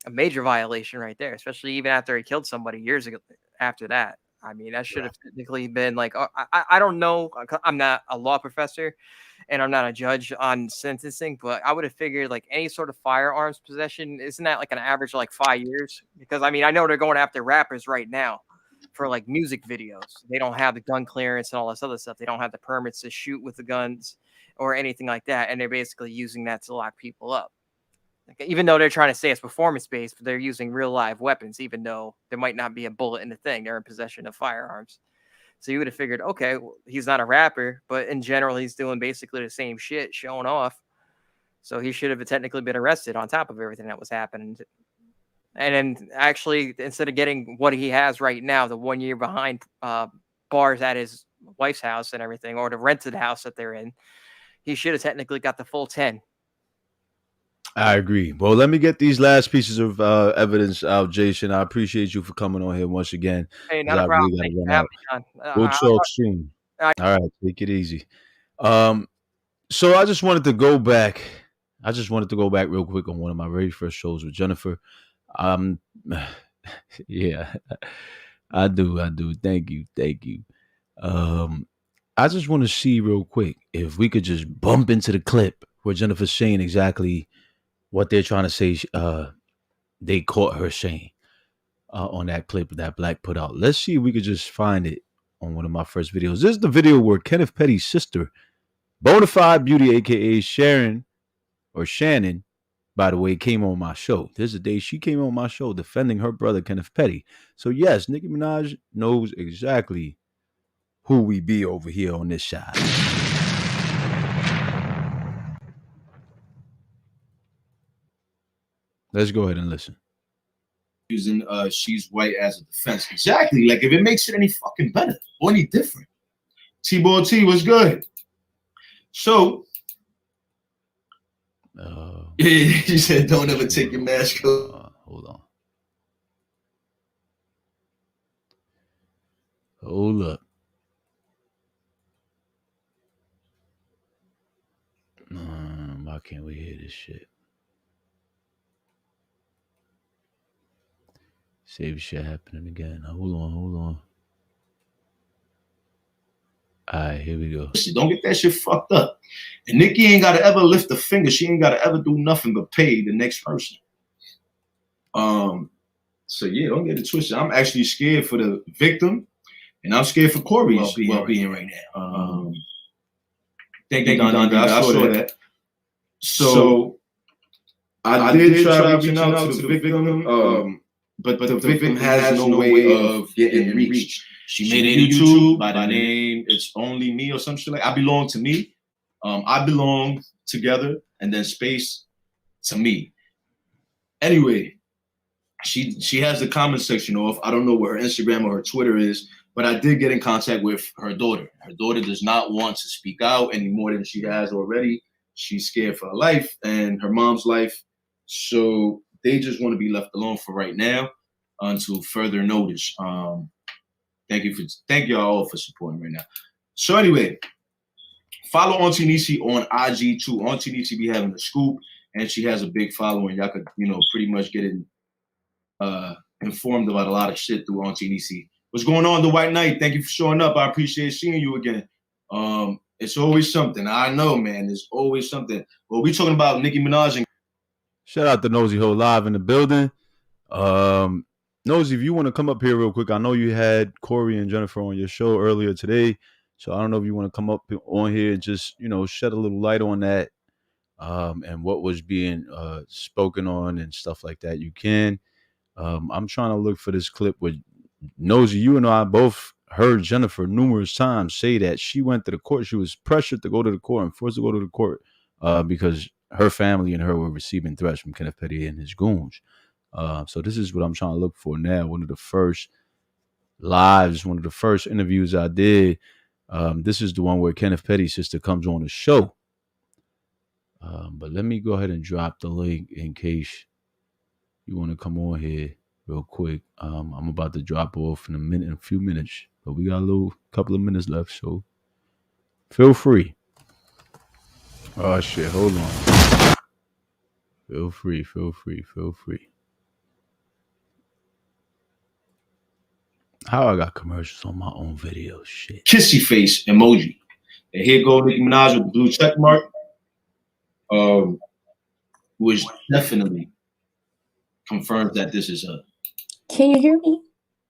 a major violation right there, especially even after he killed somebody years ago after that. I mean, that should have technically been like, I don't know. I'm not a law professor and I'm not a judge on sentencing, but I would have figured like any sort of firearms possession, isn't that like an average of like 5 years? Because I mean, I know they're going after rappers right now for like music videos. They don't have the gun clearance and all this other stuff. They don't have the permits to shoot with the guns or anything like that. And they're basically using that to lock people up. Like, even though they're trying to say it's performance-based, but they're using real live weapons, even though there might not be a bullet in the thing. They're in possession of firearms. So you would have figured, okay, well, he's not a rapper, but in general, he's doing basically the same shit, showing off. So he should have technically been arrested on top of everything that was happening. And then actually, instead of getting what he has right now, the 1 year behind bars at his wife's house and everything, or the rented house that they're in, he should have technically got the full 10. I agree. Well, let me get these last pieces of evidence out, Jason. I appreciate you for coming on here once again. Hey, not a problem. Thank you for having me on. We'll talk soon. All right, take it easy. So I just wanted to go back. Real quick on one of my very first shows with Jennifer. Yeah, I do. Thank you. I just want to see real quick if we could just bump into the clip where Jennifer's saying exactly what they're trying to say. They caught her saying on that clip that Black put out. Let's see if we could just find it on one of my first videos. This is the video where Kenneth Petty's sister, Bonafide Beauty, aka Shannon, by the way, came on my show. There's a day she came on my show defending her brother, Kenneth Petty. So yes, Nicki Minaj knows exactly who we be over here on this side. Let's go ahead and listen. Using she's white as a defense. Exactly. Like if it makes it any fucking better or any different. T-Ball T was good. So he said, don't ever take your mask off. Hold up. Why can't we hear this shit? Save shit happening again. Hold on. All right, here we go. Don't get that shit fucked up. And Nicki ain't gotta ever lift a finger. She ain't gotta ever do nothing but pay the next person. So yeah, don't get it twisted. I'm actually scared for the victim, and I'm scared for Corey's well-being right now. Thank you, Don. I saw that. So I did try reaching out to the victim, but the victim has no way of getting reached. She made a YouTube by the name It's Only Me or some shit like I Belong to Me. I Belong together and then space to me. Anyway, she has the comment section off. I don't know what her Instagram or her Twitter is, but I did get in contact with her daughter. Her daughter does not want to speak out any more than she has already. She's scared for her life and her mom's life. So they just want to be left alone for right now until further notice. Thank y'all all for supporting right now. So anyway, follow Auntie Niecy on IG too. Auntie Niecy be having a scoop, and she has a big following. Y'all could, pretty much get informed about a lot of shit through Auntie Niecy. What's going on, the White Knight? Thank you for showing up. I appreciate seeing you again. It's always something. I know, man. There's always something. Well, we talking about Nicki Minaj and shout out to Nosy Ho live in the building. Nosy, if you want to come up here real quick, I know you had Corey and Jennifer on your show earlier today, so I don't know if you want to come up on here and just shed a little light on that and what was being spoken on and stuff like that. You can. I'm trying to look for this clip with Nosy. You and I both heard Jennifer numerous times say that she went to the court. She was pressured to go to the court and forced to go to the court because her family and her were receiving threats from Kenneth Petty and his goons. So this is what I'm trying to look for now. One of the first lives, one of the first interviews I did. This is the one where Kenneth Petty's sister comes on the show. But let me go ahead and drop the link in case you want to come on here real quick. I'm about to drop off in a few minutes, but we got a couple of minutes left, so feel free. Oh shit, hold on. Feel free. How I got commercials on my own video? Shit. Kissy face emoji. And here go Nicki Minaj with the blue check mark. Which definitely confirms that this is her. Can you hear me?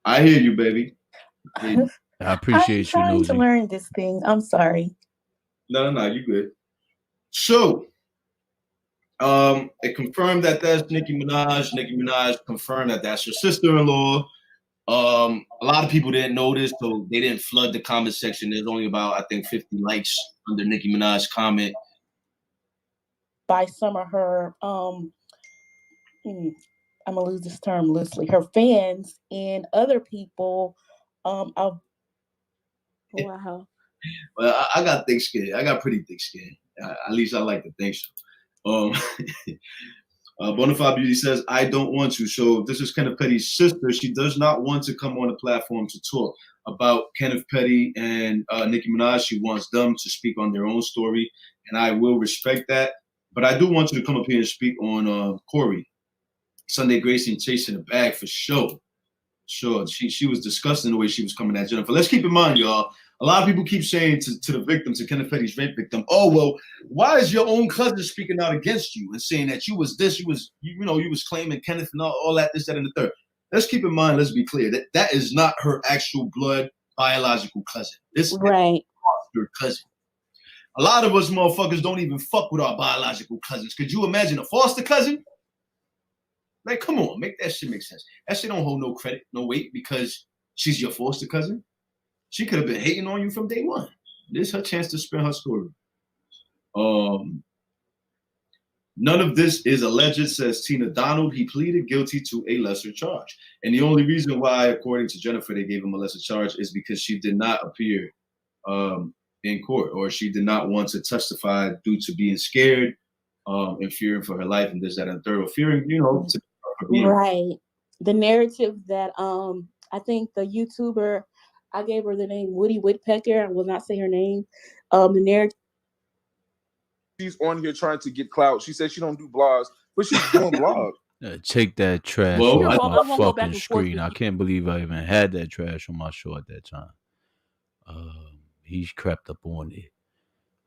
I hear you, baby. I appreciate you, I'm trying Nosy. to learn this thing. I'm sorry. No, you good. So, it confirmed that that's Nicki Minaj. Nicki Minaj confirmed that that's her sister-in-law. A lot of people didn't notice, so they didn't flood the comment section. There's only about, I think, 50 likes under Nicki Minaj's comment. By some of her, I'm gonna lose this term loosely. Her fans and other people. Wow. Well, I got thick skin. I got pretty thick skin. At least I like to think so. Bonafide Beauty says, I don't want to. So this is Kenneth Petty's sister. She does not want to come on the platform to talk about Kenneth Petty and Nicki Minaj. She wants them to speak on their own story, and I will respect that. But I do want you to come up here and speak on Corey. Sunday Gracie and chasing the bag for sure. Sure, she was disgusting the way she was coming at Jennifer. Let's keep in mind, y'all, a lot of people keep saying to the victim, to Kenneth Petty's rape victim, oh, well, why is your own cousin speaking out against you and saying that you was this, you was claiming Kenneth and all that, this, that, and the third. Let's keep in mind, let's be clear, that is not her actual blood biological cousin. This is your cousin. A lot of us motherfuckers don't even fuck with our biological cousins. Could you imagine a foster cousin? Like, come on, make that shit make sense. That shit don't hold no credit, no weight, because she's your foster cousin. She could have been hating on you from day one. This is her chance to spin her story. None of this is alleged, says Tina Donald. He pleaded guilty to a lesser charge. And the only reason why, according to Jennifer, they gave him a lesser charge is because she did not appear in court, or she did not want to testify due to being scared and fearing for her life and this, that, and third, or fearing, to right. The narrative that I think the YouTuber, I gave her the name Woody Woodpecker. I will not say her name. The narrative. She's on here trying to get clout. She said she don't do blogs, but she's doing blogs. Take that trash off my fucking screen. I can't believe I even had that trash on my show at that time. He's crept up on it.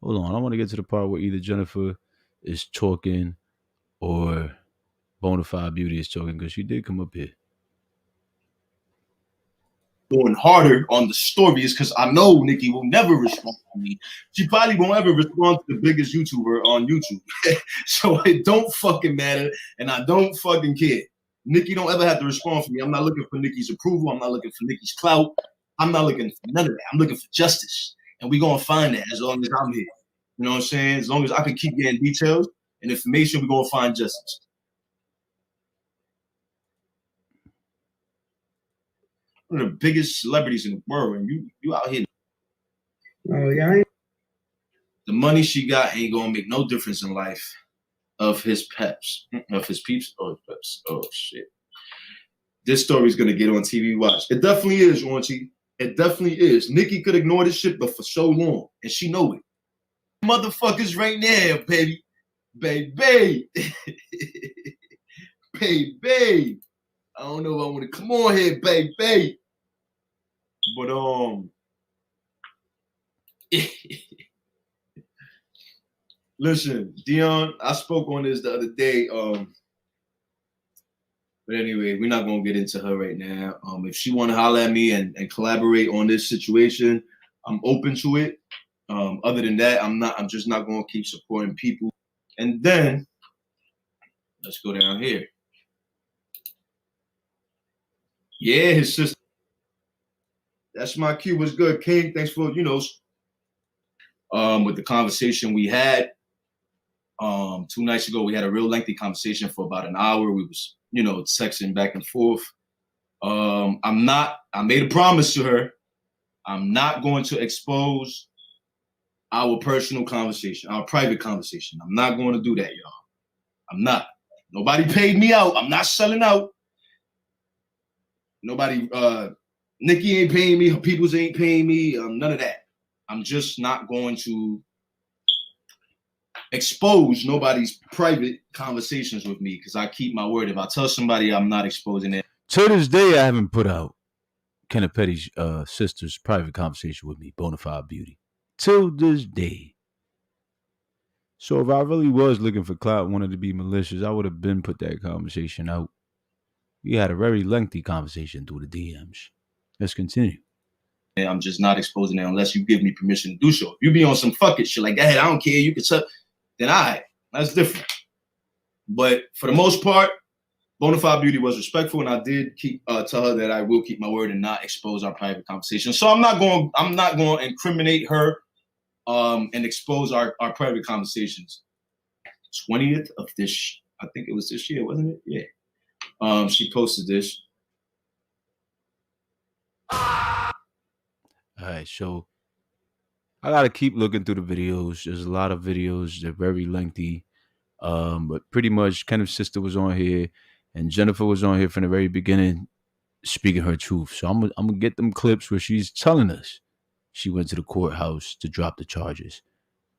Hold on, I want to get to the part where either Jennifer is talking or Bonafide Beauty is talking, because she did come up here. Going harder on the story is because I know Nicki will never respond to me. She probably won't ever respond to the biggest YouTuber on YouTube. So it don't fucking matter, and I don't fucking care. Nicki don't ever have to respond for me. I'm not looking for Nicki's approval. I'm not looking for Nicki's clout. I'm not looking for none of that. I'm looking for justice. And we're going to find that as long as I'm here. You know what I'm saying? As long as I can keep getting details and information, we're going to find justice. One of the biggest celebrities in the world, and you out here. Oh, yeah. The money she got ain't going to make no difference in life of his peeps. Oh, peps. Oh, shit. This story's going to get on TV. Watch. It definitely is, Auntie. It definitely is. Nicki could ignore this shit, but for so long. And she know it. Motherfuckers right now, baby. Baby. Baby. I don't know if I want to come on here, baby. But, listen, Dion, I spoke on this the other day. But anyway, we're not gonna get into her right now. If she want to holler at me and collaborate on this situation, I'm open to it. Other than that, I'm just not gonna keep supporting people. And then let's go down here. Yeah, his sister. That's my cue. What's good, King? Thanks for with the conversation we had. 2 nights ago, we had a real lengthy conversation for about an hour. We was, texting back and forth. I made a promise to her. I'm not going to expose our personal conversation, our private conversation. I'm not going to do that, y'all. I'm not. Nobody paid me out. I'm not selling out. Nobody, Nicki ain't paying me. Her peoples ain't paying me. None of that. I'm just not going to expose nobody's private conversations with me because I keep my word. If I tell somebody, I'm not exposing it. To this day, I haven't put out Kennethpetty's sister's private conversation with me, Bonafide Beauty. Till this day. So if I really was looking for clout, wanted to be malicious, I would have been put that conversation out. We had a very lengthy conversation through the DMs. Let's continue. I'm just not exposing it unless you give me permission to do so. If you be on some fuck it shit like that, I don't care, you can tell, then that's different. But for the most part, Bonafide Beauty was respectful, and I did tell her that I will keep my word and not expose our private conversation. So I'm not going to incriminate her and expose our private conversations. 20th of this, I think it was this year, wasn't it? Yeah. She posted this. All right, so I gotta keep looking through the videos. There's a lot of videos. They're very lengthy. But pretty much Kenneth's sister was on here and Jennifer was on here from the very beginning speaking her truth. So I'm gonna get them clips where she's telling us she went to the courthouse to drop the charges.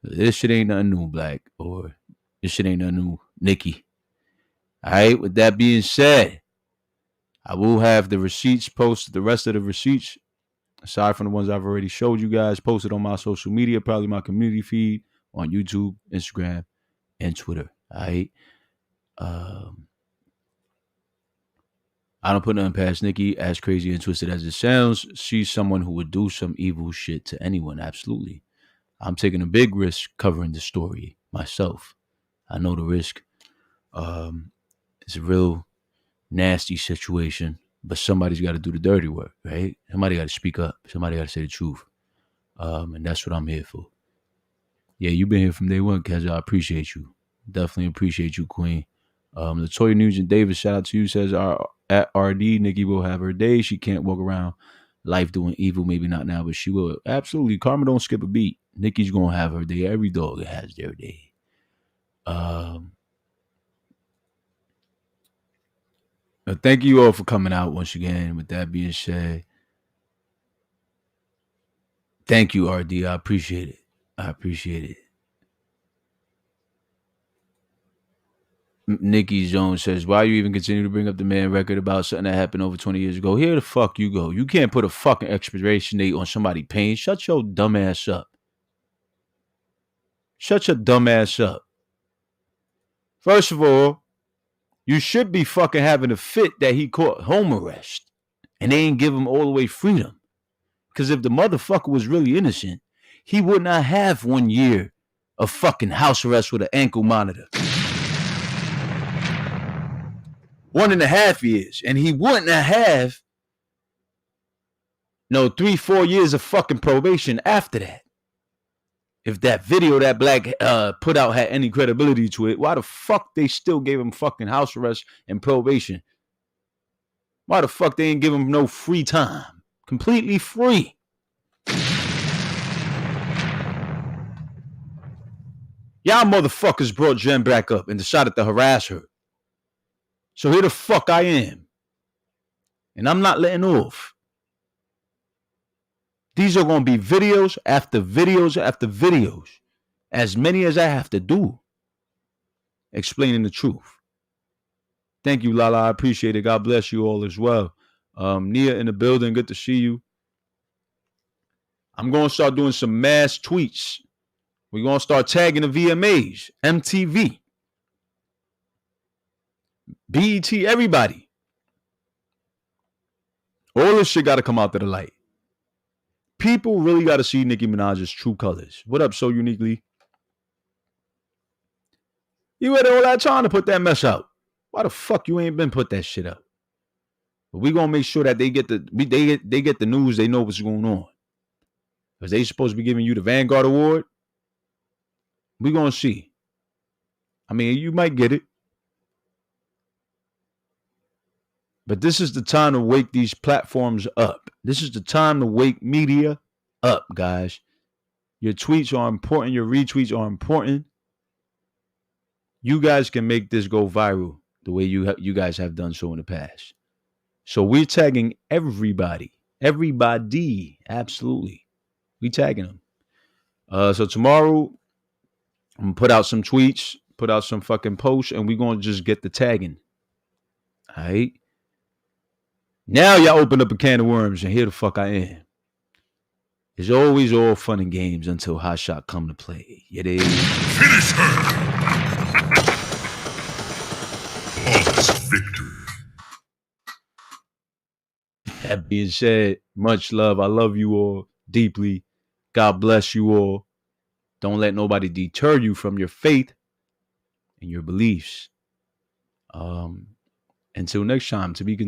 This shit ain't nothing new, Black, or this shit ain't nothing new, Nicki. All right, with that being said, I will have the receipts posted, the rest of the receipts, aside from the ones I've already showed you guys, posted on my social media, probably my community feed on YouTube, Instagram, and Twitter. All right. I don't put nothing past Nicki, as crazy and twisted as it sounds. She's someone who would do some evil shit to anyone, absolutely. I'm taking a big risk covering the story myself. I know the risk. It's a real nasty situation, but somebody's got to do the dirty work, right? Somebody got to speak up. Somebody got to say the truth. And that's what I'm here for. Yeah, you've been here from day one, Keza. I appreciate you. Definitely appreciate you, Queen. Latoya Nugent Davis, shout out to you, says at RD, Nicki will have her day. She can't walk around life doing evil, maybe not now, but she will. Absolutely. Karma don't skip a beat. Nicki's gonna have her day. Every dog has their day. Thank you all for coming out once again. With that being said, thank you, RD. I appreciate it. I appreciate it. Nikki Jones says, why you even continue to bring up the man record about something that happened over 20 years ago? Here the fuck you go. You can't put a fucking expiration date on somebody's pain. Shut your dumb ass up. Shut your dumb ass up. First of all, you should be fucking having a fit that he caught home arrest and they ain't give him all the way freedom. Because if the motherfucker was really innocent, he would not have 1 year of fucking house arrest with an ankle monitor. 1.5 years. And he wouldn't have No, 3-4 years of fucking probation after that. If that video that Black put out had any credibility to it, why the fuck they still gave him fucking house arrest and probation? Why the fuck they ain't give him no free time? Completely free. Y'all motherfuckers brought Jen back up and decided to harass her. So here the fuck I am. And I'm not letting off. These are going to be videos after videos after videos. As many as I have to do. Explaining the truth. Thank you, Lala. I appreciate it. God bless you all as well. Nia in the building. Good to see you. I'm going to start doing some mass tweets. We're going to start tagging the VMAs, MTV, BET, everybody. All this shit got to come out to the light. People really got to see Nicki Minaj's true colors. What up, So Uniquely? You had all that time to put that mess out. Why the fuck you ain't been put that shit up? But we gonna make sure that they get the news. They know what's going on. Because they supposed to be giving you the Vanguard Award. We gonna see. I mean, you might get it. But this is the time to wake these platforms up. This is the time to wake media up, guys. Your tweets are important. Your retweets are important. You guys can make this go viral the way you guys have done so in the past. So we're tagging everybody. Everybody. Absolutely. We tagging them. So tomorrow, I'm going to put out some tweets, put out some fucking posts, and we're going to just get the tagging. All right? Now y'all open up a can of worms, and here the fuck I am. It's always all fun and games until HOTSHOT come to play. You dig? Finish her! Victory. That being said, much love. I love you all deeply. God bless you all. Don't let nobody deter you from your faith and your beliefs. Until next time, to be continued.